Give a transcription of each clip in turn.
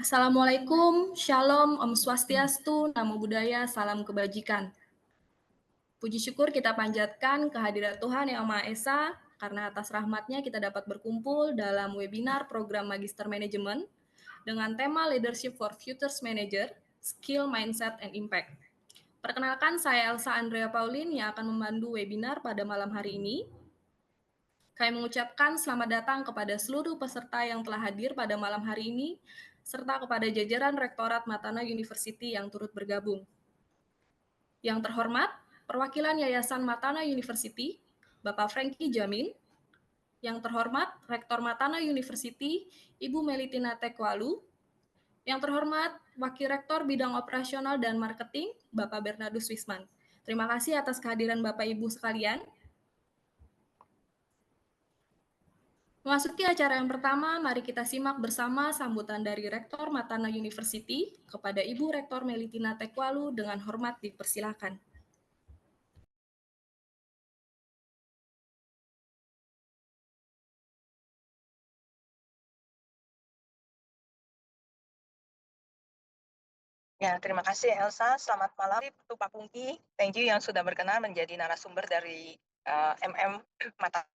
Assalamualaikum, Shalom, Om Swastiastu, Namo Buddhaya, Salam Kebajikan. Puji syukur kita panjatkan kehadirat Tuhan Yang Maha Esa, karena atas rahmatnya kita dapat berkumpul dalam webinar program Magister Manajemen dengan tema Leadership for Futures Manager, Skill, Mindset, and Impact. Perkenalkan, saya Elsa Andrea Paulin yang akan memandu webinar pada malam hari ini. Kami mengucapkan selamat datang kepada seluruh peserta yang telah hadir pada malam hari ini, serta kepada jajaran Rektorat Matana University yang turut bergabung. Yang terhormat, perwakilan Yayasan Matana University, Bapak Franky Jamin. Yang terhormat, Rektor Matana University, Ibu Melitina Tekwalu. Yang terhormat, Wakil Rektor Bidang Operasional dan Marketing, Bapak Bernardus Wisman. Terima kasih atas kehadiran Bapak Ibu sekalian. Memasuki acara yang pertama, mari kita simak bersama sambutan dari Rektor Matana University kepada Ibu Rektor Melitina Tekwalu dengan hormat dipersilakan. Ya, terima kasih Elsa. Selamat malam untuk Pak Pungki. Thank you yang sudah berkenan menjadi narasumber dari MM Matana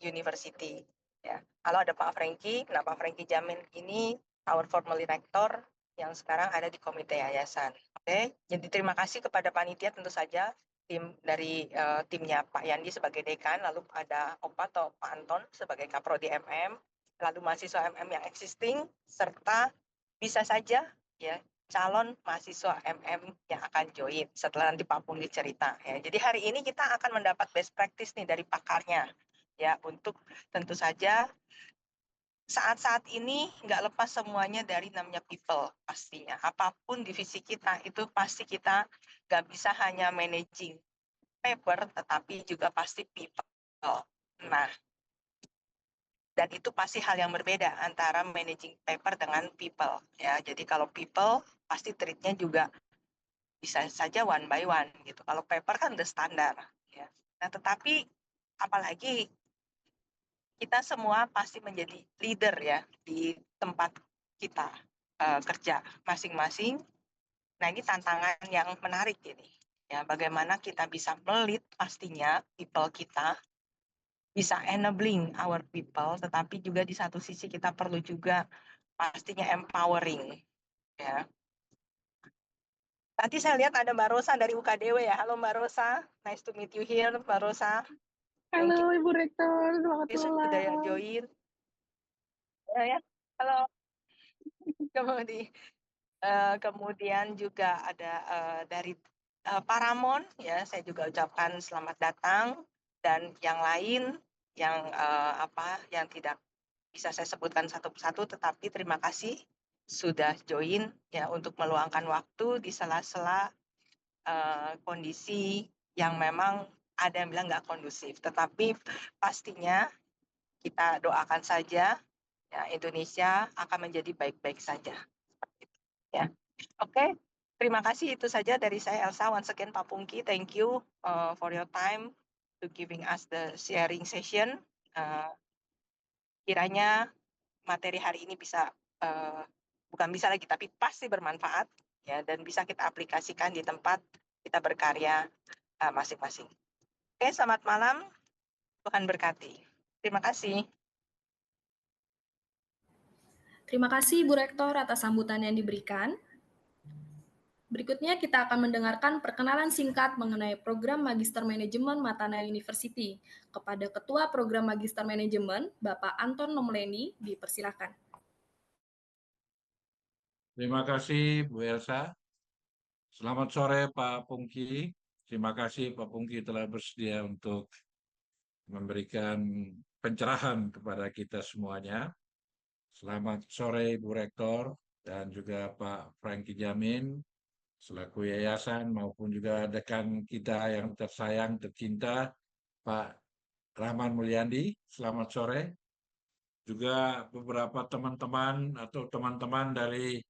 University. Ya, kalau ada Pak Franky, nah Pak Franky Jamin ini our formerly rector yang sekarang ada di komite yayasan. Oke, jadi terima kasih kepada panitia tentu saja tim dari timnya Pak Yandi sebagai dekan, lalu ada Opa atau Pak Anton sebagai kaprodi MM, lalu mahasiswa MM yang existing serta bisa saja ya calon mahasiswa MM yang akan join setelah nanti Pak Pungki cerita ya. Jadi hari ini kita akan mendapat best practice nih dari pakarnya ya, untuk tentu saja saat-saat ini nggak lepas semuanya dari namanya people pastinya. Apapun divisi kita itu pasti kita nggak bisa hanya managing paper, tetapi juga pasti people. Nah, dan itu pasti hal yang berbeda antara managing paper dengan people ya. Jadi kalau people pasti treatnya juga bisa saja one by one gitu. Kalau paper kan udah standar ya. Nah, tetapi apalagi kita semua pasti menjadi leader ya di tempat kita kerja masing-masing. Nah, ini tantangan yang menarik ini. Ya, bagaimana kita bisa melit pastinya people kita, bisa enabling our people, tetapi juga di satu sisi kita perlu juga pastinya empowering. Ya. Nanti saya lihat ada Mbak Rosa dari UKDW ya. Halo Mbak Rosa, nice to meet you here Mbak Rosa. Halo Ibu Rektor, selamat Sudah malam. join. Ya, halo. Kemudian juga ada dari Paramon ya, saya juga ucapkan selamat datang, dan yang lain yang yang tidak bisa saya sebutkan satu persatu, tetapi terima kasih sudah join ya untuk meluangkan waktu di sela-sela kondisi yang memang ada yang bilang nggak kondusif, tetapi pastinya kita doakan saja ya Indonesia akan menjadi baik-baik saja. Ya, oke. Terima kasih, itu saja dari saya Elsa. Once again Pak Pungki, thank you for your time to giving us the sharing session. Kiranya materi hari ini bisa bukan bisa lagi tapi pasti bermanfaat ya, dan bisa kita aplikasikan di tempat kita berkarya masing-masing. Oke, selamat malam. Tuhan berkati. Terima kasih. Terima kasih Ibu Rektor atas sambutan yang diberikan. Berikutnya kita akan mendengarkan perkenalan singkat mengenai program Magister Manajemen Matana University. Kepada Ketua Program Magister Manajemen, Bapak Anton Nomleni, dipersilakan. Terima kasih Bu Elsa. Selamat sore Pak Pungki. Terima kasih Pak Pungki telah bersedia untuk memberikan pencerahan kepada kita semuanya. Selamat sore Bu Rektor dan juga Pak Franky Jamin selaku yayasan, maupun juga dekan kita yang tersayang, tercinta, Pak Rahman Mulyandi. Selamat sore. Juga beberapa teman-teman atau teman-teman dari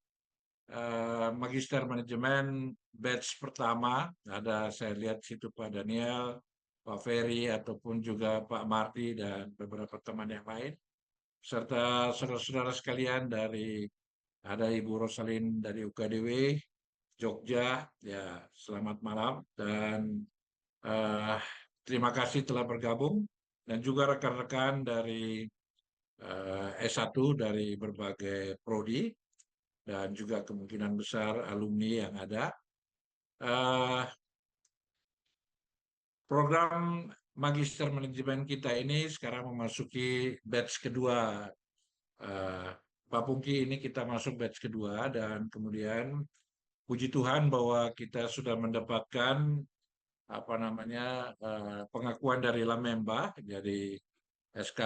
Magister Manajemen batch pertama, ada saya lihat situ Pak Daniel, Pak Ferry, ataupun juga Pak Marty dan beberapa teman yang lain. serta saudara-saudara sekalian ada Ibu Rosalin dari UKDW Jogja, ya selamat malam dan eh, terima kasih telah bergabung dan juga rekan-rekan dari S1 dari berbagai prodi dan juga kemungkinan besar alumni yang ada. Program Magister Manajemen kita ini sekarang memasuki batch kedua. Pak Pungki, ini kita masuk batch kedua dan kemudian puji Tuhan bahwa kita sudah mendapatkan pengakuan dari Lamemba, jadi SK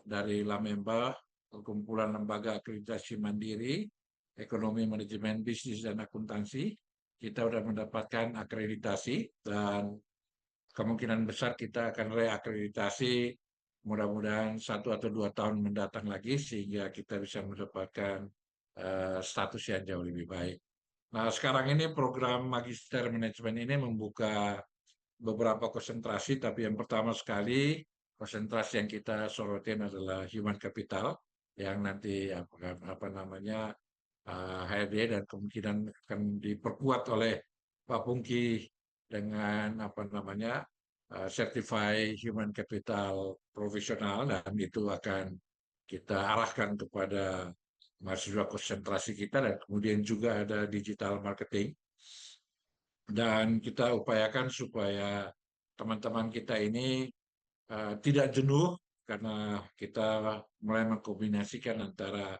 dari Lamemba, Kumpulan Lembaga Akreditasi Mandiri, Ekonomi, Manajemen, Bisnis, dan Akuntansi. Kita sudah mendapatkan akreditasi dan kemungkinan besar kita akan reakreditasi mudah-mudahan 1 atau 2 tahun mendatang lagi sehingga kita bisa mendapatkan status yang jauh lebih baik. Nah, sekarang ini program Magister Manajemen ini membuka beberapa konsentrasi, tapi yang pertama sekali konsentrasi yang kita sorotin adalah human capital yang nanti HRD dan kemungkinan akan diperkuat oleh Pak Pungki dengan certified human capital profesional dan itu akan kita arahkan kepada mahasiswa konsentrasi kita dan kemudian juga ada digital marketing dan kita upayakan supaya teman-teman kita ini tidak jenuh karena kita mulai mengkombinasikan antara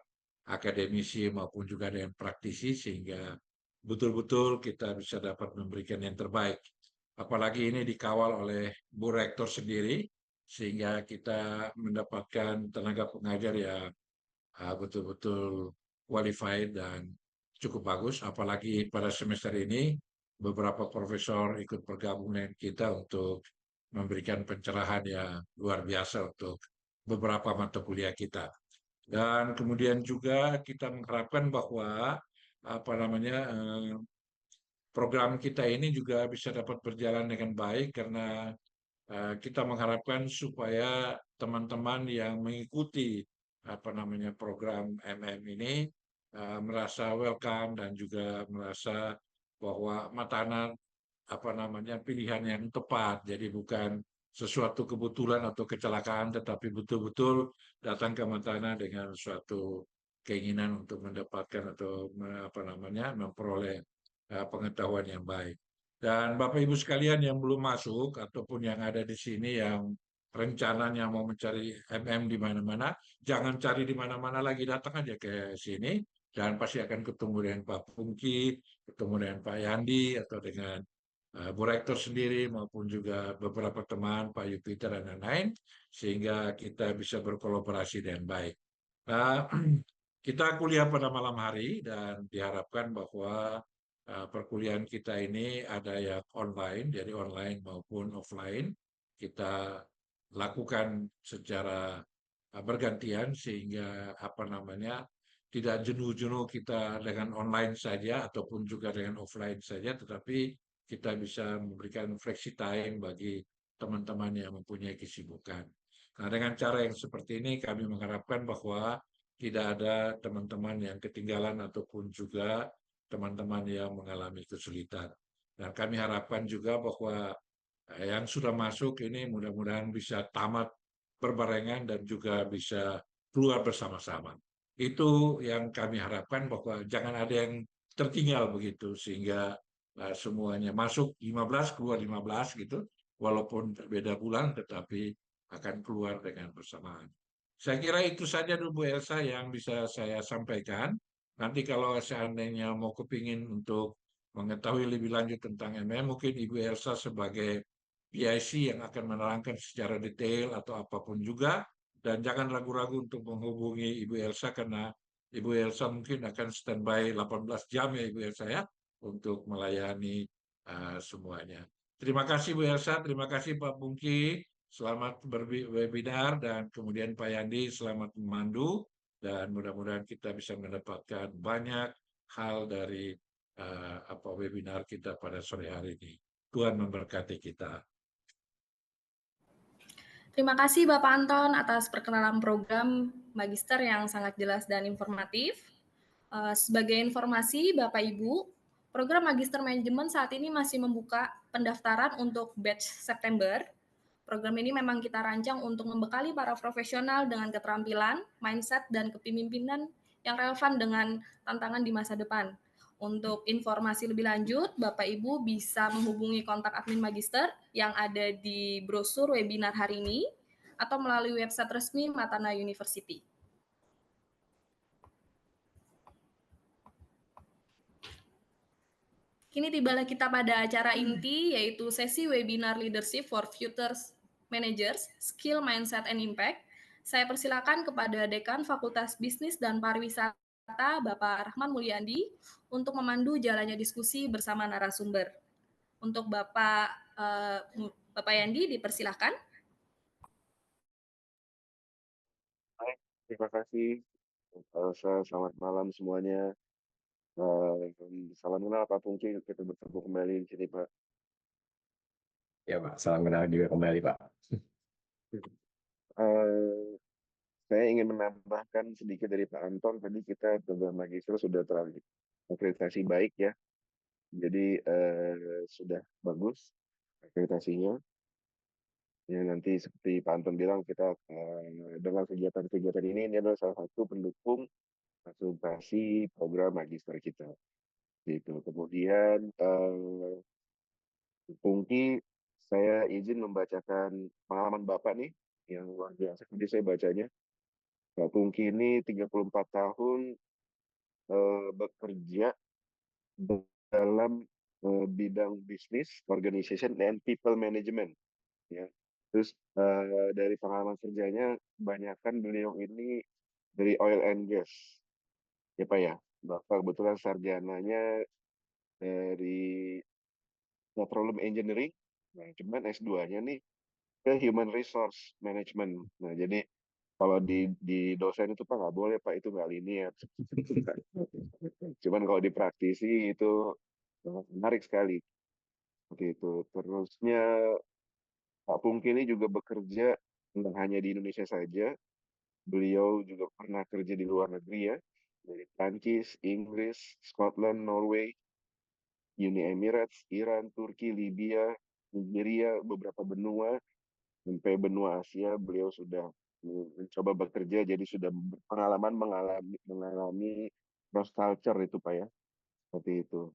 akademisi maupun juga dengan praktisi sehingga betul-betul kita bisa dapat memberikan yang terbaik. Apalagi ini dikawal oleh Bu Rektor sendiri sehingga kita mendapatkan tenaga pengajar yang betul-betul qualified dan cukup bagus. Apalagi pada semester ini beberapa profesor ikut bergabung dengan kita untuk memberikan pencerahan yang luar biasa untuk beberapa mata kuliah kita. Dan kemudian juga kita mengharapkan bahwa program kita ini juga bisa dapat berjalan dengan baik karena kita mengharapkan supaya teman-teman yang mengikuti program MM ini merasa welcome dan juga merasa bahwa Matana pilihan yang tepat. Jadi bukan sesuatu kebetulan atau kecelakaan, tetapi betul-betul datang ke Matana dengan suatu keinginan untuk mendapatkan atau memperoleh pengetahuan yang baik. Dan Bapak Ibu sekalian yang belum masuk ataupun yang ada di sini yang rencananya mau mencari MM di mana-mana, jangan cari di mana-mana lagi, datang aja ke sini dan pasti akan ketemu dengan Pak Pungki, ketemu dengan Pak Yandi atau dengan Bu Rektor sendiri maupun juga beberapa teman, Pak Yupiter dan lain-lain, sehingga kita bisa berkolaborasi dengan baik. Nah, kita kuliah pada malam hari dan diharapkan bahwa perkuliahan kita ini ada yang online, jadi online maupun offline. Kita lakukan secara bergantian sehingga tidak jenuh-jenuh kita dengan online saja ataupun juga dengan offline saja, tetapi kita bisa memberikan flexi time bagi teman-teman yang mempunyai kesibukan. Nah, dengan cara yang seperti ini kami mengharapkan bahwa tidak ada teman-teman yang ketinggalan ataupun juga teman-teman yang mengalami kesulitan. Dan kami harapkan juga bahwa yang sudah masuk ini mudah-mudahan bisa tamat berbarengan dan juga bisa keluar bersama-sama. Itu yang kami harapkan bahwa jangan ada yang tertinggal begitu sehingga semuanya masuk 15 keluar 15 gitu walaupun berbeda bulan tetapi akan keluar dengan bersamaan. Saya kira itu saja dulu Bu Elsa yang bisa saya sampaikan. Nanti kalau seandainya mau kepingin untuk mengetahui lebih lanjut tentang MM, mungkin Ibu Elsa sebagai PIC yang akan menerangkan secara detail atau apapun juga. Dan jangan ragu-ragu untuk menghubungi Ibu Elsa karena Ibu Elsa mungkin akan standby 18 jam ya Ibu Elsa ya untuk melayani semuanya. Terima kasih Bu Elsa, terima kasih Pak Pungki. Selamat berwebinar dan kemudian Pak Yandi selamat memandu dan mudah-mudahan kita bisa mendapatkan banyak hal dari webinar kita pada sore hari ini. Tuhan memberkati kita. Terima kasih Bapak Anton atas perkenalan program Magister yang sangat jelas dan informatif. Sebagai informasi Bapak Ibu, program Magister Manajemen saat ini masih membuka pendaftaran untuk batch September. Program ini memang kita rancang untuk membekali para profesional dengan keterampilan, mindset, dan kepemimpinan yang relevan dengan tantangan di masa depan. Untuk informasi lebih lanjut, Bapak Ibu bisa menghubungi kontak admin Magister yang ada di brosur webinar hari ini atau melalui website resmi Matana University. Kini tibalah kita pada acara inti, yaitu sesi webinar Leadership for Future Managers, Skill, Mindset, and Impact. Saya persilakan kepada Dekan Fakultas Bisnis dan Pariwisata, Bapak Rahman Mulyandi, untuk memandu jalannya diskusi bersama narasumber. Untuk Bapak Yandi, dipersilakan. Baik, terima kasih. Selamat malam semuanya. Salam kenal Pak Pungki, kita bertemu kembali di sini Pak. Ya Pak, salam kenal juga kembali Pak. Saya ingin menambahkan sedikit dari Pak Anton. Tadi kita program magister sudah terakreditasi baik ya. Jadi sudah bagus akreditasinya. Ya, nanti seperti Pak Anton bilang, kita dengan kegiatan-kegiatan ini adalah salah satu pendukung akreditasi program magister kita. Gitu. Kemudian Pungki, saya izin membacakan pengalaman Bapak nih yang luar biasa. Jadi saya bacanya, Pak Pungki ini 34 tahun bekerja dalam bidang bisnis, organization, and people management. Ya. Terus dari pengalaman kerjanya, kebanyakan beliau ini dari oil and gas. Ya Pak ya, Bapak kebetulan sarjananya dari petroleum engineering, nah cuman S2-nya nih ke human resource management. Nah jadi kalau di dosen itu Pak nggak boleh Pak, itu nggak linear. Cuman kalau di praktisi itu menarik sekali. Seperti itu. Terusnya Pak Pungki ini juga bekerja tidak hanya di Indonesia saja. Beliau juga pernah kerja di luar negeri ya. Dari Prancis, Inggris, Scotland, Norway, Uni Emirates, Iran, Turki, Libya, Nigeria, beberapa benua, sampai benua Asia. Beliau sudah mencoba bekerja, jadi sudah berpengalaman mengalami cross culture itu Pak ya, seperti itu.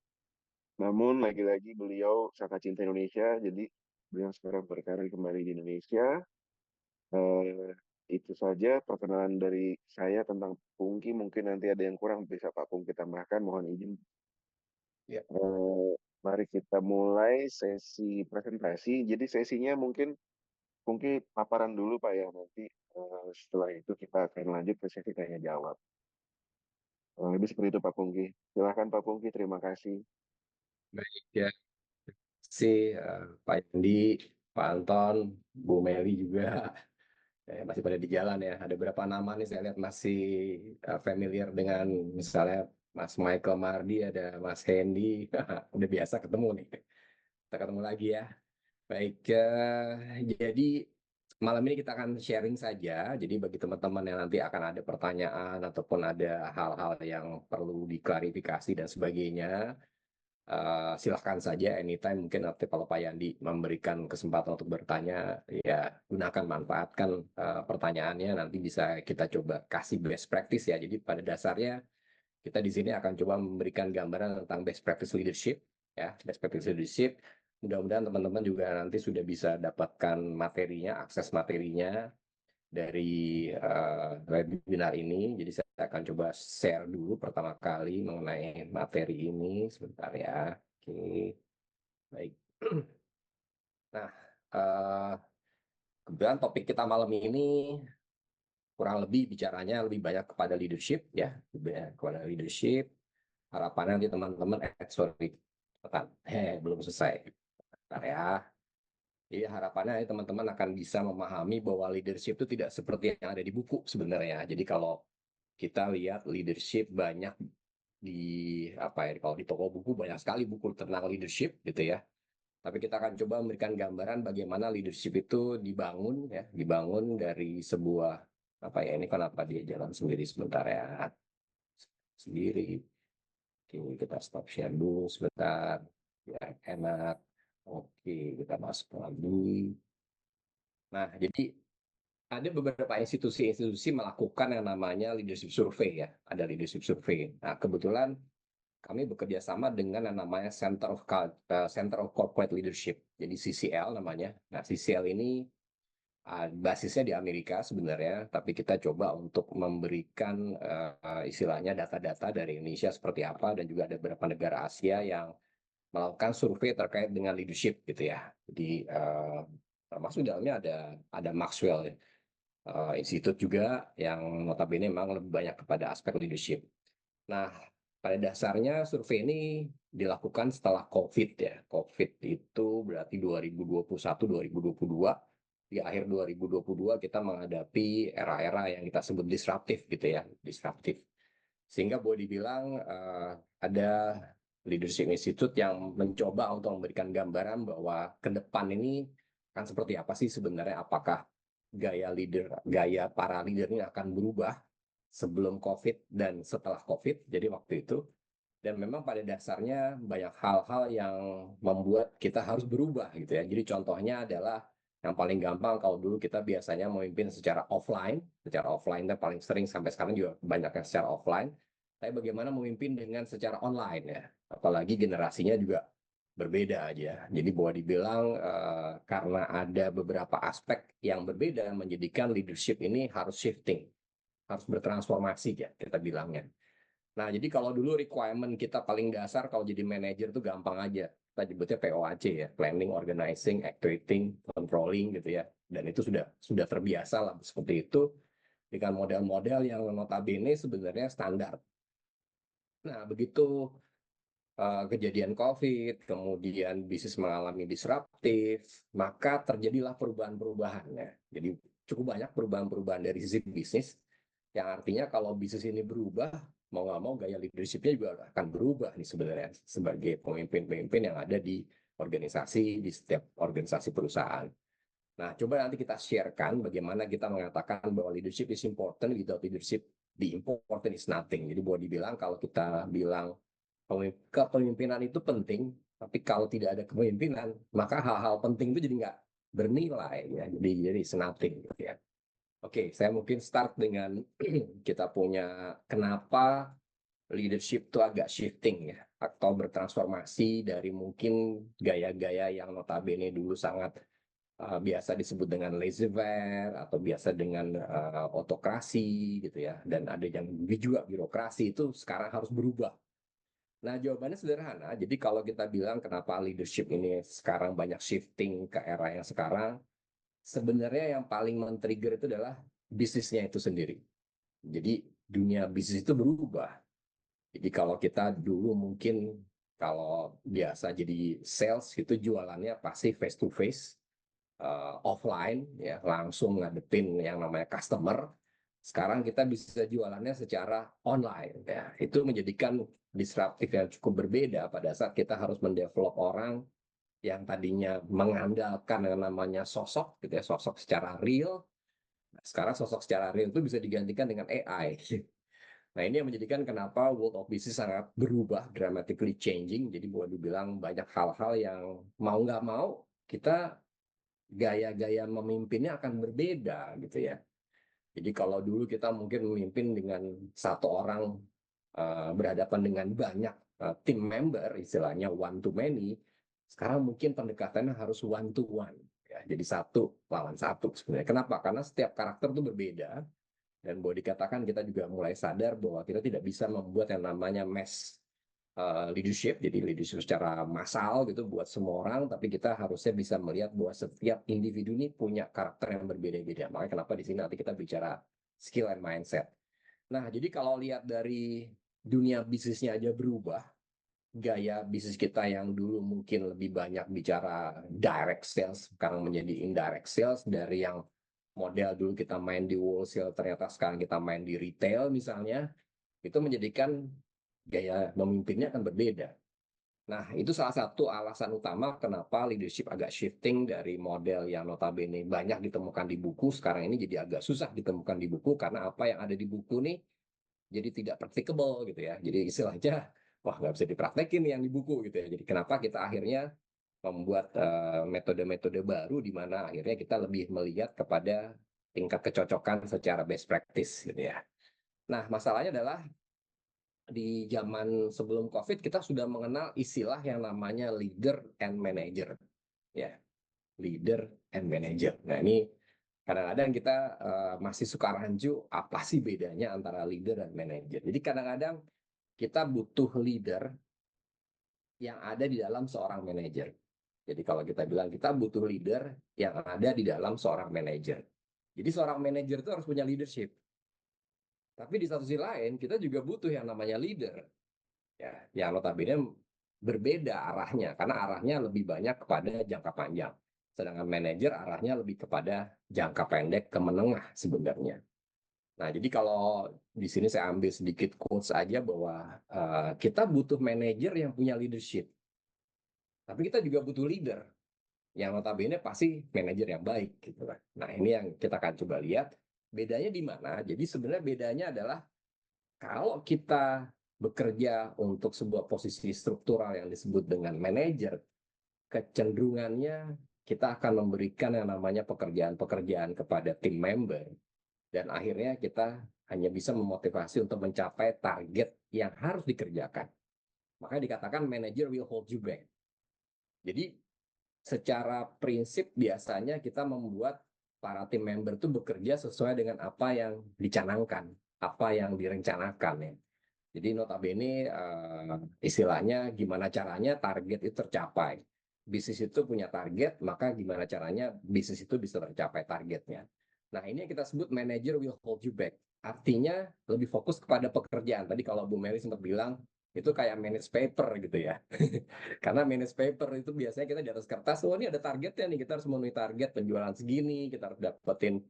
Namun lagi-lagi beliau sangat cinta Indonesia, jadi beliau sekarang berkarir kembali di Indonesia. Itu saja perkenalan dari saya tentang Pungki. Mungkin nanti ada yang kurang bisa Pak Pungki tambahkan, mohon izin. Ya. Mari kita mulai sesi presentasi. Jadi sesinya mungkin paparan dulu Pak ya, nanti setelah itu kita akan lanjut ke sesi tanya jawab. Lebih seperti itu Pak Pungki. Silakan Pak Pungki, terima kasih. Baik ya, si Pak Yandi, Pak Anton, Bu Meli juga masih pada di jalan ya. Ada beberapa nama nih saya lihat masih familiar dengan misalnya Mas Michael Mardi, ada Mas Hendy, udah biasa ketemu nih. Kita ketemu lagi ya. Baik, jadi malam ini kita akan sharing saja. Jadi bagi teman-teman yang nanti akan ada pertanyaan ataupun ada hal-hal yang perlu diklarifikasi dan sebagainya, silahkan saja anytime. Mungkin nanti kalau Pak Yandi memberikan kesempatan untuk bertanya, ya gunakan, manfaatkan pertanyaannya. Nanti bisa kita coba kasih best practice ya. Jadi pada dasarnya kita di sini akan coba memberikan gambaran tentang best practice leadership, ya, best practice leadership. Mudah-mudahan teman-teman juga nanti sudah bisa dapatkan materinya, akses materinya dari webinar ini. Jadi saya akan coba share dulu pertama kali mengenai materi ini. Sebentar ya. Oke, baik. Nah, kemudian topik kita malam ini kurang lebih bicaranya lebih banyak kepada leadership ya, lebih banyak kepada leadership. Harapannya nanti teman-teman, sorry, belum selesai. Bentar ya. Jadi harapannya teman-teman akan bisa memahami bahwa leadership itu tidak seperti yang ada di buku sebenarnya. Jadi kalau kita lihat leadership banyak di kalau di toko buku banyak sekali buku tentang leadership gitu ya. Tapi kita akan coba memberikan gambaran bagaimana leadership itu dibangun ya, dibangun dari sebuah apa ya, ini kenapa dia jalan sendiri sebentar ya, sendiri. Oke, kita stop share dulu sebentar, ya enak. Oke, kita masuk lagi. Nah, jadi ada beberapa institusi-institusi melakukan yang namanya leadership survey ya, ada leadership survey. Nah, kebetulan kami bekerja sama dengan yang namanya Center of Corporate Leadership, jadi CCL namanya. Nah, CCL ini basisnya di Amerika sebenarnya, tapi kita coba untuk memberikan istilahnya data-data dari Indonesia seperti apa, dan juga ada beberapa negara Asia yang melakukan survei terkait dengan leadership gitu ya. Jadi termasuk dalamnya ada Maxwell Institute juga yang notabene memang lebih banyak kepada aspek leadership. Nah, pada dasarnya survei ini dilakukan setelah COVID ya. COVID itu berarti 2021-2022. Di akhir 2022 kita menghadapi era-era yang kita sebut disruptif gitu ya, disruptif. Sehingga boleh dibilang ada Leadership Institute yang mencoba untuk memberikan gambaran bahwa ke depan ini kan seperti apa sih sebenarnya, apakah gaya para leader ini akan berubah sebelum COVID dan setelah COVID, jadi waktu itu. Dan memang pada dasarnya banyak hal-hal yang membuat kita harus berubah gitu ya. Jadi contohnya adalah yang paling gampang, kalau dulu kita biasanya memimpin secara offline dan paling sering sampai sekarang juga banyak yang secara offline. Tapi bagaimana memimpin dengan secara online ya, apalagi generasinya juga berbeda aja. Jadi boleh dibilang karena ada beberapa aspek yang berbeda menjadikan leadership ini harus shifting, harus bertransformasi ya kita bilangnya. Nah, jadi kalau dulu requirement kita paling dasar kalau jadi manajer itu gampang aja. Kita sebutnya POAC ya, planning, organizing, actuating, controlling gitu ya. Dan itu sudah terbiasa lah seperti itu dengan model-model yang notabene sebenarnya standar. Nah, begitu kejadian COVID, kemudian bisnis mengalami disruptif, maka terjadilah perubahan-perubahannya. Jadi cukup banyak perubahan-perubahan dari sisi bisnis, yang artinya kalau bisnis ini berubah, mau nggak mau gaya leadership-nya juga akan berubah nih sebenarnya sebagai pemimpin-pemimpin yang ada di organisasi, di setiap organisasi perusahaan. Nah, coba nanti kita sharekan bagaimana kita mengatakan bahwa leadership is important, without leadership, the important is nothing. Jadi boleh dibilang kalau kita bilang kepemimpinan itu penting, tapi kalau tidak ada kepemimpinan, maka hal-hal penting itu jadi nggak bernilai ya. Jadi nothing gitu ya. Oke, saya mungkin start dengan kita punya kenapa leadership itu agak shifting ya, atau bertransformasi dari mungkin gaya-gaya yang notabene dulu sangat biasa disebut dengan laissez-faire atau biasa dengan autokrasi gitu ya, dan ada yang juga birokrasi, itu sekarang harus berubah. Nah, jawabannya sederhana. Jadi kalau kita bilang kenapa leadership ini sekarang banyak shifting ke era yang sekarang, sebenarnya yang paling men-trigger itu adalah bisnisnya itu sendiri. Jadi dunia bisnis itu berubah. Jadi kalau kita dulu mungkin kalau biasa jadi sales itu jualannya pasti face to face, offline ya, langsung ngadepin yang namanya customer. Sekarang kita bisa jualannya secara online ya. Itu menjadikan disruptif yang cukup berbeda pada saat kita harus mendevelop orang yang tadinya mengandalkan yang namanya sosok gitu ya, sosok secara real. Nah, sekarang sosok secara real itu bisa digantikan dengan AI. Nah, ini yang menjadikan kenapa world of business sangat berubah, dramatically changing. Jadi boleh dibilang banyak hal-hal yang mau nggak mau kita gaya-gaya memimpinnya akan berbeda gitu ya. Jadi kalau dulu kita mungkin memimpin dengan satu orang berhadapan dengan banyak tim member, istilahnya one to many, sekarang mungkin pendekatannya harus one to one. Ya, jadi satu lawan satu sebenarnya. Kenapa? Karena setiap karakter itu berbeda, dan boleh dikatakan kita juga mulai sadar bahwa kita tidak bisa membuat yang namanya mass leadership, jadi leadership secara massal gitu buat semua orang, tapi kita harusnya bisa melihat bahwa setiap individu ini punya karakter yang berbeda-beda. Makanya kenapa di sini nanti kita bicara skill and mindset. Nah, jadi kalau lihat dari dunia bisnisnya aja berubah, gaya bisnis kita yang dulu mungkin lebih banyak bicara direct sales, sekarang menjadi indirect sales. Dari yang model dulu kita main di wholesale, ternyata sekarang kita main di retail misalnya, itu menjadikan gaya memimpinnya akan berbeda. Nah, itu salah satu alasan utama kenapa leadership agak shifting dari model yang notabene banyak ditemukan di buku, sekarang ini jadi agak susah ditemukan di buku, karena apa yang ada di buku nih jadi tidak practicable gitu ya. Jadi istilahnya, wah nggak bisa dipraktekin yang di buku gitu ya. Jadi kenapa kita akhirnya membuat metode-metode baru di mana akhirnya kita lebih melihat kepada tingkat kecocokan secara best practice gitu ya. Nah, masalahnya adalah di zaman sebelum COVID kita sudah mengenal istilah yang namanya leader and manager, ya, leader and manager. Nah, ini kadang-kadang kita masih suka rancu apa sih bedanya antara leader dan manager. Jadi kadang-kadang kita butuh leader yang ada di dalam seorang manager. Jadi kalau kita bilang kita butuh leader yang ada di dalam seorang manager. Jadi seorang manager itu harus punya leadership. Tapi di satu sisi lain kita juga butuh yang namanya leader, ya, yang notabene berbeda arahnya, karena arahnya lebih banyak kepada jangka panjang. Sedangkan manajer arahnya lebih kepada jangka pendek ke menengah sebenarnya. Nah, jadi kalau di sini saya ambil sedikit quotes aja bahwa kita butuh manajer yang punya leadership. Tapi kita juga butuh leader yang notabene pasti manajer yang baik gitu kan. Nah, ini yang kita akan coba lihat bedanya di mana. Jadi sebenarnya bedanya adalah kalau kita bekerja untuk sebuah posisi struktural yang disebut dengan manajer, kecenderungannya kita akan memberikan yang namanya pekerjaan-pekerjaan kepada tim member, dan akhirnya kita hanya bisa memotivasi untuk mencapai target yang harus dikerjakan. Makanya dikatakan manager will hold you back. Jadi secara prinsip biasanya kita membuat para tim member itu bekerja sesuai dengan apa yang dicanangkan, apa yang direncanakan ya. Jadi notabene istilahnya gimana caranya target itu tercapai. Bisnis itu punya target, maka gimana caranya bisnis itu bisa tercapai targetnya. Nah, ini yang kita sebut manager will hold you back. Artinya lebih fokus kepada pekerjaan. Tadi kalau Bu Mary sempat bilang, itu kayak manage paper gitu ya. Karena manage paper itu biasanya kita di atas kertas, oh ini ada targetnya nih, kita harus memenuhi target penjualan segini, kita harus dapetin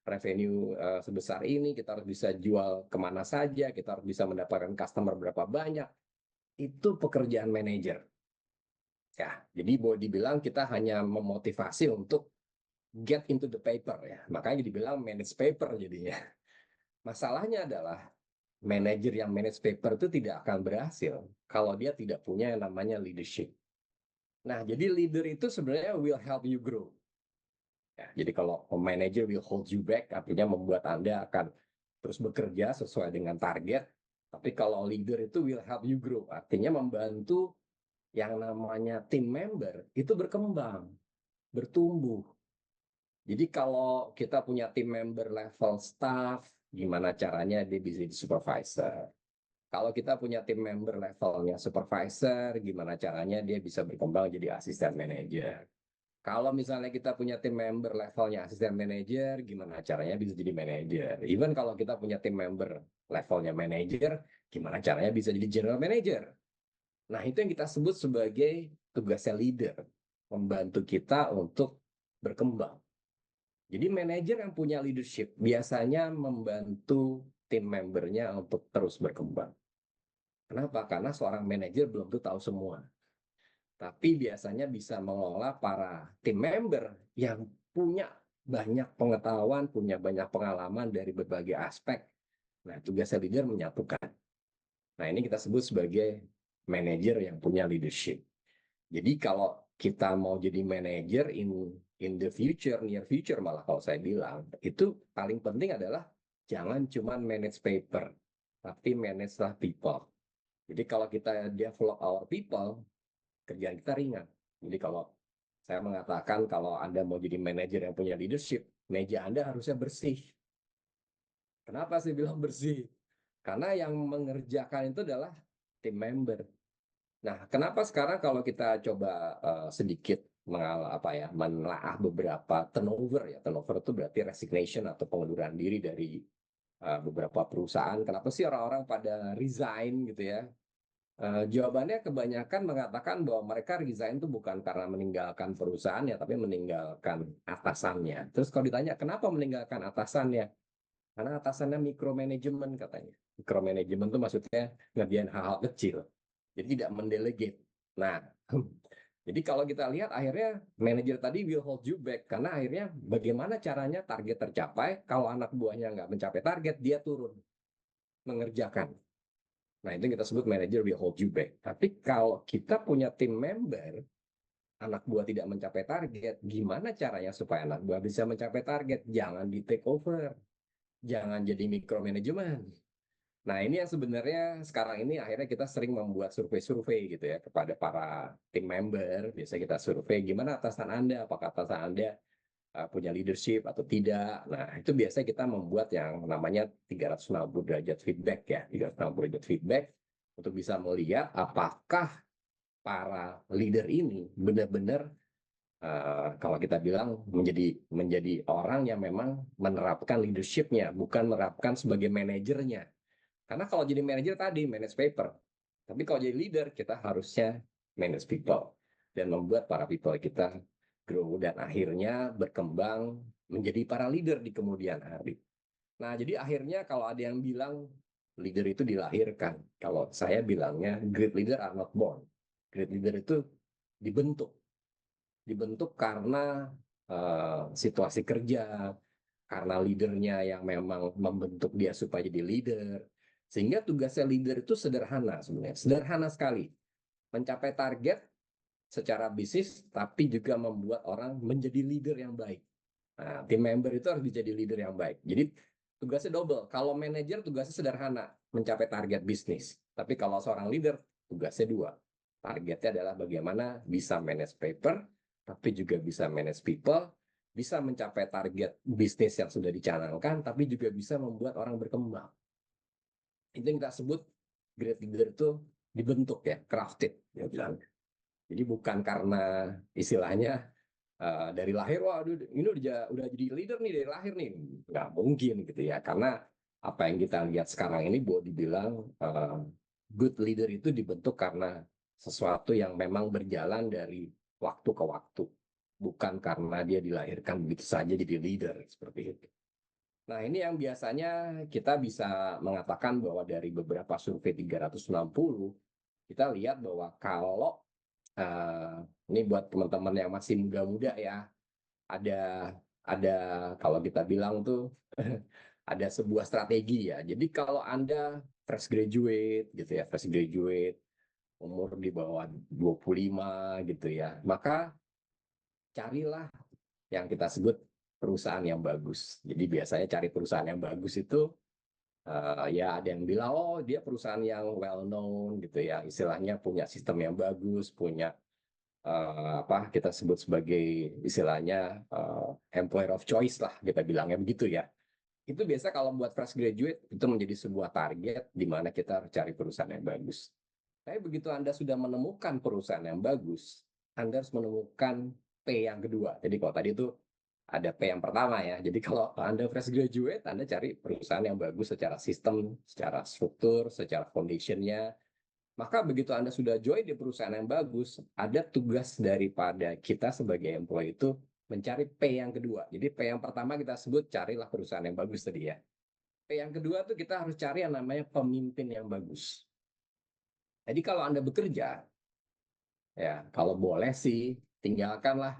revenue sebesar ini, kita harus bisa jual kemana saja, kita harus bisa mendapatkan customer berapa banyak. Itu pekerjaan manajer. Ya, jadi boleh dibilang kita hanya memotivasi untuk get into the paper ya. Makanya dibilang manage paper jadinya. Masalahnya adalah manajer yang manage paper itu tidak akan berhasil kalau dia tidak punya yang namanya leadership. Nah, jadi leader itu sebenarnya will help you grow. Ya, jadi kalau manager will hold you back, artinya membuat Anda akan terus bekerja sesuai dengan target. Tapi kalau leader itu will help you grow, artinya membantu yang namanya tim member itu berkembang, bertumbuh. Jadi kalau kita punya tim member level staff, gimana caranya dia bisa jadi supervisor. Kalau kita punya tim member levelnya supervisor, gimana caranya dia bisa berkembang jadi asisten manajer. Kalau misalnya kita punya tim member levelnya asisten manajer, gimana caranya bisa jadi manajer. Even kalau kita punya tim member levelnya manajer, gimana caranya bisa jadi general manager. Nah, itu yang kita sebut sebagai tugasnya leader, membantu kita untuk berkembang. Jadi manajer yang punya leadership biasanya membantu tim membernya untuk terus berkembang. Kenapa? Karena seorang manajer belum tentu tahu semua. Tapi biasanya bisa mengelola para tim member yang punya banyak pengetahuan, punya banyak pengalaman dari berbagai aspek. Nah, tugasnya leader menyatukan. Nah, ini kita sebut sebagai manajer yang punya leadership. Jadi kalau kita mau jadi manajer in the future, near future malah kalau saya bilang, itu paling penting adalah jangan cuma manage paper, tapi manage people. Jadi kalau kita develop our people, kerjaan kita ringan. Jadi kalau saya mengatakan kalau Anda mau jadi manajer yang punya leadership, meja Anda harusnya bersih. Kenapa saya bilang bersih? Karena yang mengerjakan itu adalah tim member. Nah, kenapa sekarang kalau kita coba sedikit menelaah beberapa turnover ya. Turnover itu berarti resignation atau pengunduran diri dari beberapa perusahaan. Kenapa sih orang-orang pada resign gitu ya? Jawabannya kebanyakan mengatakan bahwa mereka resign itu bukan karena meninggalkan perusahaannya, tapi meninggalkan atasannya. Terus kalau ditanya kenapa meninggalkan atasannya? Karena atasannya micromanagement katanya. Micromanagement itu maksudnya ngerjain hal-hal kecil. Jadi tidak mendelegate. Nah, jadi kalau kita lihat akhirnya manajer tadi will hold you back karena akhirnya bagaimana caranya target tercapai kalau anak buahnya nggak mencapai target dia turun mengerjakan. Nah itu yang kita sebut manager will hold you back. Tapi kalau kita punya tim member anak buah tidak mencapai target, gimana caranya supaya anak buah bisa mencapai target? Jangan di take over, jangan jadi micromanagement. Nah, ini yang sebenarnya sekarang ini akhirnya kita sering membuat survei-survei gitu ya kepada para tim member. Biasanya kita survei gimana atasan Anda, apakah atasan Anda punya leadership atau tidak. Nah, itu biasanya kita membuat yang namanya 360 derajat feedback ya, 360 derajat feedback untuk bisa melihat apakah para leader ini benar-benar kalau kita bilang menjadi orang yang memang menerapkan leadership-nya, bukan menerapkan sebagai manajernya. Karena kalau jadi manajer tadi, manage paper. Tapi kalau jadi leader, kita harusnya manage people. Dan membuat para people kita grow. Dan akhirnya berkembang menjadi para leader di kemudian hari. Nah, jadi akhirnya kalau ada yang bilang leader itu dilahirkan. Kalau saya bilangnya great leader are not born. Great leader itu dibentuk. Dibentuk karena situasi kerja, karena leadernya yang memang membentuk dia supaya jadi leader. Sehingga tugasnya leader itu sederhana sebenarnya, sederhana sekali. Mencapai target secara bisnis, tapi juga membuat orang menjadi leader yang baik. Nah, tim member itu harus menjadi leader yang baik. Jadi tugasnya double. Kalau manajer tugasnya sederhana, mencapai target bisnis. Tapi kalau seorang leader, tugasnya dua. Targetnya adalah bagaimana bisa manage paper, tapi juga bisa manage people, bisa mencapai target bisnis yang sudah dicanangkan, tapi juga bisa membuat orang berkembang. Itu yang kita sebut great leader itu dibentuk ya, crafted ya bilang. Jadi bukan karena istilahnya dari lahir, wah ini udah jadi leader nih dari lahir nih, nggak mungkin gitu ya. Karena apa yang kita lihat sekarang ini boleh dibilang good leader itu dibentuk karena sesuatu yang memang berjalan dari waktu ke waktu, bukan karena dia dilahirkan begitu saja jadi leader seperti itu. Nah, ini yang biasanya kita bisa mengatakan bahwa dari beberapa survei 360, kita lihat bahwa kalau ini buat teman-teman yang masih muda-muda ya, ada kalau kita bilang tuh ada sebuah strategi ya. Jadi kalau Anda fresh graduate gitu ya, fresh graduate umur di bawah 25 gitu ya, maka carilah yang kita sebut perusahaan yang bagus. Jadi biasanya cari perusahaan yang bagus itu ya ada yang bilang oh dia perusahaan yang well known gitu ya, istilahnya punya sistem yang bagus, punya apa kita sebut sebagai istilahnya employer of choice lah kita bilangnya begitu ya. Itu biasa kalau buat fresh graduate itu menjadi sebuah target di mana kita harus cari perusahaan yang bagus. Tapi begitu Anda sudah menemukan perusahaan yang bagus, Anda harus menemukan P yang kedua. Jadi kalau tadi itu ada P yang pertama ya. Jadi kalau Anda fresh graduate, Anda cari perusahaan yang bagus secara sistem, secara struktur, secara foundation-nya. Maka begitu Anda sudah join di perusahaan yang bagus, ada tugas daripada kita sebagai employee itu mencari P yang kedua. Jadi P yang pertama kita sebut carilah perusahaan yang bagus tadi ya. P yang kedua tuh kita harus cari yang namanya pemimpin yang bagus. Jadi kalau Anda bekerja, ya kalau boleh sih tinggalkanlah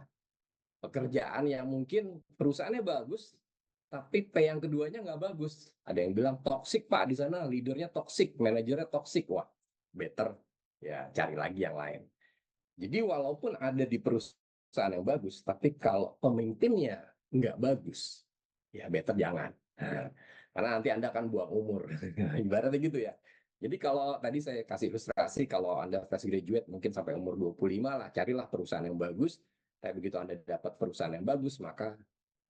pekerjaan yang mungkin perusahaannya bagus, tapi P yang keduanya nggak bagus. Ada yang bilang toksik Pak di sana, leadernya toksik, manajernya toksik. Wah, better ya cari lagi yang lain. Jadi walaupun ada di perusahaan yang bagus, tapi kalau pemimpinnya nggak bagus, ya better jangan. Nah, karena nanti Anda akan buang umur. Ibaratnya gitu ya. Jadi kalau tadi saya kasih ilustrasi, kalau Anda fresh graduate mungkin sampai umur 25 lah, carilah perusahaan yang bagus. Tapi begitu Anda dapat perusahaan yang bagus, maka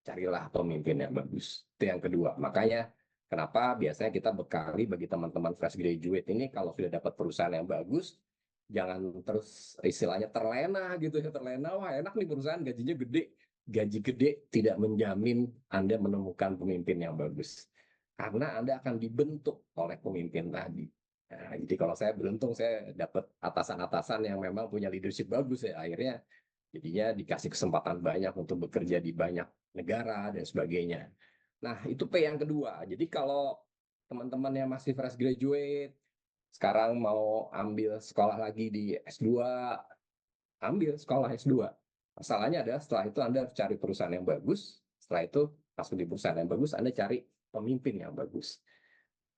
carilah pemimpin yang bagus. Itu yang kedua. Makanya kenapa biasanya kita bekali bagi teman-teman fresh graduate ini kalau sudah dapat perusahaan yang bagus, jangan terus istilahnya terlena gitu ya, terlena, wah enak nih perusahaan gajinya gede. Gaji gede tidak menjamin Anda menemukan pemimpin yang bagus. Karena Anda akan dibentuk oleh pemimpin tadi. Nah, jadi kalau saya beruntung saya dapat atasan-atasan yang memang punya leadership bagus ya, akhirnya jadinya dikasih kesempatan banyak untuk bekerja di banyak negara dan sebagainya. Nah, itu P yang kedua. Jadi kalau teman-teman yang masih fresh graduate, sekarang mau ambil sekolah lagi di S2, ambil sekolah S2. Masalahnya adalah setelah itu Anda harus cari perusahaan yang bagus, setelah itu masuk di perusahaan yang bagus, Anda cari pemimpin yang bagus.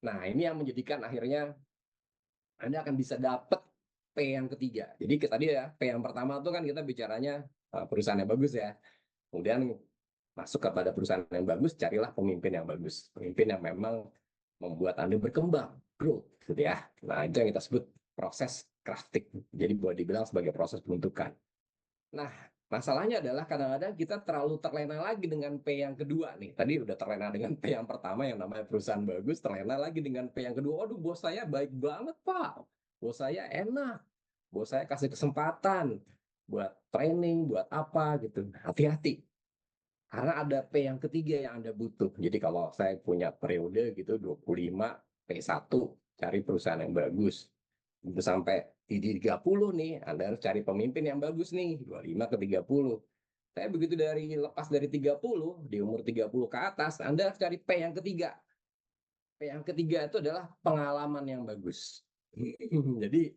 Nah, ini yang menjadikan akhirnya Anda akan bisa dapat P yang ketiga. Jadi tadi ya, P yang pertama itu kan kita bicaranya perusahaan yang bagus ya. Kemudian masuk kepada perusahaan yang bagus, carilah pemimpin yang bagus. Pemimpin yang memang membuat Anda berkembang, growth, gitu ya. Nah, itu yang kita sebut proses crafting. Jadi boleh dibilang sebagai proses pembentukan. Nah, masalahnya adalah kadang-kadang kita terlalu terlena lagi dengan P yang kedua nih. Tadi udah terlena dengan P yang pertama yang namanya perusahaan bagus, terlena lagi dengan P yang kedua. Waduh, bos saya baik banget, Pak. Bos saya enak. Bos saya kasih kesempatan buat training, buat apa gitu. Hati-hati. Karena ada P yang ketiga yang Anda butuh. Jadi kalau saya punya periode gitu 25 P1, cari perusahaan yang bagus. Itu sampai di 30 nih, Anda harus cari pemimpin yang bagus nih, 25 ke 30. Saya begitu lepas dari 30, di umur 30 ke atas, Anda harus cari P yang ketiga. P yang ketiga itu adalah pengalaman yang bagus. Jadi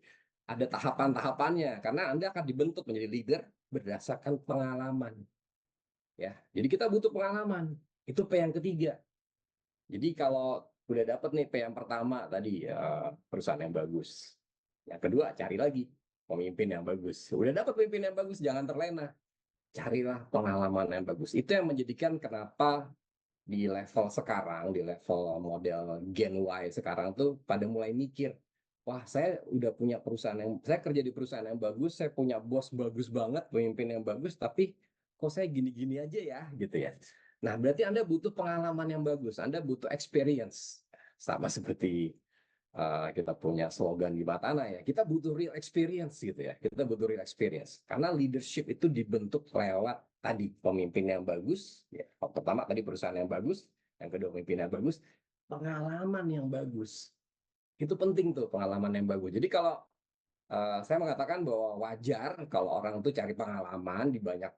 ada tahapan-tahapannya, karena Anda akan dibentuk menjadi leader berdasarkan pengalaman. Ya, jadi kita butuh pengalaman. Itu P yang ketiga. Jadi kalau udah dapat nih P yang pertama tadi perusahaan yang bagus. Yang kedua cari lagi pemimpin yang bagus. Udah dapat pemimpin yang bagus, jangan terlena. Carilah pengalaman yang bagus. Itu yang menjadikan kenapa di level sekarang, di level model Gen Y sekarang tuh pada mulai mikir, wah saya udah punya perusahaan saya kerja di perusahaan yang bagus, saya punya bos bagus banget, pemimpin yang bagus, tapi kok saya gini-gini aja ya, gitu ya. Nah, berarti Anda butuh pengalaman yang bagus, Anda butuh experience. Sama seperti kita punya slogan di Matana ya, kita butuh real experience gitu ya, kita butuh real experience. Karena leadership itu dibentuk lewat tadi pemimpin yang bagus, ya. Pertama tadi perusahaan yang bagus, yang kedua pemimpin yang bagus, pengalaman yang bagus. Itu penting tuh pengalaman yang bagus. Jadi kalau saya mengatakan bahwa wajar kalau orang itu cari pengalaman di banyak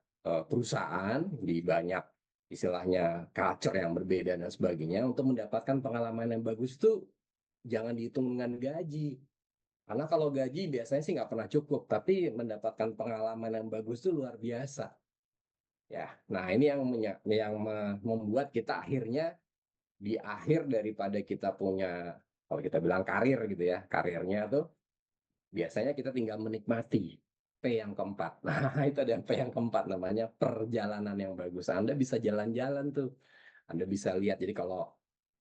perusahaan, di banyak istilahnya culture yang berbeda dan sebagainya untuk mendapatkan pengalaman yang bagus itu jangan dihitung dengan gaji. Karena kalau gaji biasanya sih nggak pernah cukup, tapi mendapatkan pengalaman yang bagus itu luar biasa. Ya, nah ini yang membuat kita akhirnya di akhir daripada kita punya, kalau kita bilang karir gitu ya, karirnya tuh biasanya kita tinggal menikmati P yang keempat. Nah, itu ada P yang keempat namanya perjalanan yang bagus. Anda bisa jalan-jalan tuh. Anda bisa lihat. Jadi kalau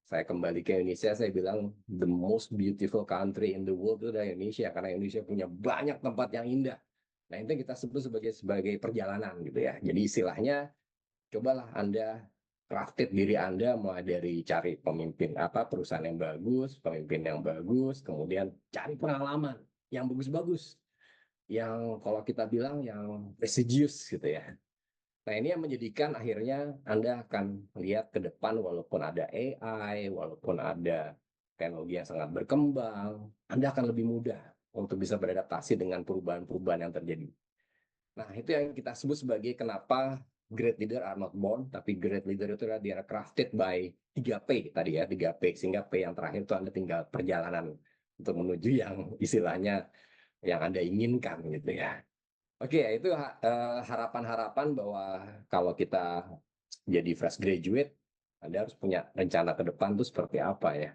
saya kembali ke Indonesia, saya bilang the most beautiful country in the world itu adalah Indonesia, karena Indonesia punya banyak tempat yang indah. Nah, itu kita sebut sebagai perjalanan gitu ya. Jadi istilahnya cobalah Anda crafted diri Anda mulai dari cari perusahaan yang bagus, pemimpin yang bagus, kemudian cari pengalaman yang bagus-bagus. Yang kalau kita bilang yang prestigious gitu ya. Nah, ini yang menjadikan akhirnya Anda akan melihat ke depan walaupun ada AI, walaupun ada teknologi yang sangat berkembang, Anda akan lebih mudah untuk bisa beradaptasi dengan perubahan-perubahan yang terjadi. Nah, itu yang kita sebut sebagai kenapa great leader are not born, tapi great leader itu adalah dia crafted by 3P tadi ya, 3P. Sehingga P yang terakhir itu Anda tinggal perjalanan untuk menuju yang istilahnya yang Anda inginkan gitu ya. Oke, itu harapan-harapan bahwa kalau kita jadi fresh graduate, Anda harus punya rencana ke depan tuh seperti apa ya.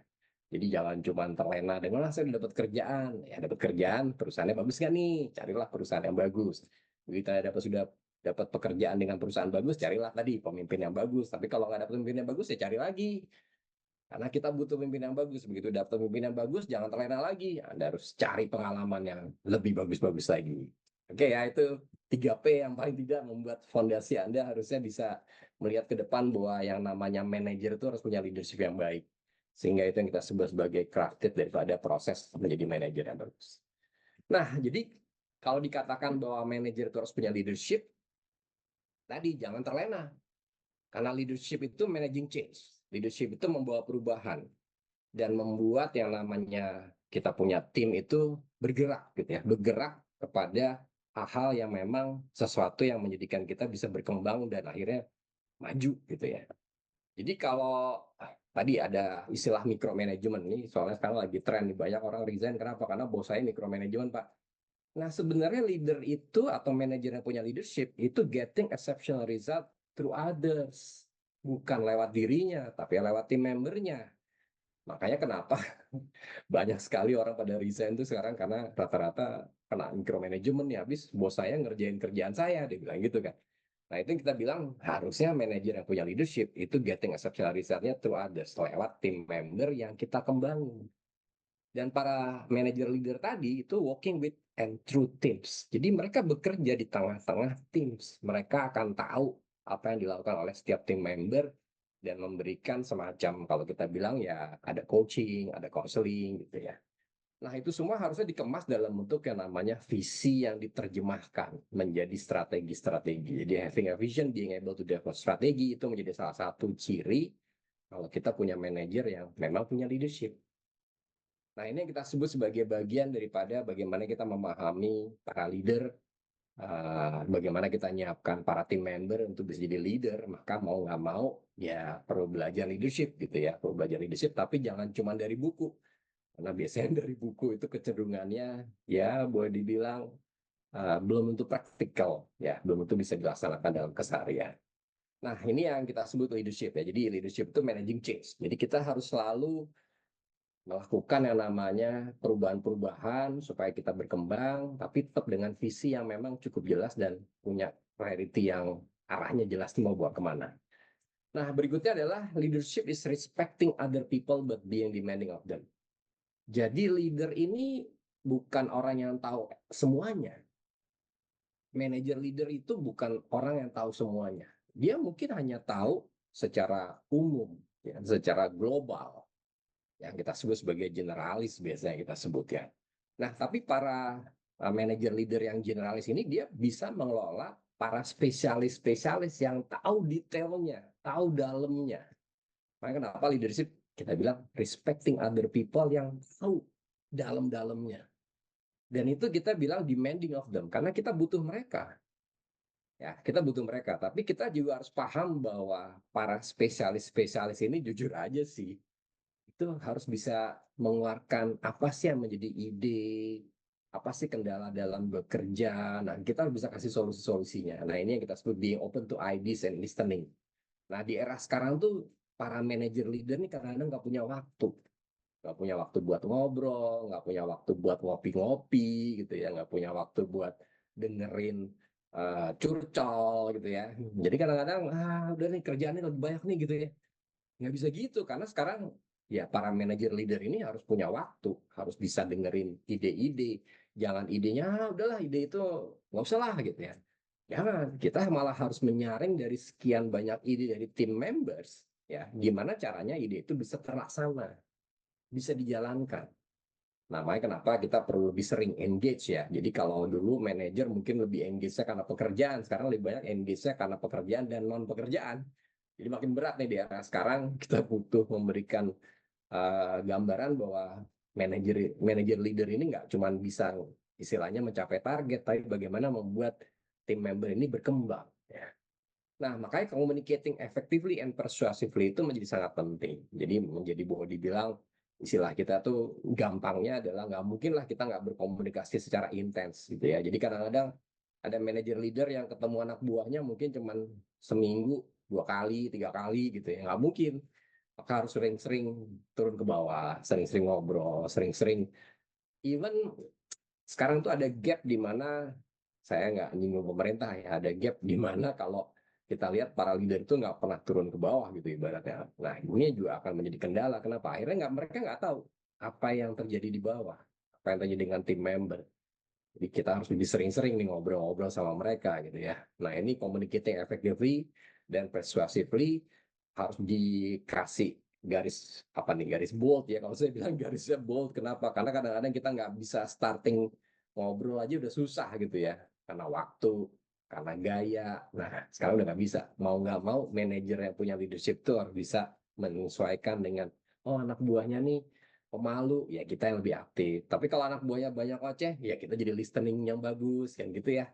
Jadi jangan cuma terlena dengan saya udah dapat kerjaan. Ya dapat kerjaan, perusahaannya bagus nggak nih? Carilah perusahaan yang bagus. Begitu sudah dapat pekerjaan dengan perusahaan bagus, carilah tadi pemimpin yang bagus. Tapi kalau nggak dapat pemimpin yang bagus, ya cari lagi. Karena kita butuh pemimpin yang bagus. Begitu dapat pemimpin yang bagus, jangan terlena lagi. Anda harus cari pengalaman yang lebih bagus-bagus lagi. Oke ya, itu 3P yang paling tidak membuat fondasi Anda harusnya bisa melihat ke depan bahwa yang namanya manajer itu harus punya leadership yang baik. Sehingga itu yang kita sebut sebagai crafted daripada proses menjadi manajer yang bagus. Nah, jadi kalau dikatakan bahwa manajer itu harus punya leadership, tadi jangan terlena. Karena leadership itu managing change. Leadership itu membawa perubahan dan membuat yang namanya kita punya tim itu bergerak gitu ya, bergerak kepada hal-hal yang memang sesuatu yang menjadikan kita bisa berkembang dan akhirnya maju gitu ya. Jadi kalau tadi ada istilah micromanagement nih, soalnya sekarang lagi tren nih, banyak orang resign kenapa? Karena bos saya micromanagement, Pak. Nah, sebenarnya leader itu atau manajer yang punya leadership itu getting exceptional result through others, bukan lewat dirinya, tapi lewat tim membernya. Makanya kenapa banyak sekali orang pada resign itu sekarang karena rata-rata kena micromanagement nih, habis bos saya ngerjain kerjaan saya, dia bilang gitu kan. Nah, itu yang kita bilang harusnya manajer yang punya leadership itu getting exceptional result-nya through others, lewat tim member yang kita kembangin. Dan para manajer leader tadi itu working with and through teams. Jadi mereka bekerja di tengah-tengah teams. Mereka akan tahu apa yang dilakukan oleh setiap tim member dan memberikan semacam, kalau kita bilang ya ada coaching, ada counseling gitu ya. Nah, itu semua harusnya dikemas dalam bentuk yang namanya visi yang diterjemahkan menjadi strategi-strategi. Jadi having a vision, being able to develop strategi itu menjadi salah satu ciri kalau kita punya manajer yang memang punya leadership. Nah, ini yang kita sebut sebagai bagian daripada bagaimana kita memahami para leader, bagaimana kita menyiapkan para tim member untuk bisa jadi leader. Maka mau nggak mau ya perlu belajar leadership gitu ya, perlu belajar leadership, tapi jangan cuma dari buku. Karena biasanya dari buku itu kecenderungannya ya boleh dibilang belum tentu praktikal, ya belum tentu bisa dilaksanakan dalam keseharian. Nah, ini yang kita sebut leadership ya. Jadi leadership itu managing change. Jadi kita harus selalu melakukan yang namanya perubahan-perubahan supaya kita berkembang, tapi tetap dengan visi yang memang cukup jelas dan punya clarity yang arahnya jelas mau bawa kemana. Nah, berikutnya adalah leadership is respecting other people but being demanding of them. Jadi leader ini bukan orang yang tahu semuanya. Manager leader itu bukan orang yang tahu semuanya. Dia mungkin hanya tahu secara umum, ya, secara global. Yang kita sebut sebagai generalis biasanya kita sebut ya. Nah, tapi para manager leader yang generalis ini dia bisa mengelola para spesialis-spesialis yang tahu detailnya, tahu dalamnya. Makanya kenapa leadership kita bilang respecting other people yang tahu dalam-dalamnya. Dan itu kita bilang demanding of them karena kita butuh mereka. Ya, kita butuh mereka, tapi kita juga harus paham bahwa para spesialis-spesialis ini jujur aja sih itu harus bisa mengeluarkan apa sih yang menjadi ide, apa sih kendala dalam bekerja. Nah, kita harus bisa kasih solusi-solusinya. Nah, ini yang kita sebut being open to ideas and listening. Nah, di era sekarang tuh para manajer leader nih kadang-kadang nggak punya waktu. Nggak punya waktu buat ngobrol, nggak punya waktu buat ngopi-ngopi gitu ya, nggak punya waktu buat dengerin curcol gitu ya. Jadi kadang-kadang, udah nih kerjaannya lebih banyak nih gitu ya. Nggak bisa gitu, karena sekarang ya para manajer leader ini harus punya waktu, harus bisa dengerin ide-ide. Jangan idenya, udahlah ide itu nggak usah lah gitu ya. Jangan, kita malah harus menyaring dari sekian banyak ide dari tim members, ya gimana caranya ide itu bisa terlaksana, bisa dijalankan. Nah, makanya kenapa kita perlu lebih sering engage ya. Jadi kalau dulu manajer mungkin lebih engage-nya karena pekerjaan, sekarang lebih banyak engage-nya karena pekerjaan dan non-pekerjaan. Jadi makin berat nih di era sekarang, kita butuh memberikan gambaran bahwa manajer leader ini nggak cuma bisa istilahnya mencapai target, tapi bagaimana membuat tim member ini berkembang. Ya. Nah, makanya communicating effectively and persuasively itu menjadi sangat penting. Jadi menjadi boleh dibilang istilah kita tuh gampangnya adalah nggak mungkin lah kita nggak berkomunikasi secara intens gitu ya. Jadi kadang-kadang ada manajer leader yang ketemu anak buahnya mungkin cuma seminggu 2 kali, 3 kali gitu ya. Nggak mungkin. Maka harus sering-sering turun ke bawah, sering-sering ngobrol, sering-sering. Even sekarang tuh ada gap di mana saya nggak nyinggung pemerintah ya, ada gap di mana kalau kita lihat para leader itu nggak pernah turun ke bawah gitu ibaratnya. Nah, ini juga akan menjadi kendala. Kenapa? Akhirnya mereka nggak tahu apa yang terjadi di bawah, apa yang terjadi dengan tim member. Jadi kita harus lebih sering-sering nih ngobrol-ngobrol sama mereka gitu ya. Nah, ini communicating effectively dan persuasively harus dikasih garis apa nih, garis bold ya. Kalau saya bilang garisnya bold, kenapa? Karena kadang-kadang kita nggak bisa starting ngobrol aja udah susah gitu ya, karena waktu, karena gaya. Nah, sekarang udah nggak bisa. Mau nggak mau, manajer yang punya leadership tuh harus bisa menyesuaikan dengan, oh anak buahnya nih pemalu, ya kita yang lebih aktif. Tapi kalau anak buahnya banyak oceh, ya kita jadi listening yang bagus, kan gitu ya.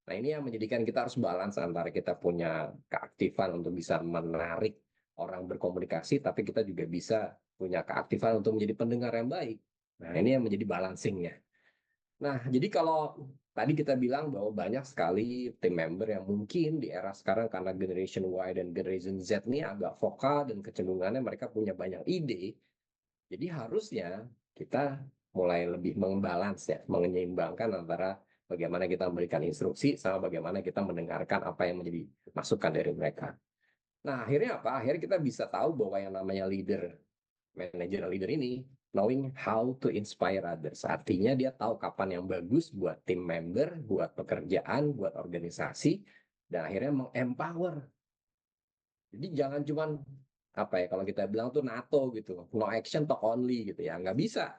Nah, ini yang menjadikan kita harus balance antara kita punya keaktifan untuk bisa menarik orang berkomunikasi, tapi kita juga bisa punya keaktifan untuk menjadi pendengar yang baik. Nah, ini yang menjadi balancingnya. Nah, jadi kalau tadi kita bilang bahwa banyak sekali tim member yang mungkin di era sekarang karena Generation Y dan Generation Z ini agak vokal dan kecenderungannya mereka punya banyak ide. Jadi harusnya kita mulai lebih membalance ya, menyeimbangkan antara bagaimana kita memberikan instruksi sama bagaimana kita mendengarkan apa yang menjadi masukan dari mereka. Nah, akhirnya apa? Akhirnya kita bisa tahu bahwa yang namanya manager leader ini, knowing how to inspire others. Artinya dia tahu kapan yang bagus buat tim member, buat pekerjaan, buat organisasi, dan akhirnya meng-empower. Jadi jangan cuman apa ya, kalau kita bilang tuh NATO gitu, no action talk only gitu ya, nggak bisa.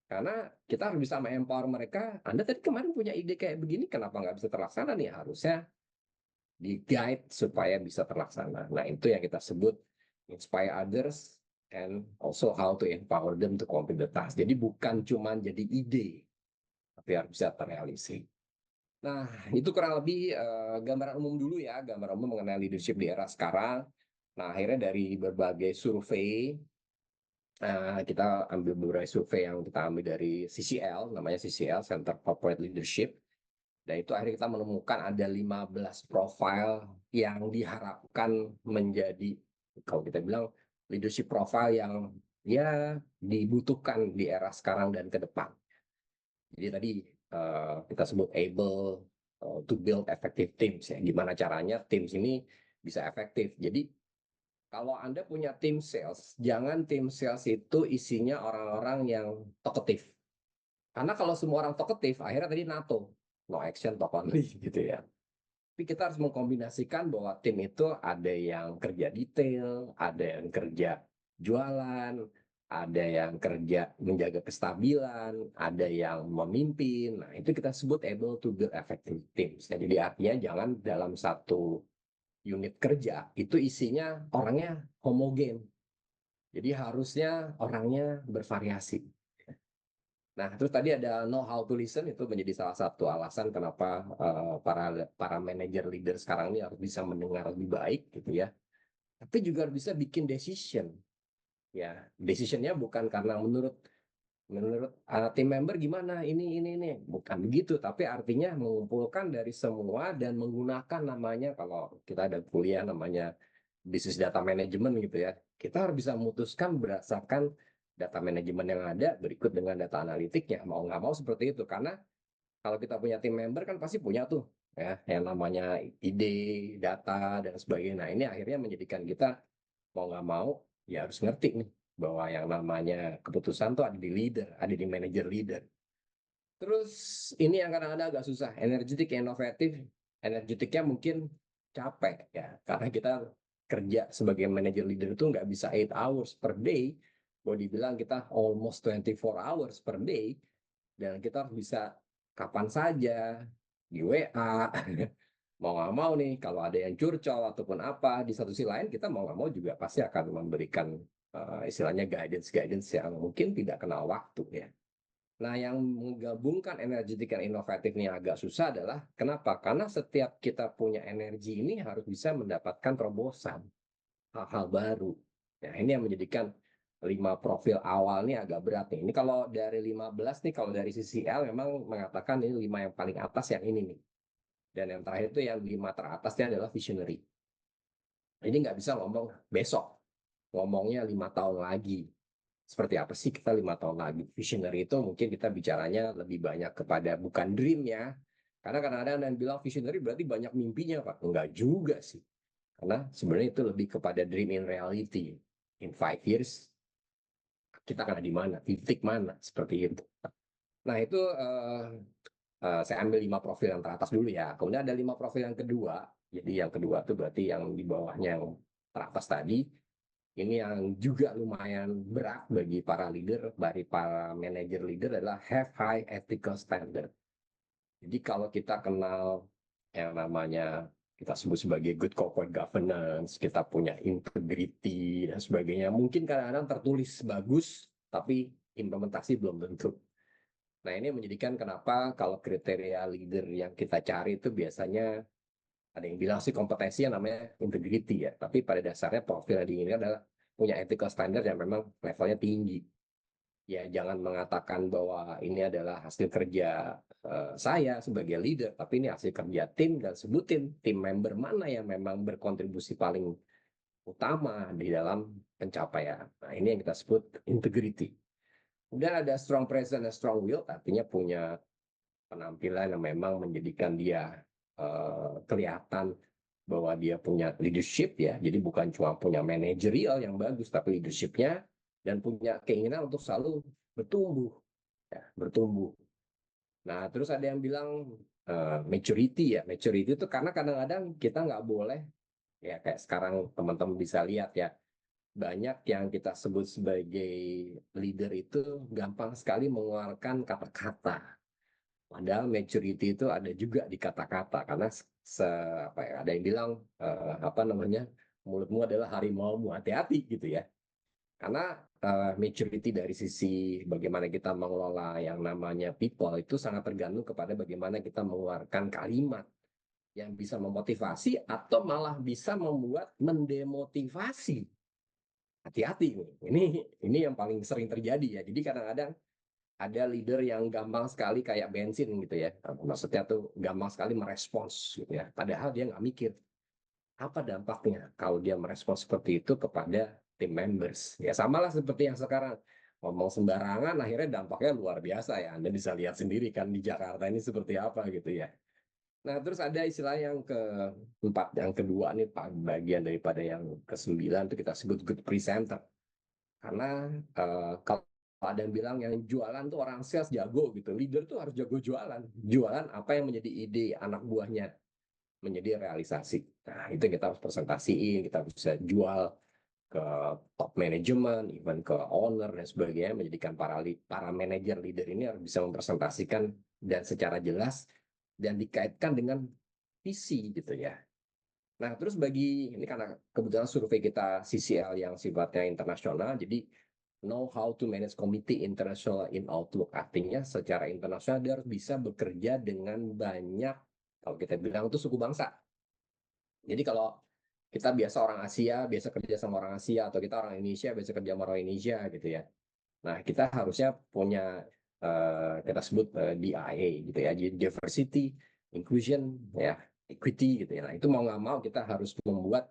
Karena kita harus bisa empower mereka. Anda tadi kemarin punya ide kayak begini, kenapa nggak bisa terlaksana nih? Harusnya di-guide supaya bisa terlaksana. Nah, itu yang kita sebut inspire others and also how to empower them to complete the task. Jadi bukan cuma jadi ide, tapi harus bisa terrealisasi. Nah, itu kurang lebih gambaran umum dulu ya, gambaran umum mengenai leadership di era sekarang. Nah, akhirnya dari berbagai survei, kita ambil beberapa survei yang kita ambil dari CCL, namanya CCL, Center Corporate Leadership. Dan itu akhirnya kita menemukan ada 15 profil yang diharapkan menjadi, kalau kita bilang, leadership profile yang ya dibutuhkan di era sekarang dan ke depan. Jadi tadi kita sebut able to build effective teams ya. Gimana caranya teams ini bisa efektif. Jadi kalau Anda punya tim sales, jangan tim sales itu isinya orang-orang yang talkative. Karena kalau semua orang talkative, akhirnya tadi NATO, no action talk only gitu ya. Tapi kita harus mengkombinasikan bahwa tim itu ada yang kerja detail, ada yang kerja jualan, ada yang kerja menjaga kestabilan, ada yang memimpin. Nah, itu kita sebut able to build effective teams. Jadi artinya jangan dalam satu unit kerja itu isinya orangnya homogen. Jadi harusnya orangnya bervariasi. Nah, terus tadi ada know how to listen, itu menjadi salah satu alasan kenapa para manajer leader sekarang ini harus bisa mendengar lebih baik gitu ya. Tapi juga harus bisa bikin decision. Ya, decisionnya bukan karena menurut tim member gimana ini, bukan begitu, tapi artinya mengumpulkan dari semua dan menggunakan namanya, kalau kita ada kuliah namanya business data management gitu ya, kita harus bisa memutuskan berdasarkan data manajemen yang ada berikut dengan data analitiknya, mau nggak mau seperti itu. Karena kalau kita punya tim member kan pasti punya tuh ya yang namanya ide, data dan sebagainya. Nah, ini akhirnya menjadikan kita mau nggak mau ya harus ngerti nih bahwa yang namanya keputusan tuh ada di leader, ada di manager leader. Terus ini yang kadang-kadang agak susah, energetik, inovatif. Energetiknya mungkin capek ya, karena kita kerja sebagai manager leader itu nggak bisa 8 hours per day. Boleh dibilang kita almost 24 hours per day, dan kita harus bisa kapan saja, di WA, mau nggak mau nih, kalau ada yang curcol ataupun apa, di satu sisi lain kita mau nggak mau juga pasti akan memberikan istilahnya guidance yang mungkin tidak kenal waktu ya. Nah, yang menggabungkan energetik dan inovatif ini agak susah adalah kenapa? Karena setiap kita punya energi ini harus bisa mendapatkan terobosan, hal-hal baru. Nah, ini yang menjadikan 5 profil awal ini agak berat nih. Ini kalau dari 15 nih, kalau dari sisi L memang mengatakan ini 5 yang paling atas yang ini nih. Dan yang terakhir itu yang 5 teratasnya adalah visionary. Ini nggak bisa ngomong besok, ngomongnya 5 tahun lagi. Seperti apa sih kita 5 tahun lagi? Visionary itu mungkin kita bicaranya lebih banyak kepada bukan dream ya. Karena kadang-kadang yang bilang visionary berarti banyak mimpinya, Pak. Enggak juga sih. Karena sebenarnya itu lebih kepada dream in reality. In 5 years, kita akan ada di mana, titik mana, seperti itu. Nah, itu saya ambil 5 profil yang teratas dulu ya. Kemudian ada 5 profil yang kedua. Jadi yang kedua itu berarti yang di bawahnya yang teratas tadi. Ini yang juga lumayan berat bagi para leader, bagi para manager leader adalah have high ethical standard. Jadi kalau kita kenal yang namanya kita sebut sebagai good corporate governance, kita punya integrity dan sebagainya, mungkin kadang-kadang tertulis bagus, tapi implementasi belum tentu. Nah, ini menjadikan kenapa kalau kriteria leader yang kita cari itu biasanya Ada yang bilang sih kompetensi yang namanya integrity ya, tapi pada dasarnya profil yang diinginkan adalah punya ethical standard yang memang levelnya tinggi. Ya jangan mengatakan bahwa ini adalah hasil kerja saya sebagai leader, tapi ini hasil kerja tim, dan sebutin tim member mana yang memang berkontribusi paling utama di dalam pencapaian. Nah ini yang kita sebut integrity. Kemudian ada strong presence dan strong will, artinya punya penampilan yang memang menjadikan dia kelihatan bahwa dia punya leadership ya, jadi bukan cuma punya manajerial yang bagus, tapi leadershipnya, dan punya keinginan untuk selalu bertumbuh, ya, bertumbuh. Nah, terus ada yang bilang maturity ya, maturity itu karena kadang-kadang kita nggak boleh, ya kayak sekarang teman-teman bisa lihat ya, banyak yang kita sebut sebagai leader itu gampang sekali mengeluarkan kata-kata. Padahal maturity itu ada juga di kata-kata, karena ada yang bilang apa namanya, mulutmu adalah harimaumu, hati-hati gitu ya. Karena maturity dari sisi bagaimana kita mengelola yang namanya people itu sangat tergantung kepada bagaimana kita mengeluarkan kalimat yang bisa memotivasi atau malah bisa membuat mendemotivasi. Hati-hati ini yang paling sering terjadi ya. Jadi kadang-kadang ada leader yang gampang sekali kayak bensin gitu ya. Maksudnya tuh gampang sekali merespons gitu ya. Padahal dia nggak mikir apa dampaknya kalau dia merespons seperti itu kepada tim members. Ya samalah seperti yang sekarang ngomong sembarangan, akhirnya dampaknya luar biasa ya. Anda bisa lihat sendiri kan di Jakarta ini seperti apa gitu ya. Nah terus ada istilah yang keempat, yang kedua nih bagian daripada yang ke-9 itu kita sebut good presenter. Karena kalau ada yang bilang yang jualan tuh orang sales jago gitu, leader tuh harus jago jualan. Jualan apa yang menjadi ide anak buahnya menjadi realisasi. Nah itu kita harus presentasiin, kita bisa jual ke top manajemen, even ke owner dan sebagainya, menjadikan para manajer leader ini harus bisa mempresentasikan dan secara jelas dan dikaitkan dengan visi gitu ya. Nah, terus ini karena kebetulan survei kita CCL yang sifatnya internasional, jadi know how to manage committee international in Outlook. Artinya secara internasional dia harus bisa bekerja dengan banyak, kalau kita bilang itu suku bangsa. Jadi kalau kita biasa orang Asia, biasa kerja sama orang Asia, atau kita orang Indonesia, biasa kerja sama orang Indonesia gitu ya. Nah, kita harusnya punya, kita sebut DIA gitu ya, jadi diversity, inclusion, ya, equity gitu ya. Nah, itu mau nggak mau kita harus membuat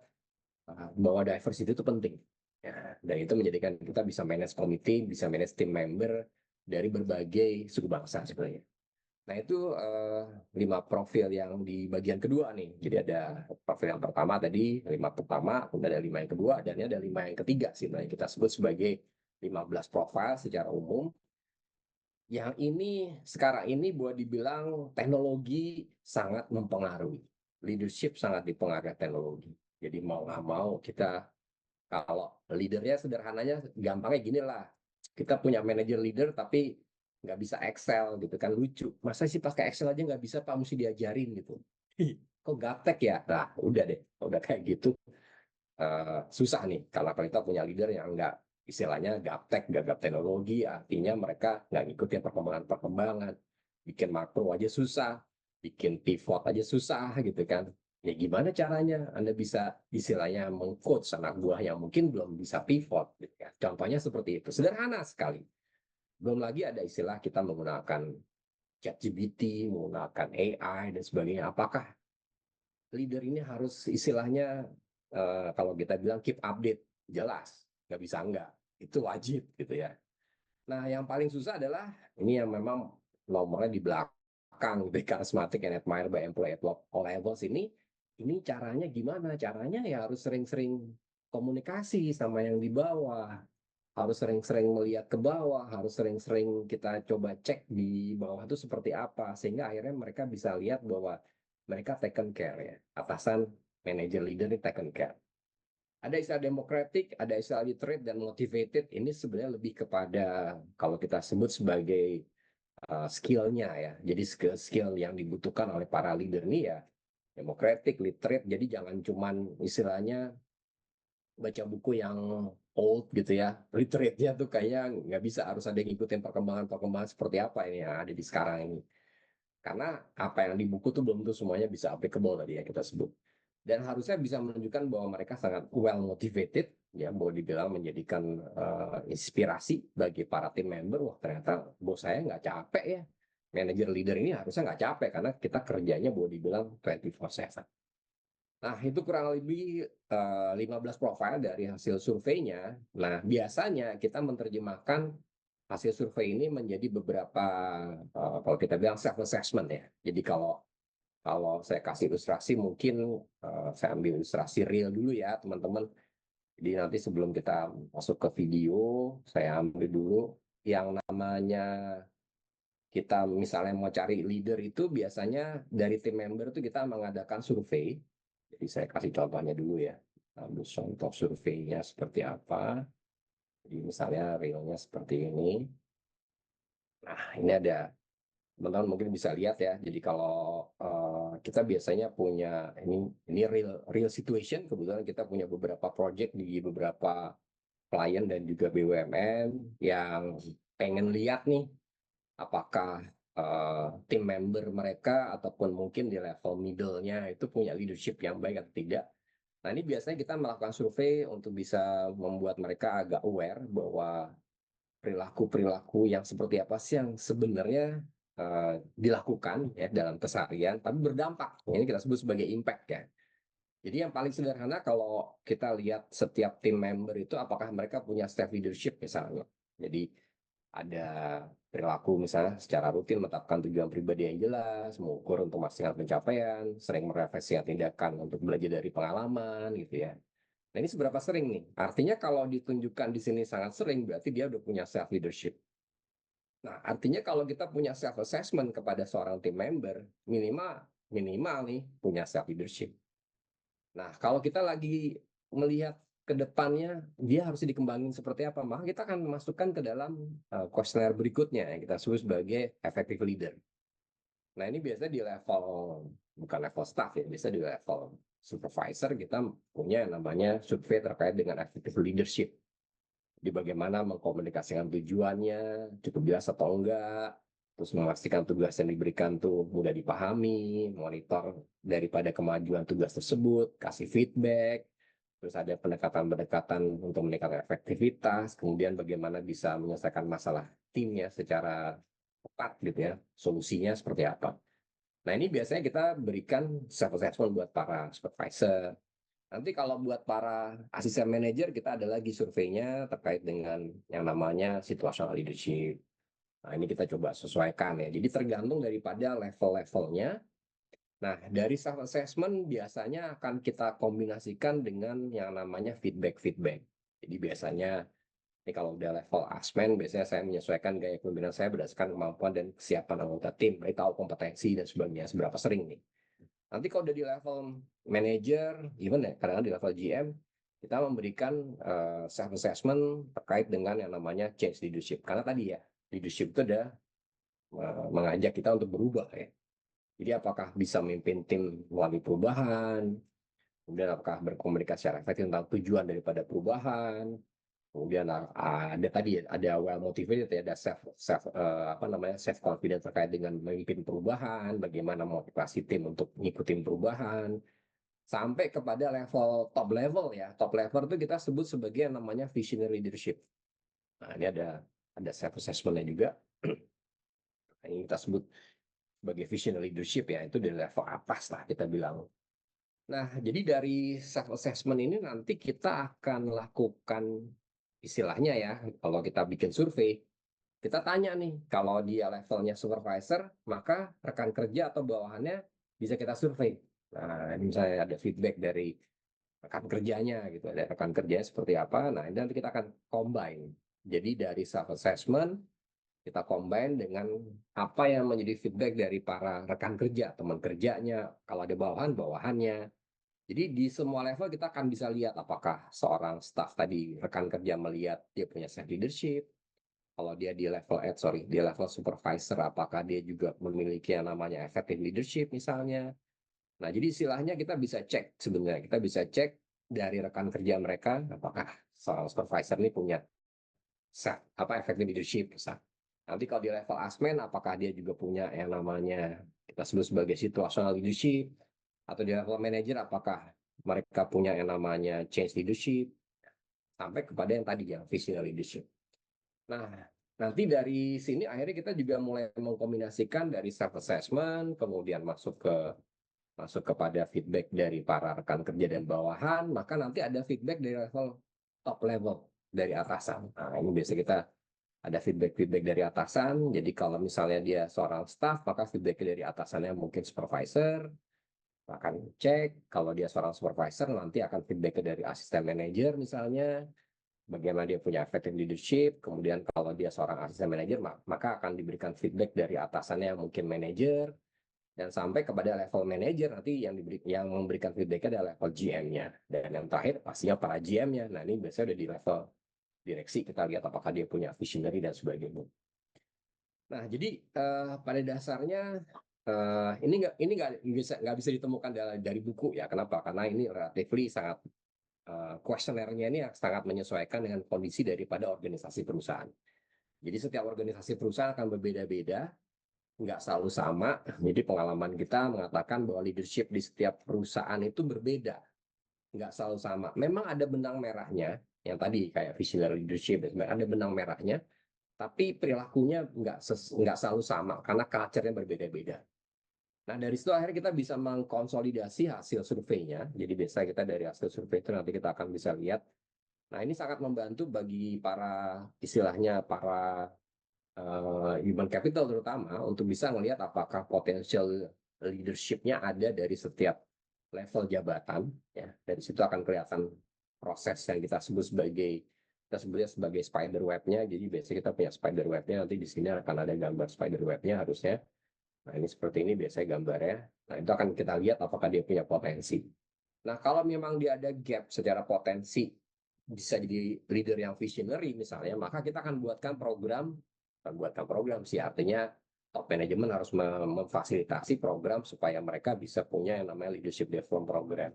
bahwa diversity itu penting. Ya, dan itu menjadikan kita bisa manage committee, bisa manage team member dari berbagai suku bangsa sebenarnya. Nah itu 5 profil yang di bagian kedua nih. Jadi ada profil yang pertama tadi, 5 pertama, kemudian ada 5 yang kedua, dan ini ada 5 yang ketiga sih. Nah, kita sebut sebagai 15 profil secara umum. Yang ini sekarang ini boleh dibilang teknologi sangat mempengaruhi. Leadership sangat dipengaruhi teknologi. Jadi mau nggak mau kita, kalau leadernya sederhananya gampangnya gini lah. Kita punya manajer leader tapi nggak bisa Excel gitu kan, lucu. Masa sih pakai Excel aja nggak bisa Pak, mesti diajarin gitu. Kok gaptek ya? Nah udah deh, udah kayak gitu susah nih kalau kita punya leader yang nggak, istilahnya gaptek, gagap teknologi, artinya mereka nggak ngikutin perkembangan-perkembangan, bikin makro aja susah, bikin pivot aja susah gitu kan. Ya gimana caranya Anda bisa istilahnya meng-coach anak buah yang mungkin belum bisa pivot gitu kan. Contohnya seperti itu, sederhana sekali. Belum lagi ada istilah kita menggunakan ChatGPT, menggunakan AI dan sebagainya. Apakah leader ini harus istilahnya kalau kita bilang keep update? Jelas, nggak bisa enggak. Itu wajib gitu ya. Nah, yang paling susah adalah ini yang memang nomornya di belakang, the charismatic and admired by employee at all levels ini caranya gimana? Caranya ya harus sering-sering komunikasi sama yang di bawah, harus sering-sering melihat ke bawah, harus sering-sering kita coba cek di bawah itu seperti apa, sehingga akhirnya mereka bisa lihat bahwa mereka taken care ya, atasan manager leader ini taken care. Ada istilah democratic, ada istilah literate dan motivated. Ini sebenarnya lebih kepada kalau kita sebut sebagai skill-nya ya. Jadi skill yang dibutuhkan oleh para leader ini ya democratic, literate. Jadi jangan cuman istilahnya baca buku yang old gitu ya. Literate-nya tuh kayaknya nggak bisa, harus ada yang ngikutin perkembangan-perkembangan seperti apa ini yang ada di sekarang ini. Karena apa yang di buku tuh belum tentu semuanya bisa applicable tadi ya kita sebut. Dan harusnya bisa menunjukkan bahwa mereka sangat well motivated, ya boleh dibilang menjadikan inspirasi bagi para tim member. Wah ternyata bos saya nggak capek ya, manager leader ini harusnya nggak capek karena kita kerjanya boleh dibilang 24/7. Nah itu kurang lebih 15 profil dari hasil surveinya. Nah biasanya kita menerjemahkan hasil survei ini menjadi beberapa kalau kita bilang self assessment ya. Jadi kalau saya kasih ilustrasi mungkin saya ambil ilustrasi real dulu ya teman-teman. Jadi nanti sebelum kita masuk ke video, saya ambil dulu yang namanya kita misalnya mau cari leader itu biasanya dari tim member itu kita mengadakan survei. Jadi saya kasih contohnya dulu ya. Ambil contoh surveinya seperti apa. Jadi misalnya realnya seperti ini. Nah ini ada teman-teman mungkin bisa lihat ya. Jadi kalau kita biasanya punya ini real situation, kebetulan kita punya beberapa project di beberapa klien dan juga BUMN yang pengen lihat nih apakah tim member mereka ataupun mungkin di level middle-nya itu punya leadership yang baik atau tidak. Nah ini biasanya kita melakukan survei untuk bisa membuat mereka agak aware bahwa perilaku-perilaku yang seperti apa sih yang sebenarnya dilakukan ya dalam keseharian, tapi berdampak. Ini kita sebut sebagai impact ya. Jadi yang paling sederhana kalau kita lihat setiap tim member itu apakah mereka punya self leadership misalnya. Jadi ada perilaku misalnya secara rutin menetapkan tujuan pribadi yang jelas, mengukur untuk memastikan pencapaian, sering merefleksikan tindakan untuk belajar dari pengalaman gitu ya. Nah ini seberapa sering nih? Artinya kalau ditunjukkan di sini sangat sering berarti dia udah punya self leadership. Nah, artinya kalau kita punya self assessment kepada seorang tim member, minimal nih punya self leadership. Nah, kalau kita lagi melihat ke depannya dia harus dikembangin seperti apa, maka kita akan masukkan ke dalam kuesioner berikutnya yang kita sebut sebagai effective leader. Nah, ini biasanya di level bukan level staff ya, biasa di level supervisor kita punya yang namanya survei terkait dengan effective leadership. Di bagaimana mengkomunikasikan tujuannya, cukup jelas atau enggak, terus memastikan tugas yang diberikan tuh mudah dipahami, monitor daripada kemajuan tugas tersebut, kasih feedback, terus ada pendekatan-pendekatan untuk meningkatkan efektivitas, kemudian bagaimana bisa menyelesaikan masalah timnya secara tepat gitu ya, solusinya seperti apa. Nah ini biasanya kita berikan self-assessment buat para supervisor. Nanti kalau buat para asisten manajer kita ada lagi surveinya terkait dengan yang namanya situational leadership. Nah ini kita coba sesuaikan ya. Jadi tergantung daripada level-levelnya. Nah dari self assessment biasanya akan kita kombinasikan dengan yang namanya feedback. Jadi biasanya ini kalau udah level asmen biasanya saya menyesuaikan gaya kepemimpinan saya berdasarkan kemampuan dan kesiapan anggota tim. Saya tahu kompetensi dan sebagainya seberapa sering nih. Nanti kalau udah di level manager, even ya, kadang-kadang di level GM, kita memberikan self assessment terkait dengan yang namanya change leadership. Karena tadi ya, leadership itu ada mengajak kita untuk berubah ya. Jadi apakah bisa memimpin tim melalui perubahan, kemudian apakah berkomunikasi secara efektif tentang tujuan daripada perubahan, kemudian ada tadi ada well motivated ya, ada self confidence terkait dengan memimpin perubahan, bagaimana motivasi tim untuk ngikutin perubahan, sampai kepada level top level ya. Top level itu kita sebut sebagai yang namanya visionary leadership. Nah ini ada self assessmentnya juga. Ini kita sebut sebagai visionary leadership ya, itu di level atas lah kita bilang. Nah jadi dari self assessment ini nanti kita akan lakukan istilahnya ya, kalau kita bikin survei, kita tanya nih, kalau dia levelnya supervisor, maka rekan kerja atau bawahannya bisa kita survei. Nah, ini misalnya ada feedback dari rekan kerjanya gitu, ada rekan kerjanya seperti apa. Nah, ini nanti kita akan combine. Jadi dari self assessment kita combine dengan apa yang menjadi feedback dari para rekan kerja, teman kerjanya, kalau ada bawahannya. Jadi di semua level kita akan bisa lihat apakah seorang staff tadi rekan kerja melihat dia punya self leadership. Kalau dia di level supervisor apakah dia juga memiliki yang namanya effective leadership misalnya. Nah, jadi istilahnya kita bisa cek sebenarnya. Kita bisa cek dari rekan kerja mereka apakah seorang supervisor ini punya effective leadership misalnya. Nanti kalau di level asmen, apakah dia juga punya yang namanya kita sebut sebagai situational leadership, atau di level manager, apakah mereka punya yang namanya change leadership, sampai kepada yang tadi yang visionary leadership. Nah, nanti dari sini akhirnya kita juga mulai mengkombinasikan dari self assessment, kemudian masuk kepada feedback dari para rekan kerja dan bawahan, maka nanti ada feedback dari level top level dari atasan. Nah, ini biasa kita ada feedback dari atasan. Jadi kalau misalnya dia seorang staff, maka feedback dari atasannya mungkin supervisor akan cek. Kalau dia seorang supervisor, nanti akan feedback dari asisten manajer misalnya, bagaimana dia punya effective leadership. Kemudian kalau dia seorang asisten manajer, maka akan diberikan feedback dari atasannya mungkin manajer, dan sampai kepada level manajer nanti yang memberikan feedback adalah level GM-nya, dan yang terakhir pastinya para GM-nya. Nah, ini biasanya udah di level direksi, kita lihat apakah dia punya visionary dan sebagainya. Nah, jadi pada dasarnya ini nggak bisa ditemukan dari buku ya. Kenapa? Karena ini relatively sangat kuesionernya ini sangat menyesuaikan dengan kondisi daripada organisasi perusahaan. Jadi setiap organisasi perusahaan akan berbeda-beda, nggak selalu sama. Jadi pengalaman kita mengatakan bahwa leadership di setiap perusahaan itu berbeda, nggak selalu sama. Memang ada benang merahnya, yang tadi kayak visionary leadership, ada benang merahnya, tapi perilakunya nggak selalu sama karena culture-nya berbeda-beda. Nah, dari situ akhirnya kita bisa mengkonsolidasi hasil surveinya. Jadi biasa kita dari hasil survei itu nanti kita akan bisa lihat. Nah, ini sangat membantu bagi para istilahnya para human capital terutama untuk bisa melihat apakah potensial leadership-nya ada dari setiap level jabatan. Ya, dari situ akan kelihatan proses yang kita sebutnya sebagai spider web-nya. Jadi biasanya kita punya spider web-nya, nanti di sini akan ada gambar spider web-nya harusnya. Nah, ini seperti ini biasanya gambarnya. Nah, itu akan kita lihat apakah dia punya potensi. Nah, kalau memang dia ada gap secara potensi, bisa jadi leader yang visionary misalnya, maka kita akan buatkan program sih, artinya top management harus memfasilitasi program supaya mereka bisa punya yang namanya leadership development program.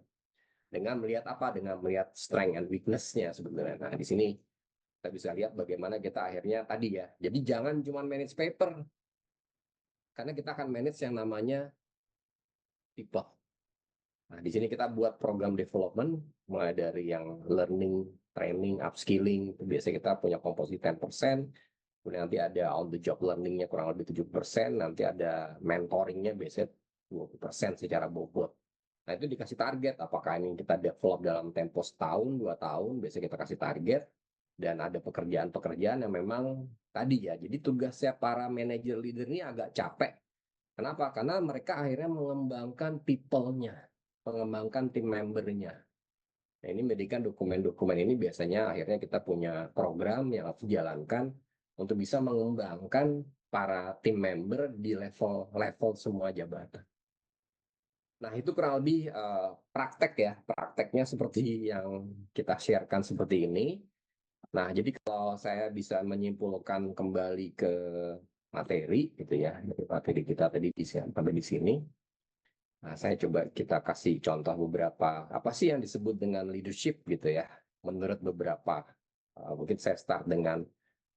Dengan melihat apa? Dengan melihat strength and weakness-nya sebenarnya. Nah, di sini kita bisa lihat bagaimana kita akhirnya tadi ya. Jadi jangan cuma manage paper, karena kita akan manage yang namanya people. Nah, di sini kita buat program development, mulai dari yang learning, training, upskilling, biasanya kita punya komposisi 10%, kemudian nanti ada on the job learning-nya kurang lebih 7%, nanti ada mentoring-nya biasanya 20% secara bobot. Nah, itu dikasih target, apakah ini kita develop dalam tempo setahun, 2 tahun, biasanya kita kasih target, dan ada pekerjaan-pekerjaan yang memang tadi ya, jadi tugasnya para manajer leader ini agak capek. Kenapa? Karena mereka akhirnya mengembangkan people-nya, mengembangkan tim member-nya. Nah, ini menjadikan dokumen-dokumen ini biasanya akhirnya kita punya program yang harus dijalankan untuk bisa mengembangkan para tim member di level semua jabatan. Nah, itu kurang lebih praktek ya, prakteknya seperti yang kita sharekan seperti ini. Nah, jadi kalau saya bisa menyimpulkan kembali ke materi gitu ya, dari materi kita tadi sampai di sini. Nah, saya coba kita kasih contoh beberapa apa sih yang disebut dengan leadership gitu ya. Menurut beberapa, mungkin saya start dengan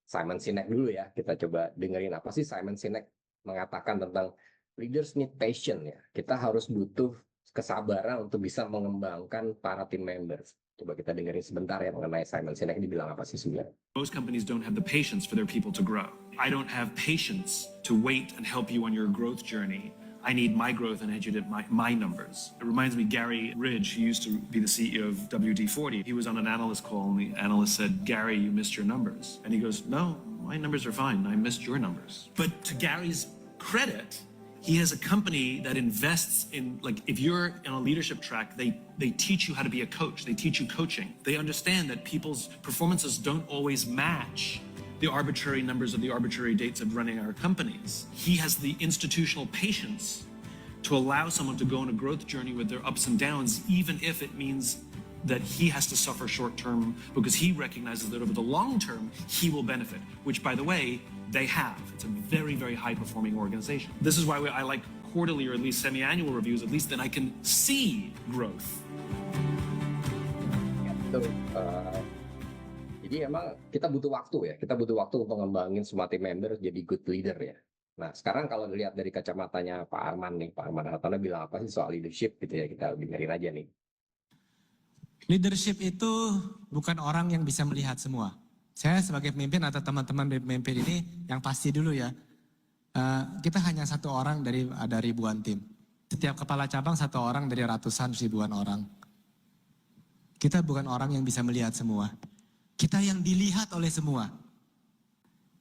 Simon Sinek dulu ya. Kita coba dengerin apa sih Simon Sinek mengatakan tentang leaders need patience ya. Kita harus butuh kesabaran untuk bisa mengembangkan para team members. Coba kita dengerin sebentar ya mengenai Simon Sinek ini bilang apa sih sebenarnya. Most companies don't have the patience for their people to grow. I don't have patience to wait and help you on your growth journey. I need my growth and educate my numbers. It reminds me, Gary Ridge, who used to be the CEO of WD-40, he was on an analyst call and the analyst said, Gary, you missed your numbers. And he goes, no, my numbers are fine. I missed your numbers. But to Gary's credit, he has a company that invests in, like, if you're in a leadership track, they teach you how to be a coach. They teach you coaching. They understand that people's performances don't always match the arbitrary numbers of the arbitrary dates of running our companies. He has the institutional patience to allow someone to go on a growth journey with their ups and downs, even if it means that he has to suffer short term, because he recognizes that over the long term, he will benefit, which, by the way, they have. It's a very, very high performing organization. This is why I like quarterly or at least semi-annual reviews, at least then I can see growth. Jadi emang kita butuh waktu ya, kita butuh waktu untuk ngembangin semua tim member jadi good leader ya. Nah sekarang kalau dilihat dari kacamatanya Pak Arman nih, Pak Arman Hartono bilang apa sih soal leadership gitu ya, kita dengerin aja nih. Leadership itu bukan orang yang bisa melihat semua. Saya sebagai pemimpin atau teman-teman pemimpin ini yang pasti dulu ya, kita hanya satu orang dari ada ribuan tim. Setiap kepala cabang satu orang dari ratusan ribuan orang. Kita bukan orang yang bisa melihat semua. Kita yang dilihat oleh semua.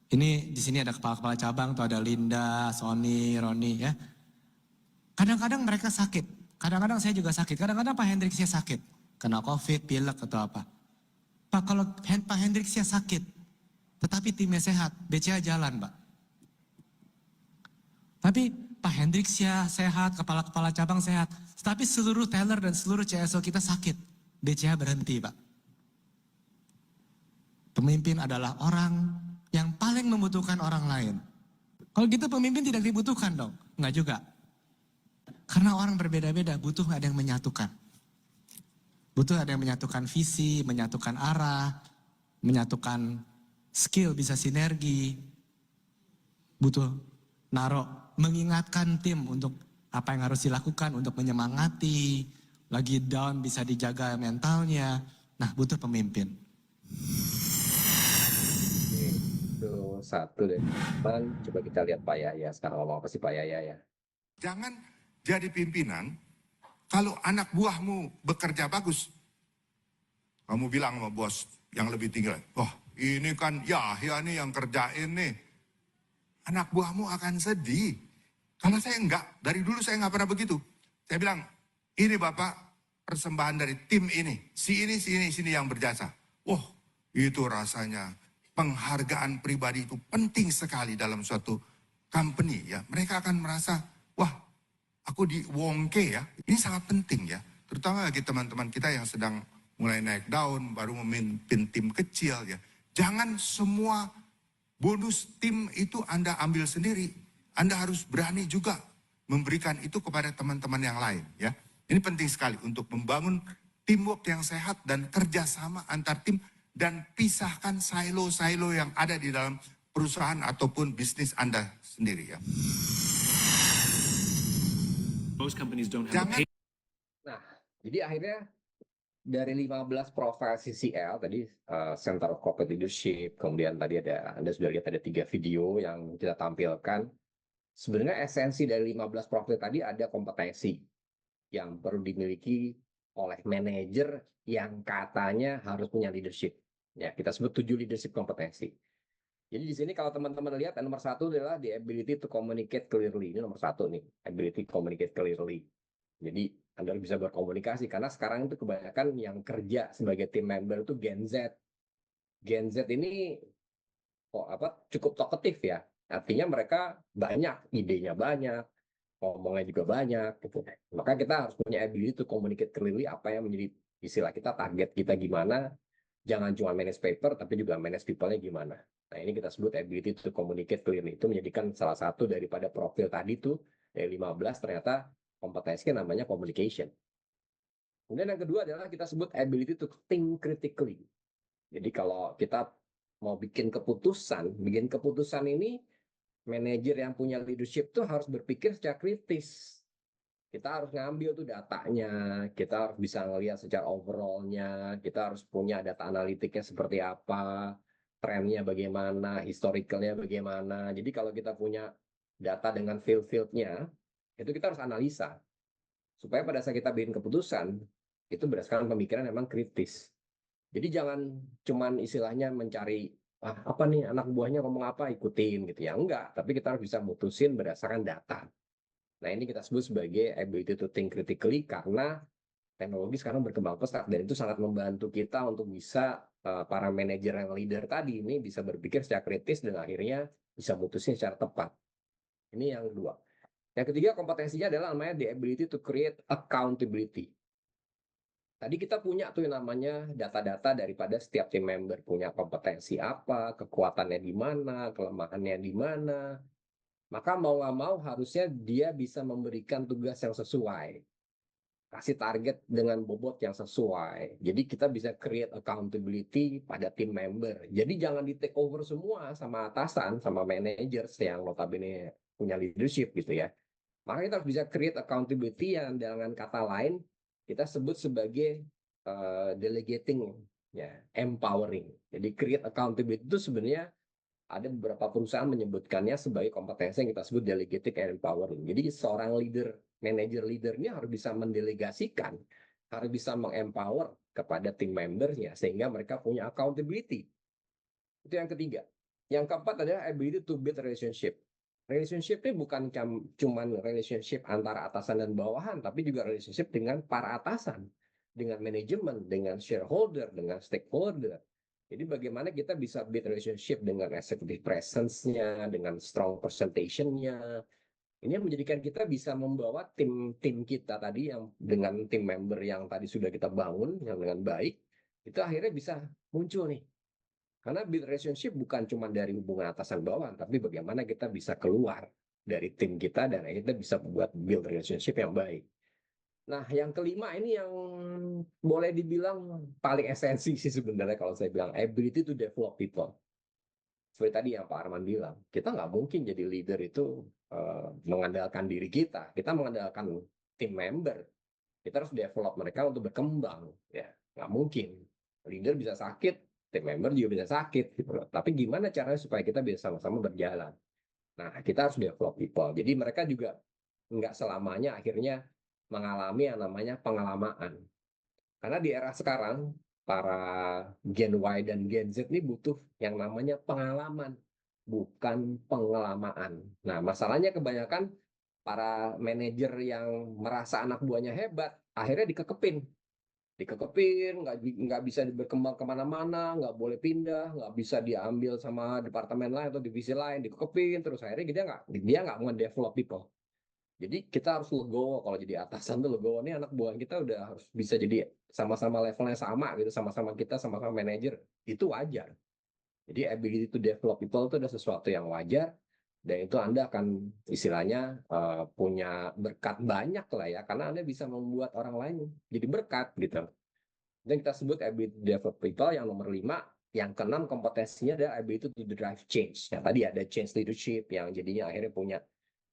Ini di sini ada kepala-kepala cabang, tuh ada Linda, Sony, Roni ya. Kadang-kadang mereka sakit, kadang-kadang saya juga sakit, kadang-kadang Pak Hendrik saya sakit. Kena COVID, pilek atau apa. Pak, kalau Pak Hendrik saya sakit, tetapi timnya sehat, BCA jalan Pak. Tapi Pak Hendrik saya sehat, kepala-kepala cabang sehat, tetapi seluruh teller dan seluruh CSO kita sakit, BCA berhenti Pak. Pemimpin adalah orang yang paling membutuhkan orang lain. Kalau gitu pemimpin tidak dibutuhkan dong? Enggak juga. Karena orang berbeda-beda, butuh ada yang menyatukan. Butuh ada yang menyatukan visi, menyatukan arah, menyatukan skill, bisa sinergi. Butuh mengingatkan tim untuk apa yang harus dilakukan, untuk menyemangati, lagi down bisa dijaga mentalnya. Nah, butuh pemimpin. Itu satu deh. Coba kita lihat Pak Yaya sekarang ngomong apa sih Pak Yaya ya. Jangan jadi pimpinan kalau anak buahmu bekerja bagus. Kamu bilang sama bos yang lebih tinggi, wah ini kan Yahya nih yang kerjain nih. Anak buahmu akan sedih. Kalau saya enggak, dari dulu saya enggak pernah begitu. Saya bilang, ini Bapak persembahan dari tim ini. Si ini yang berjasa. Wah itu rasanya penghargaan pribadi itu penting sekali dalam suatu company ya. Mereka akan merasa, wah aku diwongke ya. Ini sangat penting ya. Terutama bagi teman-teman kita yang sedang mulai naik daun, baru memimpin tim kecil ya. Jangan semua bonus tim itu Anda ambil sendiri. Anda harus berani juga memberikan itu kepada teman-teman yang lain ya. Ini penting sekali untuk membangun teamwork yang sehat dan kerjasama antar tim. Dan pisahkan silo-silo yang ada di dalam perusahaan ataupun bisnis Anda sendiri ya. Most companies don't have Jangan. Nah, jadi akhirnya dari 15 profesi CL tadi Center of Corporate Leadership, kemudian tadi Anda sudah lihat ada 3 video yang kita tampilkan. Sebenarnya esensi dari 15 profil tadi ada kompetensi yang perlu dimiliki oleh manajer yang katanya harus punya leadership. Ya, kita sebut 7 leadership kompetensi. Jadi di sini kalau teman-teman lihat, nomor 1 adalah the ability to communicate clearly. Ini nomor 1 nih, ability to communicate clearly. Jadi Anda bisa berkomunikasi, karena sekarang itu kebanyakan yang kerja sebagai team member itu Gen Z. Gen Z ini cukup talkative ya. Artinya mereka banyak, idenya banyak, ngomongnya juga banyak gitu. Maka kita harus punya ability to communicate clearly apa yang menjadi istilah kita, target kita gimana. Jangan cuma manage paper tapi juga manage people-nya gimana. Nah, ini kita sebut ability to communicate clearly. Itu menjadikan salah satu daripada profil tadi tuh dari 15 ternyata kompetensinya namanya communication. Kemudian yang kedua adalah kita sebut ability to think critically. Jadi kalau kita mau bikin keputusan ini manajer yang punya leadership tuh harus berpikir secara kritis. Kita harus ngambil tuh datanya, kita harus bisa ngelihat secara overall-nya, kita harus punya data analitiknya seperti apa, trennya bagaimana, historicalnya bagaimana. Jadi kalau kita punya data dengan field-nya, itu kita harus analisa. Supaya pada saat kita bikin keputusan, itu berdasarkan pemikiran memang kritis. Jadi jangan cuman istilahnya mencari, apa nih anak buahnya ngomong apa, ikutin gitu ya. Enggak, tapi kita harus bisa mutusin berdasarkan data. Nah, ini kita sebut sebagai ability to think critically karena teknologi sekarang berkembang pesat dan itu sangat membantu kita untuk bisa para manajer yang leader tadi ini bisa berpikir secara kritis dan akhirnya bisa mutusin secara tepat. Ini yang kedua. Yang ketiga kompetensinya adalah namanya the ability to create accountability. Tadi kita punya tuh yang namanya data-data daripada setiap tim member, punya kompetensi apa, kekuatannya di mana, kelemahannya di mana. Maka mau nggak mau harusnya dia bisa memberikan tugas yang sesuai. kasih target dengan bobot yang sesuai. Jadi kita bisa create accountability pada tim member. Jadi jangan di take over semua sama atasan, sama managers yang notabene punya leadership gitu ya. Maka kita harus bisa create accountability yang dengan kata lain kita sebut sebagai delegating, ya, empowering. Jadi create accountability itu sebenarnya ada beberapa perusahaan menyebutkannya sebagai kompetensi yang kita sebut delegating and empowering. Jadi seorang leader, manager leader ini harus bisa mendelegasikan, harus bisa mengempower kepada tim membernya sehingga mereka punya accountability. Itu yang ketiga. Yang keempat adalah ability to build relationship. Relationship ini bukan cuma relationship antara atasan dan bawahan, tapi juga relationship dengan para atasan, dengan manajemen, dengan shareholder, dengan stakeholder. Jadi bagaimana kita bisa build relationship dengan executive presence-nya, dengan strong presentation-nya. Ini yang menjadikan kita bisa membawa tim kita tadi yang dengan tim member yang tadi sudah kita bangun yang dengan baik, itu akhirnya bisa muncul nih. Karena build relationship bukan cuma dari hubungan atasan bawahan, tapi bagaimana kita bisa keluar dari tim kita dan kita bisa buat build relationship yang baik. Nah, yang kelima ini yang boleh dibilang paling esensi sih sebenarnya kalau saya bilang, ability to develop people. Seperti tadi yang Pak Arman bilang, kita nggak mungkin jadi leader itu mengandalkan diri kita. Kita mengandalkan tim member. Kita harus develop mereka untuk berkembang. Ya, nggak mungkin. Leader bisa sakit, tim member juga bisa sakit. Gitu. Tapi gimana caranya supaya kita bisa sama-sama berjalan? Nah, kita harus develop people. Jadi mereka juga nggak selamanya akhirnya mengalami yang namanya pengalaman. Karena di era sekarang, para Gen Y dan Gen Z ini butuh yang namanya pengalaman, bukan pengalamaan. Nah, masalahnya kebanyakan para manajer yang merasa anak buahnya hebat, akhirnya dikekepin, nggak bisa berkembang kemana-mana, nggak boleh pindah, nggak bisa diambil sama departemen lain atau divisi lain, dikekepin, terus akhirnya dia nggak nge-develop people. Jadi kita harus legowo kalau jadi atasan tuh legowo nih anak buah kita udah harus bisa jadi sama-sama levelnya sama gitu, sama-sama kita sama-sama manajer, itu wajar. Jadi ability to develop people itu ada sesuatu yang wajar dan itu Anda akan istilahnya punya berkat banyak lah ya karena Anda bisa membuat orang lain jadi berkat gitu. Dan kita sebut ability to develop people yang nomor 5, yang keenam kompetensinya adalah ability to drive change. Nah, tadi ada change leadership yang jadinya akhirnya punya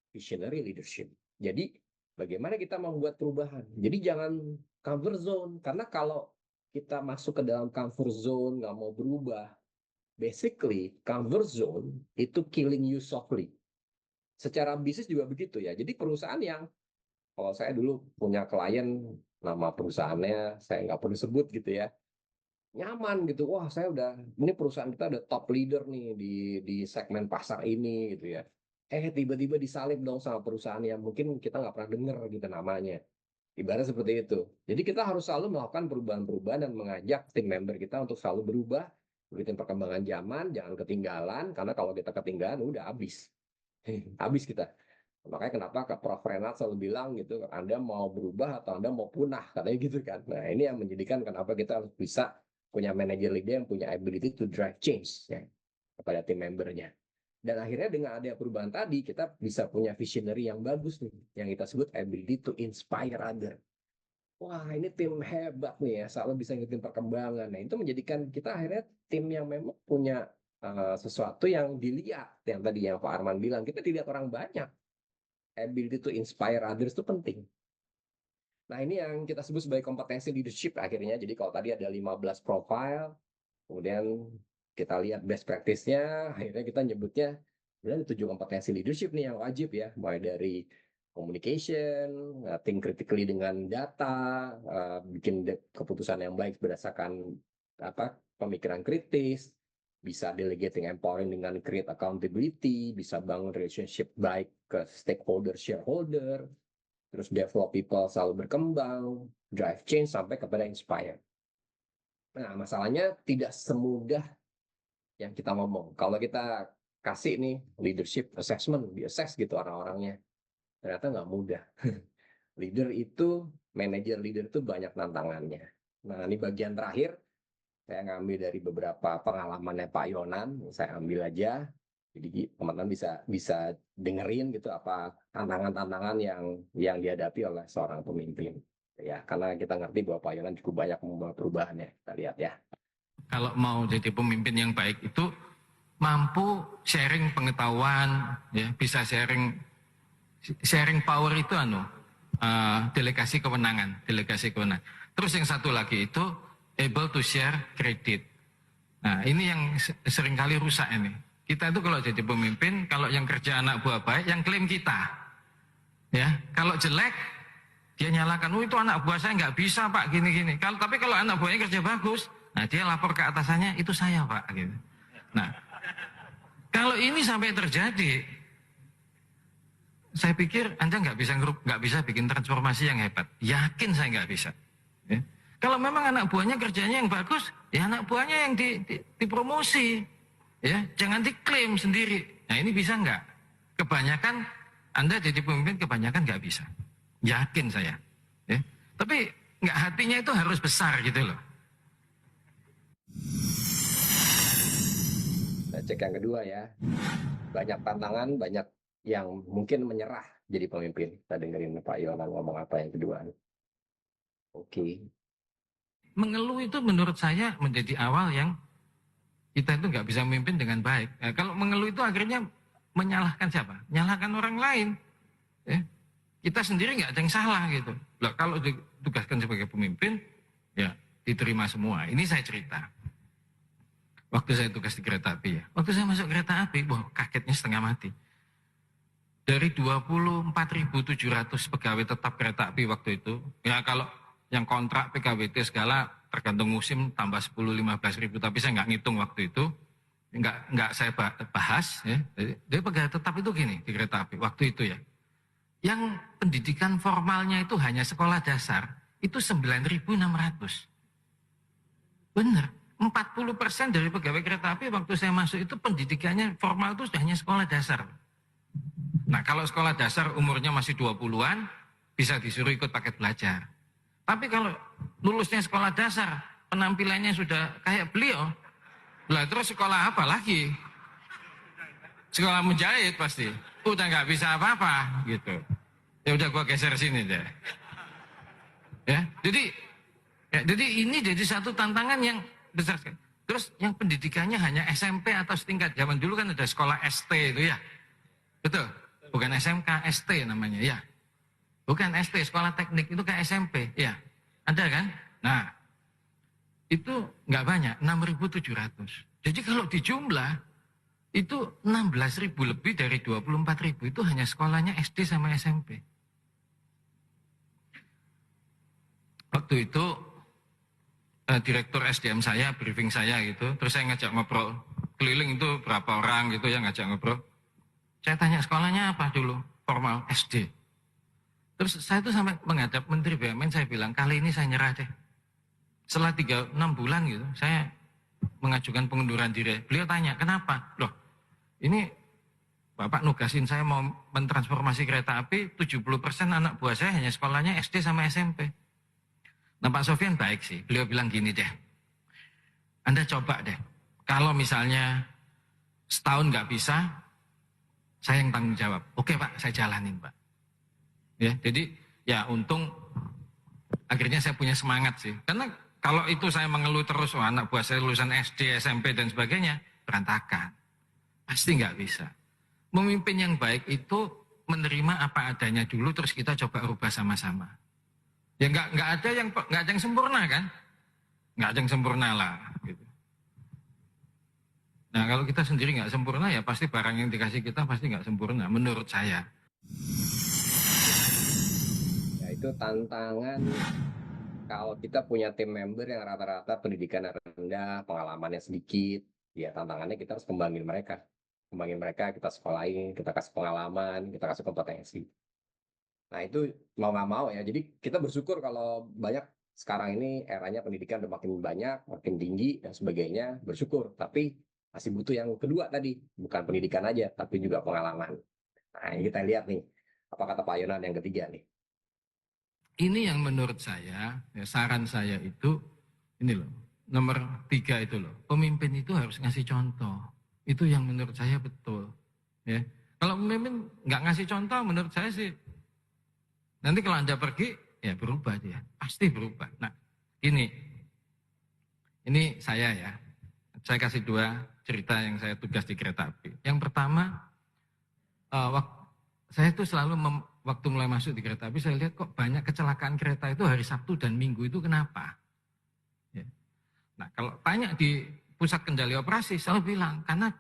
visionary leadership. Jadi bagaimana kita membuat perubahan. Jadi jangan comfort zone. Karena kalau kita masuk ke dalam comfort zone, nggak mau berubah, basically comfort zone itu killing you softly. Secara bisnis juga begitu ya. Jadi perusahaan yang, kalau saya dulu punya klien, nama perusahaannya saya nggak perlu sebut gitu ya, nyaman gitu. Wah, ini perusahaan kita ada top leader nih di segmen pasar ini gitu ya. Tiba-tiba disalib dong sama perusahaan yang mungkin kita nggak pernah dengar gitu namanya. Ibarat seperti itu. Jadi kita harus selalu melakukan perubahan-perubahan dan mengajak tim member kita untuk selalu berubah, ikutin perkembangan zaman, jangan ketinggalan, karena kalau kita ketinggalan udah habis. Habis kita. Makanya kenapa Prof. Renat selalu bilang gitu, Anda mau berubah atau Anda mau punah, katanya gitu kan. Nah, ini yang menjadikan kenapa kita harus bisa punya manajer leader yang punya ability to drive change ya, kepada tim membernya. Dan akhirnya dengan ada perubahan tadi, kita bisa punya visionary yang bagus nih, yang kita sebut ability to inspire other. Wah, ini tim hebat nih ya, selalu bisa ngikutin perkembangan. Nah, itu menjadikan kita akhirnya tim yang memang punya sesuatu yang dilihat, yang tadi yang Pak Arman bilang, kita dilihat orang banyak. Ability to inspire others itu penting. Nah, ini yang kita sebut sebagai kompetensi leadership akhirnya. Jadi kalau tadi ada 15 profile, kemudian kita lihat best practice-nya, akhirnya kita nyebutnya ada 7 kompetensi leadership nih yang wajib ya, mulai dari communication, think critically dengan data, bikin keputusan yang baik berdasarkan pemikiran kritis, bisa delegating empowering dengan create accountability, bisa bangun relationship baik ke stakeholder, shareholder, terus develop people selalu berkembang, drive change sampai kepada inspire. Nah, masalahnya tidak semudah yang kita ngomong. Kalau kita kasih nih leadership assessment, di-assess gitu orang-orangnya, ternyata nggak mudah. Manajer leader itu banyak tantangannya. Nah, ini bagian terakhir, saya ngambil dari beberapa pengalamannya Pak Yonan, saya ambil aja. Jadi teman-teman bisa dengerin gitu apa tantangan-tantangan yang dihadapi oleh seorang pemimpin. Ya, karena kita ngerti bahwa Pak Yonan cukup banyak membawa perubahan ya, kita lihat ya. Kalau mau jadi pemimpin yang baik itu mampu sharing pengetahuan, ya, bisa sharing power itu delegasi kewenangan. Terus yang satu lagi itu able to share credit. Nah, ini yang seringkali rusak ini. Kita itu kalau jadi pemimpin, kalau yang kerja anak buah baik, yang klaim kita. Ya, kalau jelek dia nyalakan, oh itu anak buah saya nggak bisa Pak, gini-gini. Tapi kalau anak buahnya kerja bagus, nah dia lapor ke atasannya, itu saya Pak. Gitu. Nah, kalau ini sampai terjadi, saya pikir Anda nggak bisa bikin transformasi yang hebat. Yakin saya nggak bisa. Ya. Kalau memang anak buahnya kerjanya yang bagus, ya anak buahnya yang dipromosi, ya jangan diklaim sendiri. Nah ini bisa nggak? Kebanyakan Anda jadi pemimpin, kebanyakan nggak bisa. Yakin saya. Ya. Tapi nggak, hatinya itu harus besar gitu loh. Nah, cek yang kedua ya. Banyak tantangan, banyak yang mungkin menyerah jadi pemimpin. Kita dengerin Pak Yonan ngomong apa yang kedua. Oke. Mengeluh itu menurut saya menjadi awal yang kita itu nggak bisa memimpin dengan baik. Nah, kalau mengeluh itu akhirnya menyalahkan siapa? Menyalahkan orang lain. Ya. Kita sendiri nggak ada yang salah gitu. Loh, kalau ditugaskan sebagai pemimpin, ya diterima semua. Ini saya cerita. Waktu saya tugas di kereta api ya. Waktu saya masuk kereta api, kagetnya setengah mati. Dari 24.700 pegawai tetap kereta api waktu itu, ya kalau yang kontrak PKWT segala tergantung musim tambah 10-15 ribu, tapi saya nggak ngitung waktu itu, nggak saya bahas. Ya. Jadi pegawai tetap itu gini di kereta api waktu itu ya. Yang pendidikan formalnya itu hanya sekolah dasar, itu 9.600. Bener, 40% dari pegawai kereta api waktu saya masuk itu pendidikannya formal itu sudah hanya sekolah dasar. Nah kalau sekolah dasar umurnya masih 20-an, bisa disuruh ikut paket belajar. Tapi kalau lulusnya sekolah dasar, penampilannya sudah kayak beliau, lah terus sekolah apa lagi? Sekolah menjahit pasti. Udah nggak bisa apa-apa gitu. Ya udah gua geser sini deh. Ya, jadi ini jadi satu tantangan yang besar sekali. Terus yang pendidikannya hanya SMP atau setingkat. Zaman dulu kan ada sekolah ST itu ya. Betul? Bukan SMK, ST namanya ya. Bukan ST, sekolah teknik itu kayak SMP, ya. Ada kan? Nah, itu nggak banyak, 6.700. Jadi kalau dijumlah, itu 16.000 lebih dari 24.000 itu hanya sekolahnya SD sama SMP. Waktu itu, direktur SDM saya, briefing saya gitu, terus saya ngajak ngobrol. Keliling itu berapa orang gitu yang ngajak ngobrol. Saya tanya sekolahnya apa dulu? Formal, SD. Terus saya tuh sampai menghadap Menteri BUMN, saya bilang, kali ini saya nyerah deh. Setelah 6 bulan gitu, saya mengajukan pengunduran diri. Beliau tanya, kenapa? Loh, ini Bapak nugasin saya mau mentransformasi kereta api, 70% anak buah saya hanya sekolahnya SD sama SMP. Nah Pak Sofyan baik sih, beliau bilang gini deh, Anda coba deh, kalau misalnya setahun nggak bisa, saya yang tanggung jawab. Oke Pak, saya jalanin Pak. Ya, jadi ya untung akhirnya saya punya semangat sih. Karena kalau itu saya mengeluh terus, anak buah saya lulusan SD, SMP dan sebagainya, berantakan. Pasti nggak bisa. Memimpin yang baik itu menerima apa adanya dulu, terus kita coba rubah sama-sama. Ya nggak ada yang sempurna kan? Nggak ada yang sempurna lah. Gitu. Nah kalau kita sendiri nggak sempurna ya pasti barang yang dikasih kita pasti nggak sempurna menurut saya. Ya itu tantangan kalau kita punya tim member yang rata-rata pendidikan rendah, pengalamannya sedikit, ya tantangannya kita harus kembangin mereka. Kembangin mereka, kita sekolahin, kita kasih pengalaman, kita kasih kompetensi. Nah itu mau nggak mau ya, jadi kita bersyukur kalau banyak sekarang ini eranya pendidikan udah makin banyak, makin tinggi dan sebagainya, bersyukur. Tapi masih butuh yang kedua tadi, bukan pendidikan aja, tapi juga pengalaman. Nah ini kita lihat nih, apa kata Pak Yonan yang ketiga nih. Ini yang menurut saya, ya, saran saya itu, ini loh, nomor 3 itu loh, pemimpin itu harus ngasih contoh. Itu yang menurut saya betul. Ya. Kalau pemimpin nggak ngasih contoh, menurut saya sih, nanti kalau Anda pergi, ya berubah dia, pasti berubah. Nah, ini saya ya, saya kasih 2 cerita yang saya tugas di kereta api. Yang pertama, saya itu selalu waktu mulai masuk di kereta api, saya lihat kok banyak kecelakaan kereta itu hari Sabtu dan Minggu, itu kenapa? Ya. Nah, kalau tanya di pusat kendali operasi, selalu bilang, karena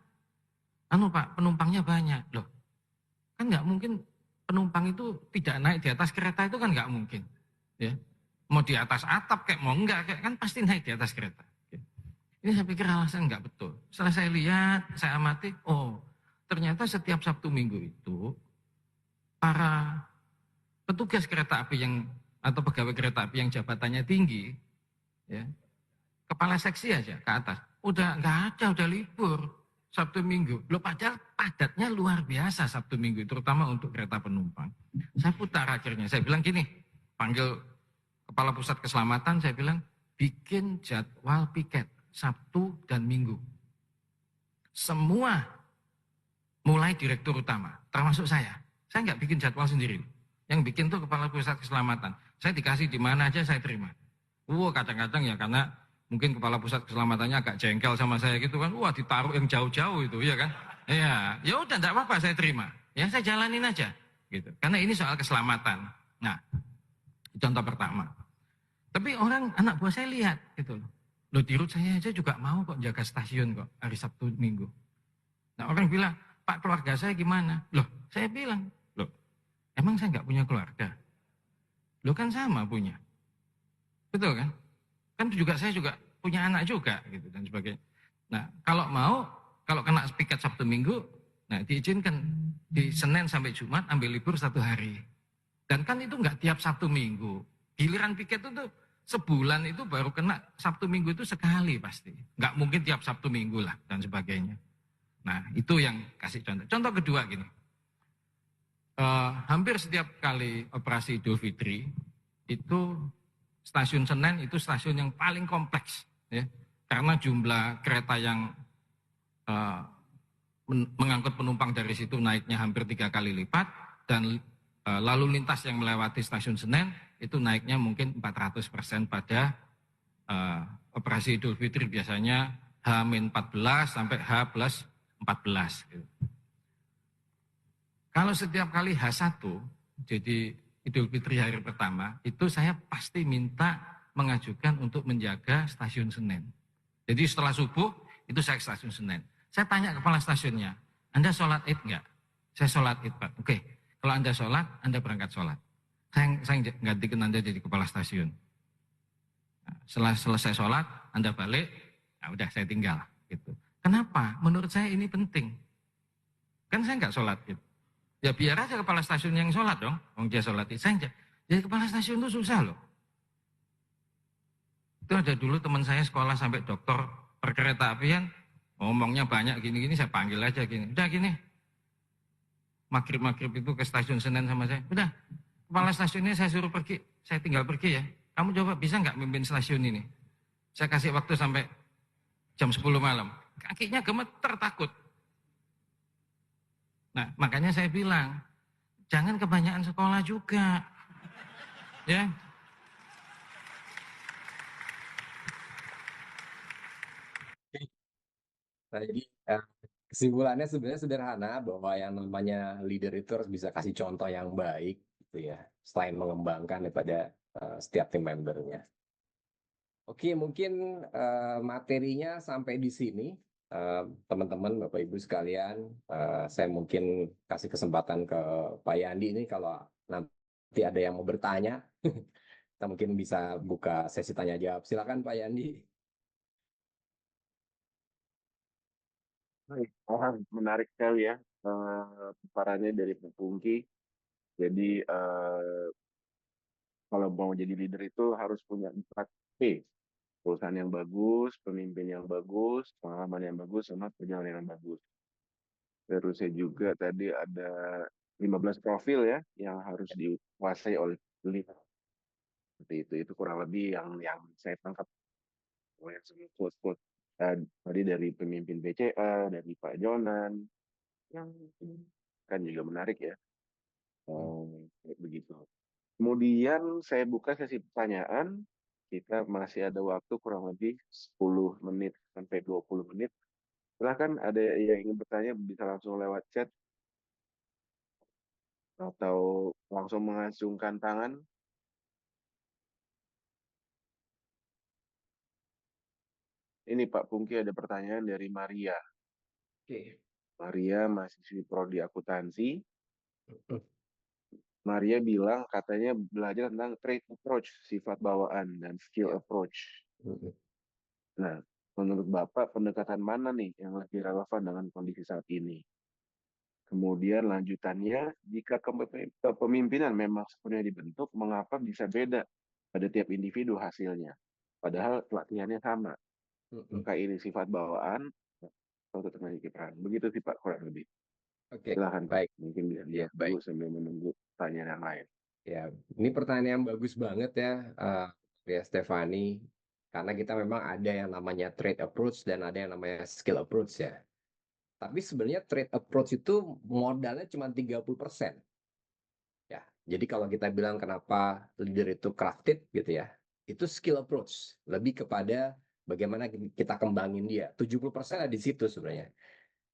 Pak, penumpangnya banyak. Loh, kan nggak mungkin penumpang itu tidak naik di atas kereta, itu kan nggak mungkin. Ya. Mau di atas atap kayak mau enggak, kayak kan pasti naik di atas kereta. Ya. Ini saya pikir alasan nggak betul. Setelah saya lihat, saya amati, oh ternyata setiap Sabtu Minggu itu para petugas kereta api atau pegawai kereta api yang jabatannya tinggi, ya, kepala seksi aja ke atas, udah nggak ada, udah libur Sabtu Minggu. Loh, padahal padatnya luar biasa Sabtu Minggu, terutama untuk kereta penumpang. Saya putar akhirnya, saya bilang gini, panggil kepala pusat keselamatan, saya bilang bikin jadwal piket Sabtu dan Minggu. Semua mulai direktur utama, termasuk saya. Saya nggak bikin jadwal sendiri. Yang bikin tuh kepala pusat keselamatan. Saya dikasih di mana aja saya terima. Kadang-kadang ya karena mungkin kepala pusat keselamatannya agak jengkel sama saya gitu kan. Ditaruh yang jauh-jauh itu, ya kan? Ya udah enggak apa-apa, saya terima. Ya saya jalanin aja gitu. Karena ini soal keselamatan. Nah, contoh pertama. Tapi anak buah saya lihat gitu loh. Loh, di rut saya aja juga mau kok jaga stasiun kok hari Sabtu Minggu. Nah, orang bilang, Pak, keluarga saya gimana? Loh, saya bilang, loh, emang saya nggak punya keluarga? Loh, kan sama punya. Betul kan? Kan saya juga punya anak juga gitu dan sebagainya. Nah, kalau kena piket Sabtu Minggu, nah diizinkan di Senin sampai Jumat ambil libur 1 hari. Dan kan itu nggak tiap Sabtu Minggu. Giliran piket itu tuh sebulan itu baru kena Sabtu Minggu itu sekali pasti. Nggak mungkin tiap Sabtu Minggu lah dan sebagainya. Nah, itu yang kasih contoh. Contoh kedua gini. Hampir setiap kali operasi Idul Fitri, itu stasiun Senen itu stasiun yang paling kompleks. Ya, karena jumlah kereta yang mengangkut penumpang dari situ naiknya hampir 3 kali lipat. Dan lalu lintas yang melewati stasiun Senen itu naiknya mungkin 400% pada operasi Idul Fitri, biasanya H-14 sampai H+14. Gitu. Kalau setiap kali H1, jadi Idul Fitri hari pertama, itu saya pasti minta mengajukan untuk menjaga stasiun Senen. Jadi setelah subuh, itu saya ke stasiun Senen. Saya tanya kepala stasiunnya, Anda sholat Id enggak? Saya sholat Id, Pak. Oke, kalau Anda sholat, Anda berangkat sholat. Saya gantikan Anda jadi kepala stasiun. Nah, setelah selesai sholat, Anda balik, nah udah saya tinggal. Gitu. Kenapa? Menurut saya ini penting. Kan saya nggak sholat Id. Ya biar aja kepala stasiun yang sholat dong. Dia sholat Id. Jadi kepala stasiun itu susah loh. Itu ada dulu teman saya sekolah sampai doktor perkereta apian, ngomongnya banyak gini-gini, saya panggil aja gini. Udah gini, maghrib itu ke stasiun Senen sama saya. Udah, kepala stasiunnya saya suruh pergi. Saya tinggal pergi ya. Kamu coba bisa nggak mimpin stasiun ini? Saya kasih waktu sampai jam 10 malam. Kakinya gemeter takut. Nah, makanya saya bilang, jangan kebanyakan sekolah juga. Ya. Nah, jadi kesimpulannya sebenarnya sederhana bahwa yang namanya leader itu harus bisa kasih contoh yang baik gitu ya, selain mengembangkan daripada setiap tim membernya. Oke, mungkin materinya sampai di sini. Teman-teman, Bapak Ibu sekalian, saya mungkin kasih kesempatan ke Pak Yandi ini kalau nanti ada yang mau bertanya, kita mungkin bisa buka sesi tanya jawab. Silakan Pak Yandi. Baik, menarik sekali ya paparannya dari Pak Pungki. Jadi kalau mau jadi leader itu harus punya 4P. Perusahaan yang bagus, pemimpin yang bagus, pengalaman yang bagus, sama perjalanan yang bagus. Terusnya juga tadi ada 15 profil ya yang harus dikuasai oleh leader. Seperti itu kurang lebih yang saya tangkap. Yang semua quote-quote tadi dari pemimpin BCA, dari Pak Jonan, yang kan juga menarik ya. Begitu. Kemudian saya buka sesi pertanyaan. Kita masih ada waktu kurang lebih 10 menit sampai 20 menit. Silahkan ada yang ingin bertanya bisa langsung lewat chat atau langsung mengacungkan tangan. Ini Pak Pungki ada pertanyaan dari Maria. Oke. Maria mahasiswi prodi akuntansi. Maria bilang katanya belajar tentang trait approach, sifat bawaan, dan skill approach. Nah, menurut Bapak pendekatan mana nih yang lebih relevan dengan kondisi saat ini? Kemudian lanjutannya, jika kepemimpinan memang sepenuhnya dibentuk, mengapa bisa beda pada tiap individu hasilnya? Padahal pelatihannya sama. Maka ini sifat bawaan atau tenaga kiprah. Begitu sih Pak kurang lebih. Oke, Silahkan baik. mungkin bisa Ya, lihat baik. dulu sambil menunggu pertanyaan yang lain. Ya, ini pertanyaan yang bagus banget ya, Stefani. Karena kita memang ada yang namanya trade approach dan ada yang namanya skill approach ya. Tapi sebenarnya trade approach itu modalnya cuma 30%. Ya, jadi kalau kita bilang kenapa leader itu crafted gitu ya, itu skill approach. Lebih kepada bagaimana kita kembangin dia. 70% ada di situ sebenarnya.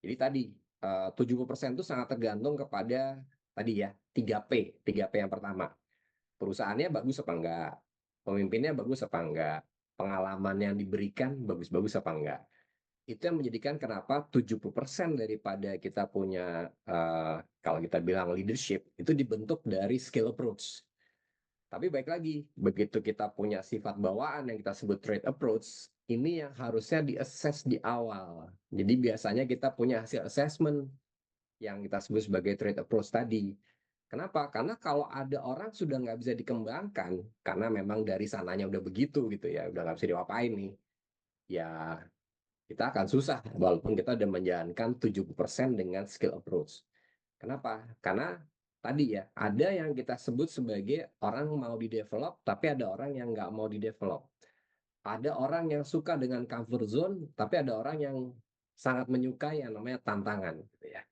Jadi tadi 70% itu sangat tergantung kepada tadi ya 3P, 3P yang pertama. Perusahaannya bagus apa enggak? Pemimpinnya bagus apa enggak? Pengalaman yang diberikan bagus-bagus apa enggak? Itu yang menjadikan kenapa 70% daripada kita punya kalau kita bilang leadership itu dibentuk dari skill approach. Tapi baik lagi, begitu kita punya sifat bawaan yang kita sebut trait approach, ini yang harusnya di-assess di awal. Jadi biasanya kita punya hasil assessment yang kita sebut sebagai trait approach tadi. Kenapa? Karena kalau ada orang sudah nggak bisa dikembangkan, karena memang dari sananya udah begitu gitu ya, udah nggak bisa diapain nih, ya kita akan susah walaupun kita udah menjalankan 70% dengan skill approach. Kenapa? Karena tadi ya, ada yang kita sebut sebagai orang mau di-develop, tapi ada orang yang nggak mau di-develop. Ada orang yang suka dengan comfort zone, tapi ada orang yang sangat menyukai yang namanya tantangan. Gitu ya.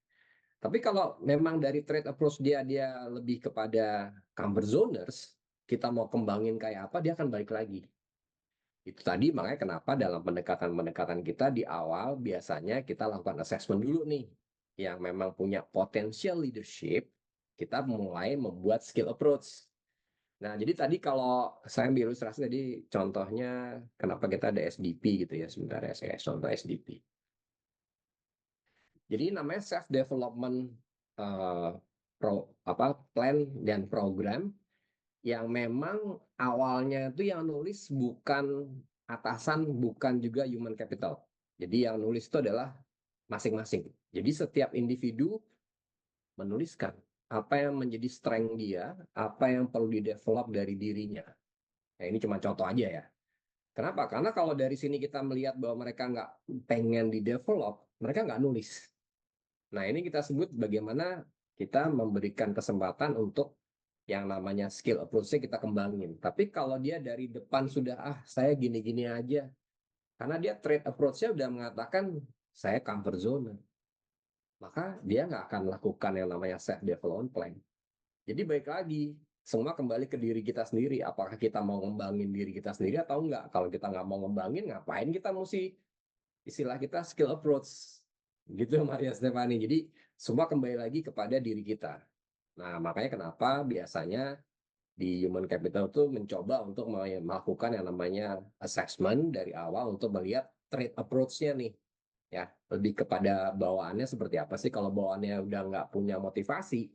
Tapi kalau memang dari trade approach dia lebih kepada comfort zoners, kita mau kembangin kayak apa, dia akan balik lagi. Itu tadi makanya kenapa dalam pendekatan-pendekatan kita di awal biasanya kita lakukan assessment dulu nih. Yang memang punya potential leadership, kita mulai membuat skill approach. Nah, jadi tadi kalau saya ambil ilustrasi tadi contohnya kenapa kita ada SDP gitu ya. Sebentar ya, saya contoh SDP. Jadi namanya self development plan dan program yang memang awalnya itu yang nulis bukan atasan, bukan juga human capital. Jadi yang nulis itu adalah masing-masing. Jadi setiap individu menuliskan apa yang menjadi strength dia, apa yang perlu di-develop dari dirinya. Nah, ini cuma contoh aja ya. Kenapa? Karena kalau dari sini kita melihat bahwa mereka nggak pengen di-develop, mereka nggak nulis. Nah, ini kita sebut bagaimana kita memberikan kesempatan untuk yang namanya skill approach-nya kita kembangin. Tapi kalau dia dari depan sudah, saya gini-gini aja. Karena dia trade approach-nya udah mengatakan, saya comfort zone. Maka dia nggak akan lakukan yang namanya self-development plan. Jadi baik lagi, semua kembali ke diri kita sendiri. Apakah kita mau ngembangin diri kita sendiri atau enggak? Kalau kita nggak mau ngembangin, ngapain kita mesti istilah kita skill approach. Gitu Maria Stefani. Jadi semua kembali lagi kepada diri kita. Nah, makanya kenapa biasanya di human capital itu mencoba untuk melakukan yang namanya assessment dari awal untuk melihat trade approach-nya nih. Ya, lebih kepada bawaannya seperti apa sih. Kalau bawaannya udah nggak punya motivasi,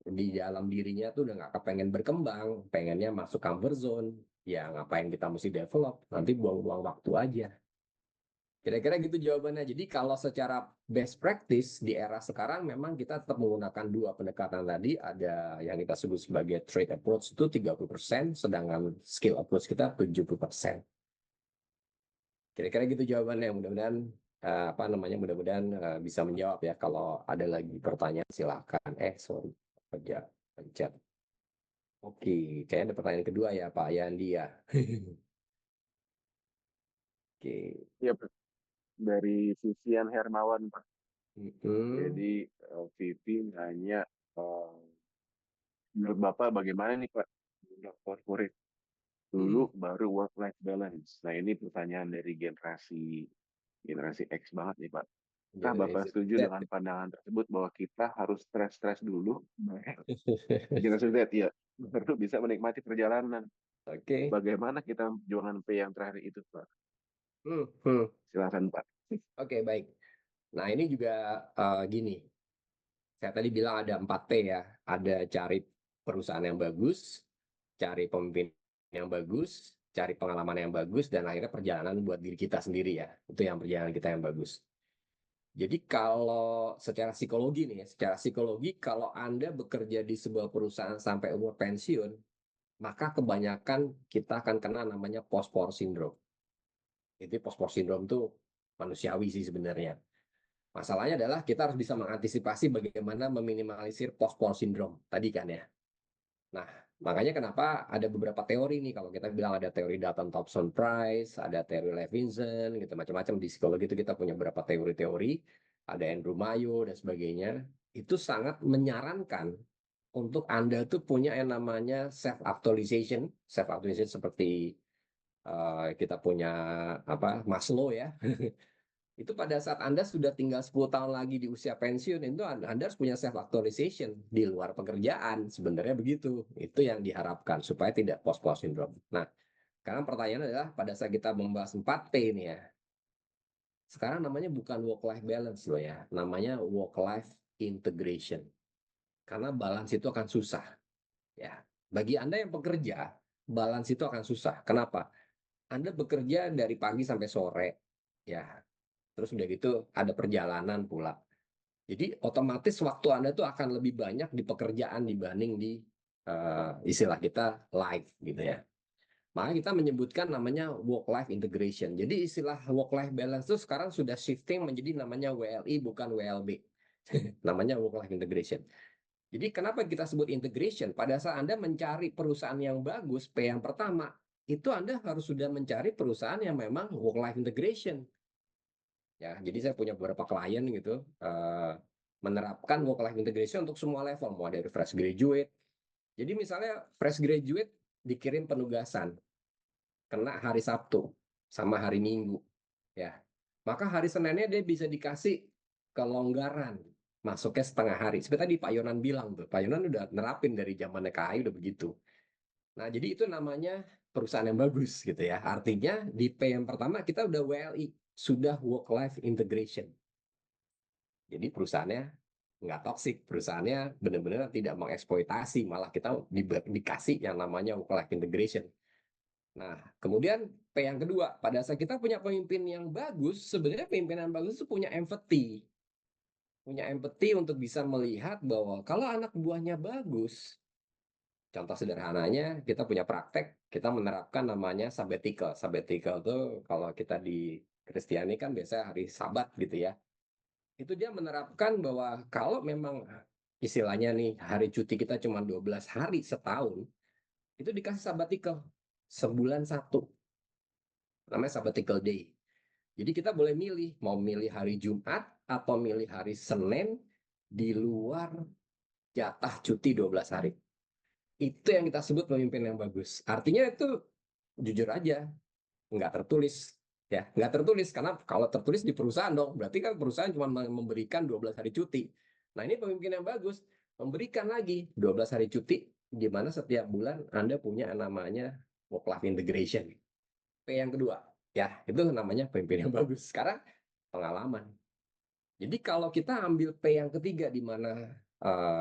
di dalam dirinya tuh udah nggak kepengen berkembang, pengennya masuk comfort zone, ya ngapain kita mesti develop, nanti buang-buang waktu aja. Kira-kira gitu jawabannya. Jadi kalau secara best practice di era sekarang memang kita tetap menggunakan dua pendekatan tadi. Ada yang kita sebut sebagai trade approach itu 30%, sedangkan skill approach kita 70%. Kira-kira gitu jawabannya. Mudah-mudahan mudah-mudahan bisa menjawab ya. Kalau ada lagi pertanyaan silakan. Sorry, pencet. Oke, kayaknya ada pertanyaan kedua ya Pak Yandi ya. Oke. Iya, Pak. Dari Vivian Hermawan, Pak. Mm-hmm. Jadi Vivi nanya menurut Bapak bagaimana nih Pak? Untuk corporate dulu baru work life balance. Nah, ini pertanyaan dari generasi X banget nih Pak. Apakah Bapak Generasi setuju Z. dengan pandangan tersebut bahwa kita harus stres dulu? Generasi Z ya, baru bisa menikmati perjalanan. Oke. Bagaimana kita memperjuangkan P yang terakhir itu Pak? Hmm. Silakan Pak. Oke, baik. Nah, ini juga gini. Saya tadi bilang ada 4P ya. Ada cari perusahaan yang bagus, cari pemimpin yang bagus, cari pengalaman yang bagus, dan akhirnya perjalanan buat diri kita sendiri ya. Itu yang perjalanan kita yang bagus. Jadi kalau secara psikologi nih, secara psikologi kalau Anda bekerja di sebuah perusahaan sampai umur pensiun, maka kebanyakan kita akan kena namanya post-power syndrome. Itu post-power syndrome tuh manusiawi sih sebenarnya. Masalahnya adalah kita harus bisa mengantisipasi bagaimana meminimalisir post-power syndrome tadi kan ya. Nah, makanya kenapa ada beberapa teori nih. Kalau kita bilang ada teori Dalton Thompson Price, ada teori Levinson, gitu macam-macam di psikologi itu kita punya beberapa teori-teori, ada Andrew Mayo dan sebagainya. Itu sangat menyarankan untuk Anda tuh punya yang namanya self actualization seperti kita punya Maslow ya. Itu pada saat Anda sudah tinggal 10 tahun lagi di usia pensiun, itu Anda harus punya self-actualization di luar pekerjaan. Sebenarnya begitu. Itu yang diharapkan, supaya tidak post-power syndrome. Nah, sekarang pertanyaan adalah, pada saat kita membahas 4P ini ya, sekarang namanya bukan work-life balance loh ya, namanya work-life integration. Karena balance itu akan susah. Ya, bagi Anda yang pekerja, balance itu akan susah. Kenapa? Anda bekerja dari pagi sampai sore, ya. Terus udah gitu ada perjalanan pula. Jadi otomatis waktu Anda tuh akan lebih banyak di pekerjaan dibanding di istilah kita life gitu ya. Maka kita menyebutkan namanya work-life integration. Jadi istilah work-life balance itu sekarang sudah shifting menjadi namanya WLI bukan WLB. Namanya work-life integration. Jadi kenapa kita sebut integration? Pada saat Anda mencari perusahaan yang bagus, P yang pertama, itu Anda harus sudah mencari perusahaan yang memang work-life integration. Ya, jadi saya punya beberapa klien gitu menerapkan work-life integration untuk semua level, mulai dari fresh graduate. Jadi misalnya fresh graduate dikirim penugasan, kena hari Sabtu sama hari Minggu, ya. Maka hari Seninnya dia bisa dikasih kelonggaran, masuknya setengah hari. Seperti tadi Pak Yonan bilang tuh, Pak Yonan udah nerapin dari zaman KAI udah begitu. Nah, jadi itu namanya perusahaan yang bagus gitu ya. Artinya di P yang pertama kita udah WLI, sudah work-life integration. Jadi perusahaannya nggak toksik, perusahaannya benar-benar tidak mengeksploitasi, malah kita dikasih yang namanya work-life integration. Nah, kemudian P yang kedua, pada saat kita punya pemimpin yang bagus, sebenarnya pemimpin yang bagus itu punya empathy. Punya empathy untuk bisa melihat bahwa kalau anak buahnya bagus, contoh sederhananya, kita punya praktek, kita menerapkan namanya sabbatical. Sabbatical itu kalau kita di Kristiani kan biasa hari Sabat gitu ya. Itu dia menerapkan bahwa kalau memang istilahnya nih hari cuti kita cuma 12 hari setahun, itu dikasih sabbatical sebulan satu. Namanya sabbatical day. Jadi kita boleh milih, mau milih hari Jumat atau milih hari Senin di luar jatah cuti 12 hari. Itu yang kita sebut pemimpin yang bagus. Artinya itu jujur aja, nggak tertulis. Ya, nggak tertulis, karena kalau tertulis di perusahaan dong, berarti kan perusahaan cuma memberikan 12 hari cuti. Nah, ini pemimpin yang bagus, memberikan lagi 12 hari cuti, di mana setiap bulan Anda punya namanya work-life integration. P yang kedua, ya, itu namanya pemimpin yang bagus. Sekarang, pengalaman. Jadi kalau kita ambil P yang ketiga, di mana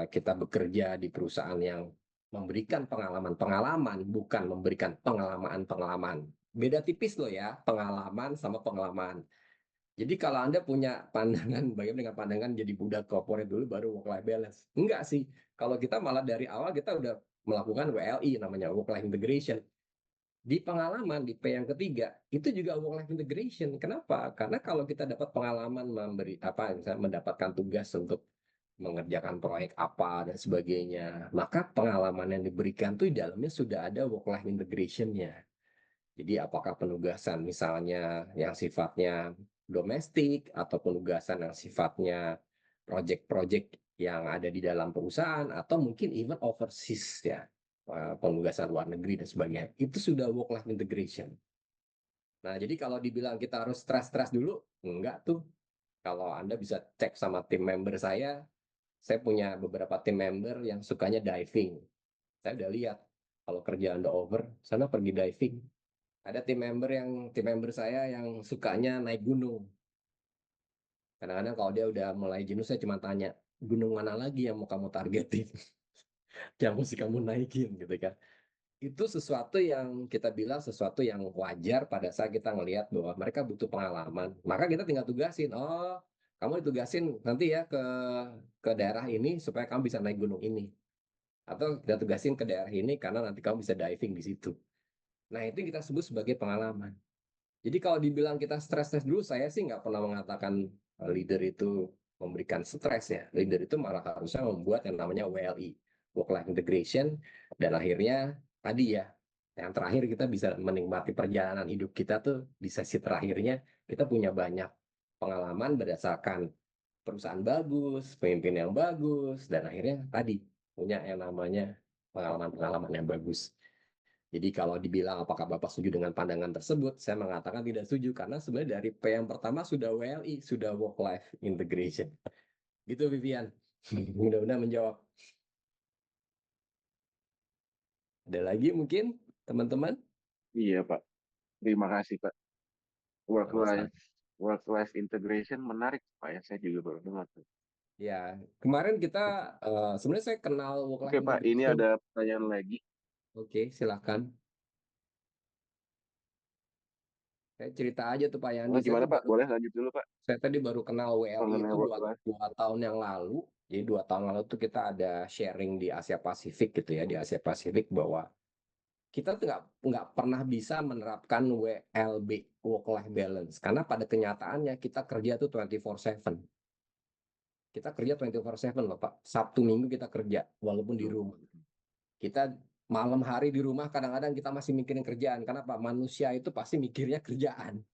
kita bekerja di perusahaan yang memberikan pengalaman-pengalaman, bukan memberikan pengalaman-pengalaman. Beda tipis loh ya, pengalaman sama pengalaman. Jadi kalau Anda punya pandangan, bagaimana dengan pandangan jadi budak corporate dulu baru work-life balance? Enggak sih. Kalau kita malah dari awal kita udah melakukan WLI, namanya work-life integration. Di pengalaman, di P yang ketiga, itu juga work-life integration. Kenapa? Karena kalau kita dapat pengalaman misalnya mendapatkan tugas untuk mengerjakan proyek apa dan sebagainya, maka pengalaman yang diberikan tuh di dalamnya sudah ada work-life integration-nya. Jadi apakah penugasan misalnya yang sifatnya domestik atau penugasan yang sifatnya project-project yang ada di dalam perusahaan atau mungkin even overseas ya, penugasan luar negeri dan sebagainya. Itu sudah work life integration. Nah, jadi kalau dibilang kita harus stres-stres dulu, enggak tuh. Kalau Anda bisa cek sama tim member saya punya beberapa tim member yang sukanya diving. Saya udah lihat kalau kerjaan udah over, sana pergi diving. Ada tim member saya yang sukanya naik gunung. Kadang-kadang kalau dia udah mulai jenuh, saya cuma tanya, gunung mana lagi yang mau kamu targetin? Yang mesti kamu naikin gitu kan. Itu sesuatu yang kita bilang sesuatu yang wajar pada saat kita ngelihat bahwa mereka butuh pengalaman. Maka kita tinggal tugasin, oh kamu ditugasin nanti ya ke daerah ini supaya kamu bisa naik gunung ini. Atau kita tugasin ke daerah ini karena nanti kamu bisa diving di situ. Nah itu yang kita sebut sebagai pengalaman. Jadi kalau dibilang kita stres-stres dulu, saya sih nggak pernah mengatakan leader itu memberikan stres ya. Leader itu malah harusnya membuat yang namanya WLI, work life integration, dan akhirnya tadi ya, yang terakhir kita bisa menikmati perjalanan hidup kita tuh di sesi terakhirnya kita punya banyak pengalaman berdasarkan perusahaan bagus, pemimpin yang bagus, dan akhirnya tadi punya yang namanya pengalaman-pengalaman yang bagus. Jadi kalau dibilang apakah Bapak setuju dengan pandangan tersebut, saya mengatakan tidak setuju karena sebenarnya dari P yang pertama sudah WLI, sudah work life integration. Gitu Vivian. Mudah-mudahan menjawab. Ada lagi mungkin teman-teman? Iya Pak, terima kasih Pak. Sama-sama. Work life integration menarik Pak ya, saya juga baru dengar tuh. Ya, kemarin kita sebenarnya saya kenal work life Oke Pak, ini integration. ada pertanyaan lagi. Oke, silakan. Saya cerita aja tuh Pak Yandi. Oh, gimana Pak? Boleh lanjut dulu Pak Saya tadi baru kenal WLI mengenai itu work life. 2 tahun yang lalu. Jadi 2 tahun lalu tuh kita ada sharing di Asia Pasifik gitu ya, di Asia Pasifik bahwa kita tuh nggak pernah bisa menerapkan WLB, work life balance, karena pada kenyataannya kita kerja tuh 24/7. Kita kerja 24/7 loh Pak. Sabtu Minggu kita kerja walaupun di rumah. Kita malam hari di rumah kadang-kadang kita masih mikirin kerjaan. Kenapa? Manusia itu pasti mikirnya kerjaan.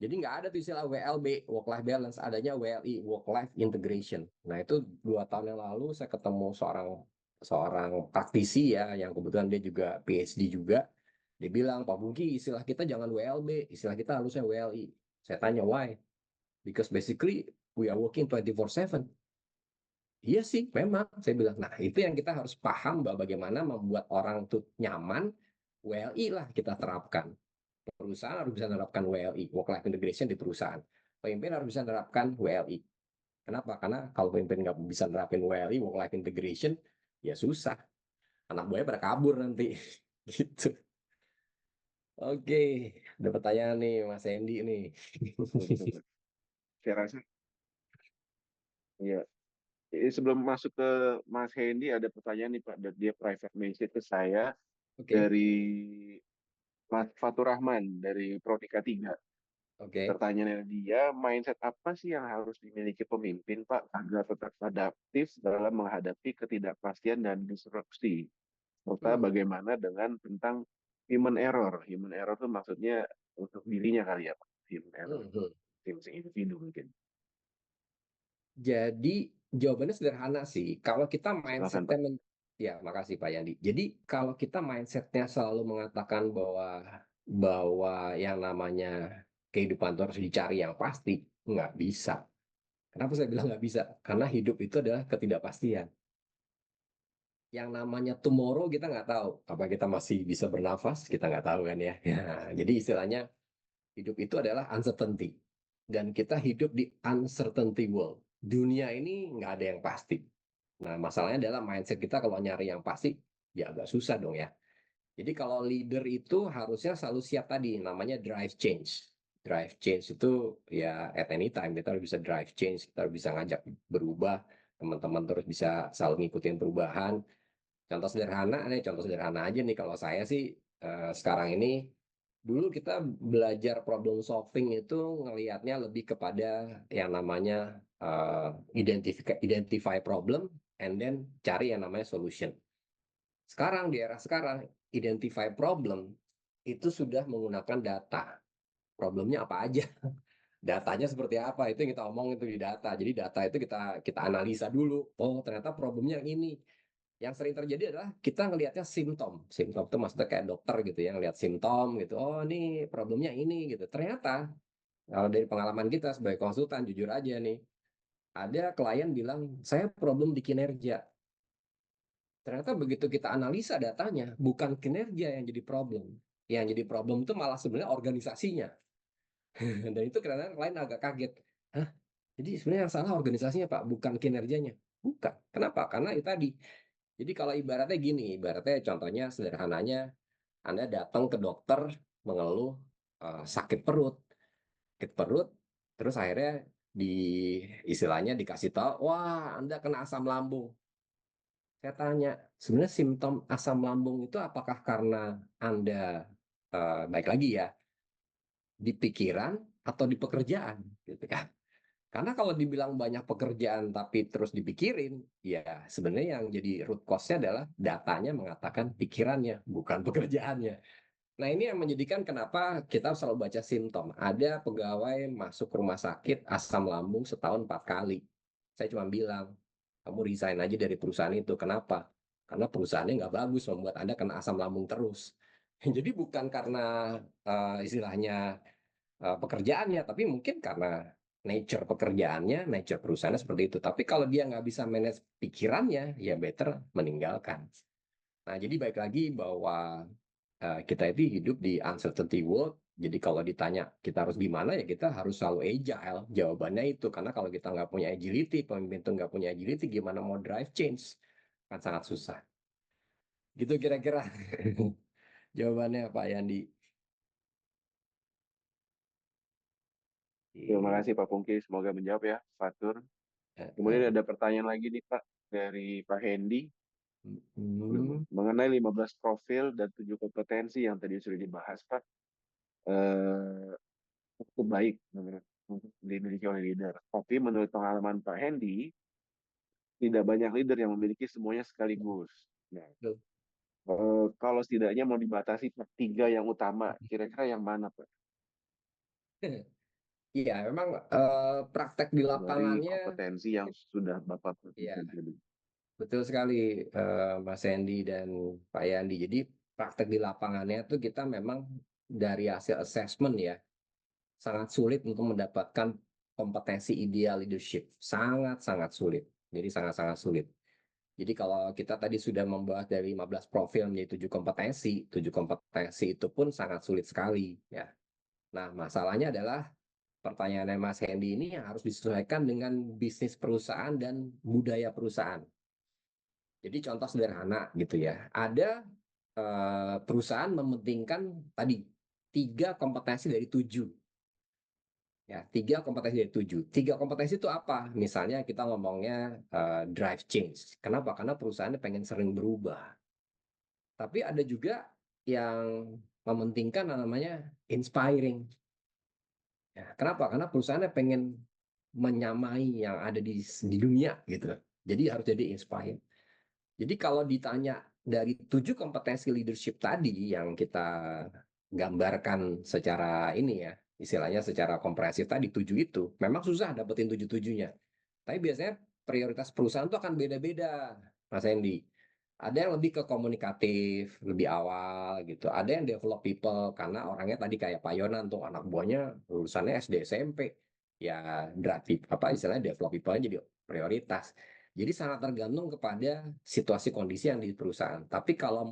Jadi nggak ada tuh istilah WLB, work life balance, adanya WLI, work life integration. Nah itu 2 tahun yang lalu saya ketemu seorang praktisi ya, yang kebetulan dia juga PhD juga. Dia bilang, Pak Bungki, istilah kita jangan WLB, istilah kita harusnya WLI. Saya tanya why? Because basically we are working 24/7. Iya sih, memang. Saya bilang, nah itu yang kita harus paham bahwa bagaimana membuat orang tuh nyaman, WLI lah kita terapkan. Perusahaan harus bisa menerapkan WLI, work life integration di perusahaan. Pemimpin harus bisa menerapkan WLI. Kenapa? Karena kalau pemimpin nggak bisa menerapkan WLI, work life integration, ya susah. Anak buahnya pada kabur nanti. Gitu. Oke, ada pertanyaan nih Mas Hendy nih. Saya rasa, ya. Sebelum masuk ke Mas Hendy, ada pertanyaan nih Pak. Dia private message ke saya Oke, dari Mas Fatur Rahman dari Prodika 3. oke. Pertanyaannya dia, mindset apa sih yang harus dimiliki pemimpin Pak agar tetap adaptif dalam menghadapi ketidakpastian dan disrupsi? Serta bagaimana dengan tentang human error? Human error itu maksudnya untuk dirinya kali ya Pak. Human error, tim individu mungkin. Jadi jawabannya sederhana sih. Kalau kita Silakan mindsetnya, Pak. ya makasih Pak Yandi. Jadi kalau kita mindsetnya selalu mengatakan bahwa yang namanya kehidupan itu harus dicari yang pasti, nggak bisa. Kenapa saya bilang nggak bisa? Karena hidup itu adalah ketidakpastian. Yang namanya tomorrow kita nggak tahu. Apa kita masih bisa bernafas? Kita nggak tahu kan ya. Jadi istilahnya hidup itu adalah uncertainty. Dan kita hidup di uncertainty world. Dunia ini nggak ada yang pasti. Nah, masalahnya adalah mindset kita kalau nyari yang pasti, ya agak susah dong ya. Jadi kalau leader itu harusnya selalu siap tadi, namanya drive change. Drive change itu ya at any time, kita harus bisa drive change, kita harus bisa ngajak berubah, teman-teman terus bisa selalu ngikutin perubahan. Contoh sederhana aja nih, kalau saya sih sekarang ini, dulu kita belajar problem solving itu ngelihatnya lebih kepada yang namanya identify problem and then cari yang namanya solution. Sekarang di era sekarang identify problem itu sudah menggunakan data. Problemnya apa aja? Datanya seperti apa itu yang kita omong itu di data. Jadi data itu kita analisa dulu. Oh, ternyata problemnya yang ini. Yang sering terjadi adalah kita ngelihatnya simptom. Simptom itu maksudnya kayak dokter gitu ya, ngelihat simptom gitu. Oh, ini problemnya ini gitu. Ternyata kalau dari pengalaman kita sebagai konsultan, jujur aja nih, ada klien bilang, saya problem di kinerja. Ternyata begitu kita analisa datanya, bukan kinerja yang jadi problem. Yang jadi problem itu malah sebenarnya organisasinya. Dan itu kadang-kadang klien agak kaget. Hah? Jadi sebenarnya yang salah organisasinya, Pak, bukan kinerjanya. Bukan. Kenapa? Karena itu tadi. Jadi kalau ibaratnya gini, ibaratnya contohnya sederhananya, Anda datang ke dokter mengeluh sakit perut. Sakit perut, terus akhirnya istilahnya dikasih tahu, wah Anda kena asam lambung. Saya tanya, sebenarnya simptom asam lambung itu apakah karena Anda, baik lagi ya, di pikiran atau di pekerjaan, gitu kan? Karena kalau dibilang banyak pekerjaan tapi terus dipikirin, ya sebenarnya yang jadi root cause-nya adalah datanya mengatakan pikirannya, bukan pekerjaannya. Nah ini yang menjadikan kenapa kita selalu baca simptom. Ada pegawai masuk rumah sakit asam lambung setahun 4 kali. Saya cuma bilang, kamu resign aja dari perusahaan itu. Kenapa? Karena perusahaannya nggak bagus membuat Anda kena asam lambung terus. Jadi bukan karena istilahnya pekerjaannya, tapi mungkin karena nature pekerjaannya, nature perusahaannya seperti itu. Tapi kalau dia nggak bisa manage pikirannya, ya better meninggalkan. Nah, jadi baik lagi bahwa kita itu hidup di uncertainty world. Jadi kalau ditanya kita harus gimana, ya kita harus selalu agile. Jawabannya itu, karena kalau kita nggak punya agility, pemimpin itu nggak punya agility, gimana mau drive change? Kan sangat susah. Gitu kira-kira jawabannya Pak Yandi. Terima kasih Pak Pungki, semoga menjawab ya, Fatur. Kemudian ada pertanyaan lagi nih Pak, dari Pak Hendy. Mengenai 15 profil dan 7 kompetensi yang tadi sudah dibahas Pak, cukup baik untuk dimiliki oleh leader. Tapi menurut pengalaman Pak Hendy, tidak banyak leader yang memiliki semuanya sekaligus. Nah, kalau setidaknya mau dibatasi per 3 yang utama, kira-kira yang mana Pak? Iya, memang praktek di Dari lapangannya, kompetensi yang sudah Bapak iya, pelajari. betul sekali Mas Hendy dan Pak Yandi. Jadi praktek di lapangannya tuh kita memang dari hasil assessment ya, sangat sulit untuk mendapatkan kompetensi ideal leadership. Sangat-sangat sulit. Jadi sangat-sangat sulit. Jadi kalau kita tadi sudah membahas dari 15 profil menjadi 7 kompetensi, 7 kompetensi itu pun sangat sulit sekali ya. Nah, masalahnya adalah pertanyaannya Mas Hendy ini yang harus disesuaikan dengan bisnis perusahaan dan budaya perusahaan. Jadi contoh sederhana gitu ya. Ada perusahaan mementingkan tadi 3 kompetensi dari 7. Ya, 3 kompetensi dari 7. 3 kompetensi itu apa? Misalnya kita ngomongnya drive change. Kenapa? Karena perusahaannya pengen sering berubah. Tapi ada juga yang mementingkan namanya inspiring. Ya, kenapa? Karena perusahaannya pengen menyamai yang ada di dunia gitu. Jadi harus jadi inspire. Jadi kalau ditanya dari 7 kompetensi leadership tadi yang kita gambarkan secara ini ya, istilahnya secara komprehensif tadi 7 itu, memang susah dapetin 7-7-nya. Tapi biasanya prioritas perusahaan itu akan beda-beda, Mas Hendy. Ada yang lebih ke komunikatif, lebih awal gitu. Ada yang develop people, karena orangnya tadi kayak Pak Yonan tuh, anak buahnya lulusannya SD SMP. Ya, drive apa istilahnya develop people-nya jadi prioritas. Jadi sangat tergantung kepada situasi kondisi yang di perusahaan. Tapi kalau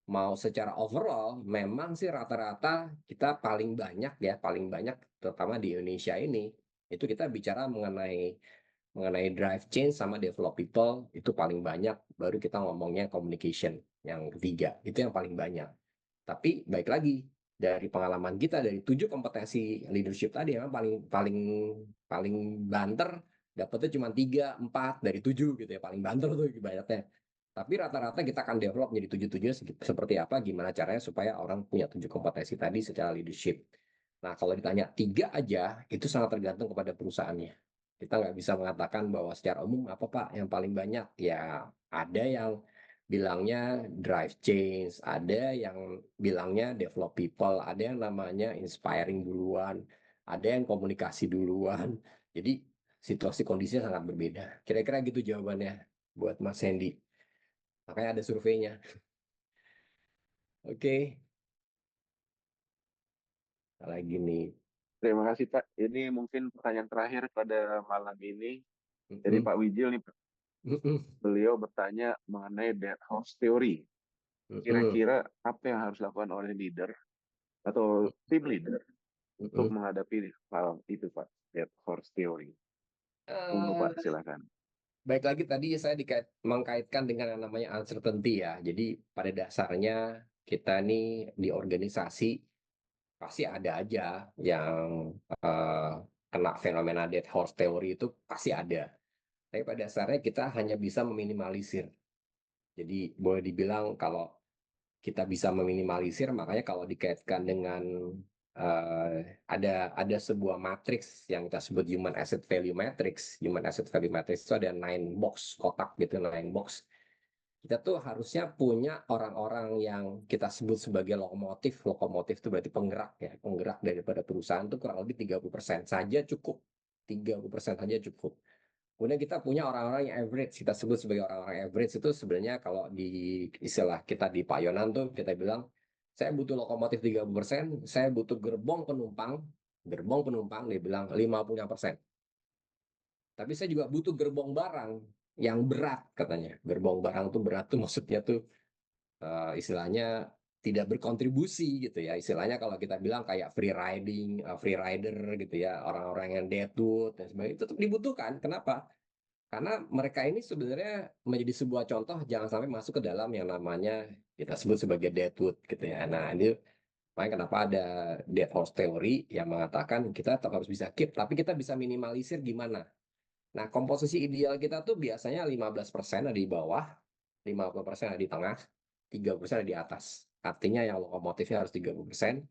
mau secara overall, memang sih rata-rata kita paling banyak ya, paling banyak terutama di Indonesia ini, itu kita bicara mengenai drive change sama develop people, itu paling banyak. Baru kita ngomongnya communication yang ketiga, itu yang paling banyak. Tapi baik lagi, dari pengalaman kita dari 7 kompetensi leadership tadi memang paling banter dapetnya cuma 3, 4 dari 7 gitu ya, paling banter tuh ibaratnya. Tapi rata-rata kita akan develop menjadi 7-7 seperti apa, gimana caranya supaya orang punya 7 kompetensi tadi secara leadership. Nah, kalau ditanya 3 aja, itu sangat tergantung kepada perusahaannya. Kita nggak bisa mengatakan bahwa secara umum apa Pak yang paling banyak. Ya, ada yang bilangnya drive change, ada yang bilangnya develop people, ada yang namanya inspiring duluan, ada yang komunikasi duluan. Jadi situasi kondisinya sangat berbeda. Kira-kira gitu jawabannya buat Mas Hendy. Makanya ada surveinya. Oke. Lagi nih. Terima kasih Pak. Ini mungkin pertanyaan terakhir pada malam ini dari Pak Wijil nih. Beliau bertanya mengenai dead horse theory. Kira-kira apa yang harus dilakukan oleh leader atau tim leader untuk menghadapi hal itu Pak, dead horse theory? Pak, silakan. Baik lagi tadi saya mengkaitkan dengan yang namanya uncertainty ya. Jadi pada dasarnya kita nih di organisasi pasti ada aja yang kena fenomena dead horse theory itu pasti ada. Tapi pada dasarnya kita hanya bisa meminimalisir. Jadi boleh dibilang kalau kita bisa meminimalisir, makanya kalau dikaitkan dengan ada sebuah matriks yang kita sebut human asset value matrix. Human asset value matrix itu ada 9 box, kotak gitu, 9 box. Kita tuh harusnya punya orang-orang yang kita sebut sebagai lokomotif. Lokomotif itu berarti penggerak ya, penggerak daripada perusahaan itu kurang lebih 30% saja cukup. 30% saja cukup. Kemudian kita punya orang-orang yang average, kita sebut sebagai orang-orang average itu sebenarnya kalau di istilah kita di Pak Yonan tuh kita bilang, saya butuh lokomotif 30%, saya butuh gerbong penumpang dia bilang 50%. Tapi saya juga butuh gerbong barang yang berat katanya. Gerbong barang tuh berat tuh maksudnya tuh istilahnya tidak berkontribusi gitu ya. Istilahnya kalau kita bilang kayak free rider gitu ya, orang-orang yang deadwood dan sebagainya itu tetap dibutuhkan. Kenapa? Karena mereka ini sebenarnya menjadi sebuah contoh jangan sampai masuk ke dalam yang namanya kita sebut sebagai deadwood gitu ya. Nah, ini makanya kenapa ada dead horse theory yang mengatakan kita tetap harus bisa keep, tapi kita bisa minimalisir gimana. Nah, komposisi ideal kita tuh biasanya 15% ada di bawah, 50% ada di tengah, 30% ada di atas. Artinya yang lokomotifnya harus 30%,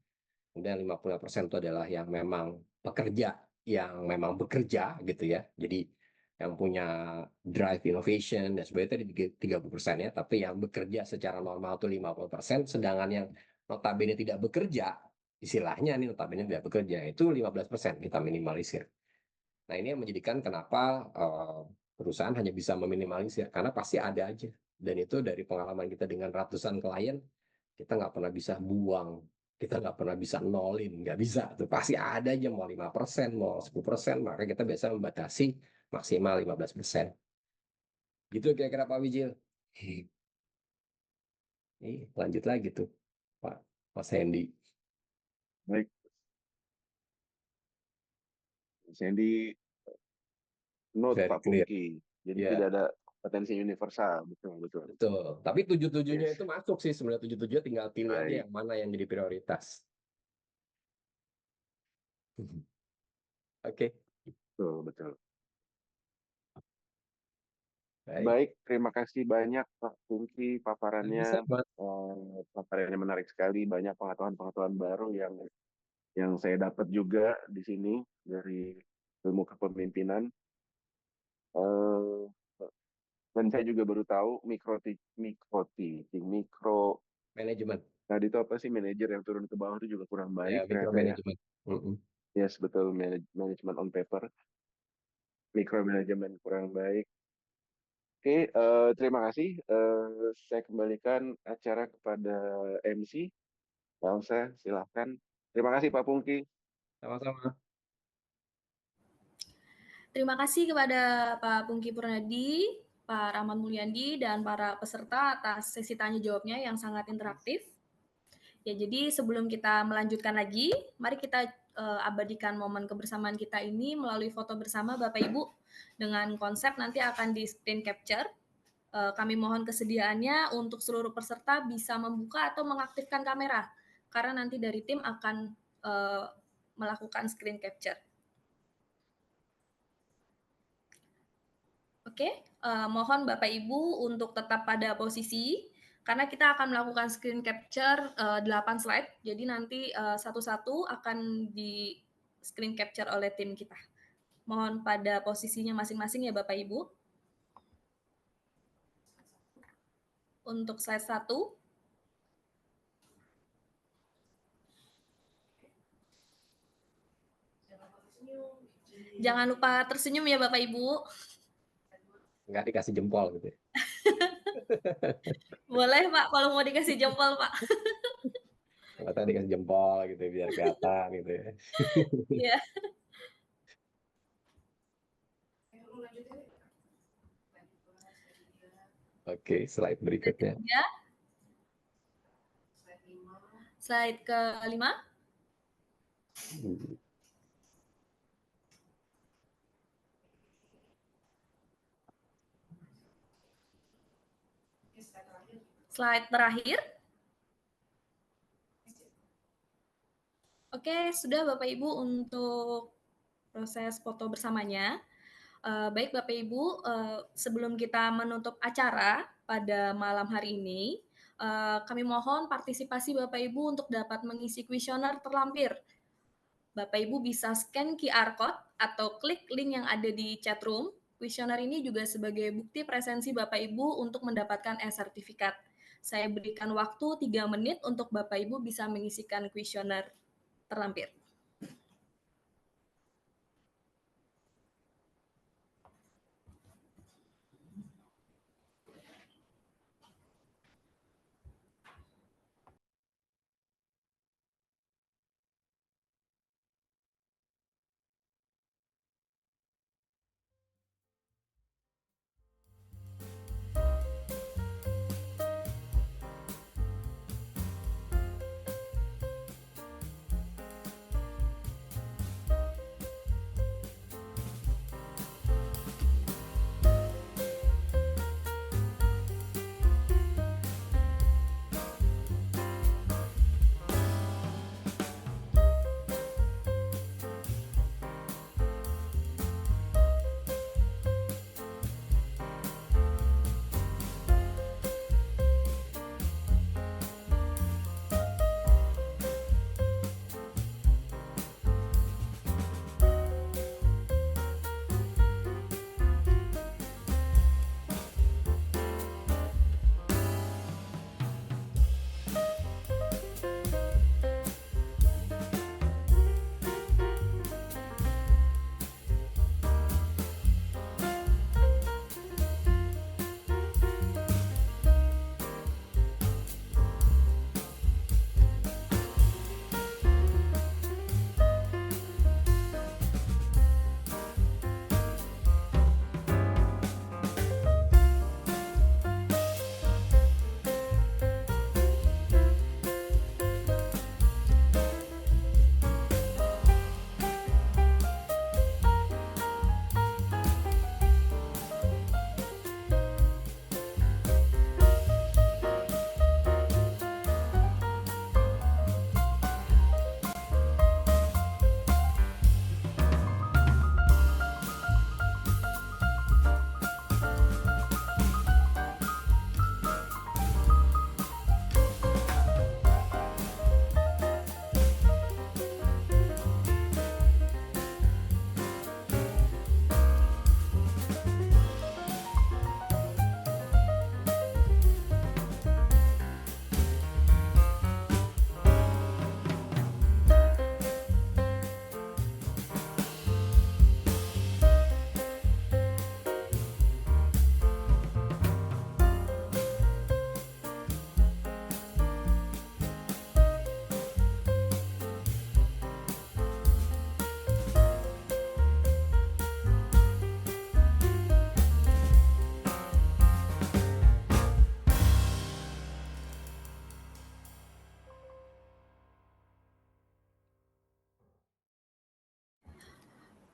kemudian 50% itu adalah yang memang pekerja, yang memang bekerja gitu ya. Jadi yang punya drive innovation dan sebagainya itu di 30% ya, tapi yang bekerja secara normal itu 50%, sedangkan yang notabene tidak bekerja, istilahnya nih notabene tidak bekerja, itu 15% kita minimalisir. Nah, ini yang menjadikan kenapa perusahaan hanya bisa meminimalisir, karena pasti ada aja. Dan itu dari pengalaman kita dengan ratusan klien, kita nggak pernah bisa buang, kita nggak pernah bisa nolin, nggak bisa. Tuh pasti ada aja, mau 5%, mau 10%, maka kita biasa membatasi maksimal 15%. Gitu kira-kira Pak Wijil. Lanjut lagi tuh, Pak Mas Hendy. Baik. Mas Hendy, note Pak Pungki. Jadi tidak ada potensi universal, betul. Betul. Tapi 7-7-nya itu masuk sih sebenarnya, 7-7 tinggal pilih aja yang mana yang jadi prioritas. Oke. Betul. Baik, terima kasih banyak Pak Pungki paparannya. Paparannya menarik sekali, banyak pengetahuan-pengetahuan baru yang saya dapat juga di sini dari ilmu kepemimpinan. Dan saya juga baru tahu mikro manajemen. Tadi itu apa sih, manajer yang turun ke bawah itu juga kurang baik. Mikro manajemen. Yes, betul, manajemen on paper. Mikro manajemen kurang baik. Oke, terima kasih. Saya kembalikan acara kepada MC. Pak Elsa, silahkan. Terima kasih Pak Pungki. Sama-sama. Terima kasih kepada Pak Pungki Purnadi, Pak Rahmat Mulyandi, dan para peserta atas sesi tanya jawabnya yang sangat interaktif. Ya, jadi sebelum kita melanjutkan lagi, mari kita abadikan momen kebersamaan kita ini melalui foto bersama Bapak Ibu dengan konsep nanti akan di screen capture. Kami mohon kesediaannya untuk seluruh peserta bisa membuka atau mengaktifkan kamera, karena nanti dari tim akan melakukan screen capture. Oke, mohon Bapak Ibu untuk tetap pada posisi, karena kita akan melakukan screen capture 8 slide, jadi nanti satu-satu akan di screen capture oleh tim kita. Mohon pada posisinya masing-masing ya Bapak Ibu. Untuk slide 1. Jangan lupa tersenyum ya Bapak Ibu. Nggak dikasih jempol gitu ya. Boleh Pak, kalau mau dikasih jempol Pak. Kalau tadi dikasih jempol gitu biar kelihatan gitu ya. Iya. Oke, slide berikutnya. Ya. Slide ke-5. Slide terakhir. Oke, sudah Bapak Ibu untuk proses foto bersamanya. Baik Bapak Ibu, sebelum kita menutup acara pada malam hari ini, kami mohon partisipasi Bapak Ibu untuk dapat mengisi kuesioner terlampir. Bapak Ibu bisa scan QR Code atau klik link yang ada di chat room. Kuesioner ini juga sebagai bukti presensi Bapak Ibu untuk mendapatkan e-sertifikat. Saya berikan waktu 3 menit untuk Bapak Ibu bisa mengisikan kuesioner terlampir.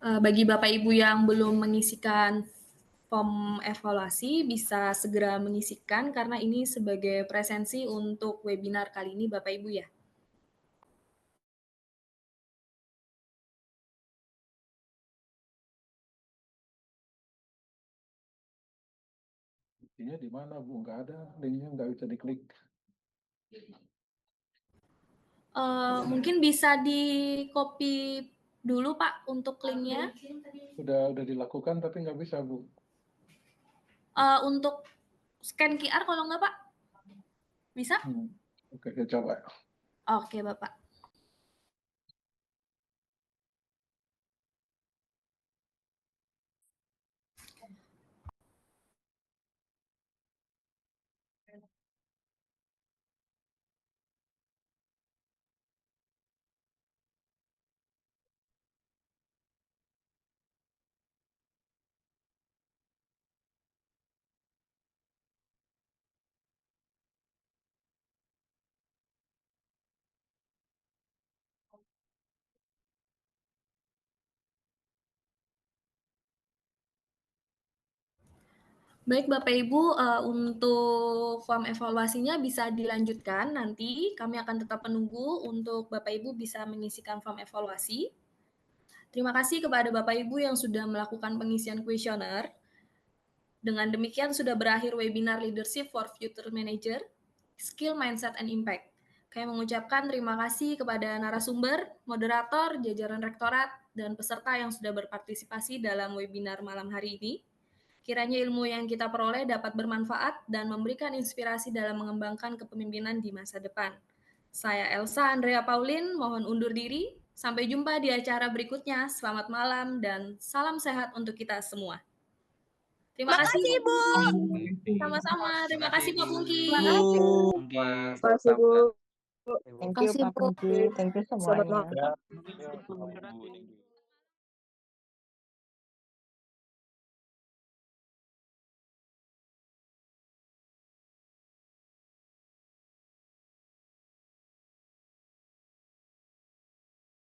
Bagi Bapak Ibu yang belum mengisikan form evaluasi, bisa segera mengisikan karena ini sebagai presensi untuk webinar kali ini Bapak Ibu ya. Buktinya di mana Bu? Nggak ada, linknya nggak bisa diklik. Mungkin bisa di copy dulu Pak untuk linknya. Udah dilakukan tapi nggak bisa Bu. Untuk scan QR kalau nggak Pak? Bisa? Oke, saya coba. Oke Bapak. Baik Bapak Ibu, untuk form evaluasinya bisa dilanjutkan nanti. Kami akan tetap menunggu untuk Bapak Ibu bisa mengisikan form evaluasi. Terima kasih kepada Bapak Ibu yang sudah melakukan pengisian kuesioner. Dengan demikian sudah berakhir webinar Leadership for Future Manager, Skill, Mindset, and Impact. Kami mengucapkan terima kasih kepada narasumber, moderator, jajaran rektorat, dan peserta yang sudah berpartisipasi dalam webinar malam hari ini. Kiranya ilmu yang kita peroleh dapat bermanfaat dan memberikan inspirasi dalam mengembangkan kepemimpinan di masa depan. Saya Elsa Andrea Paulin, mohon undur diri. Sampai jumpa di acara berikutnya. Selamat malam dan salam sehat untuk kita semua. Terima kasih Ibu. Sama-sama. Terima kasih Pak Pungki. Makasih, Bu. Thank you Pak Pungki, thank you Selamat semuanya. malam.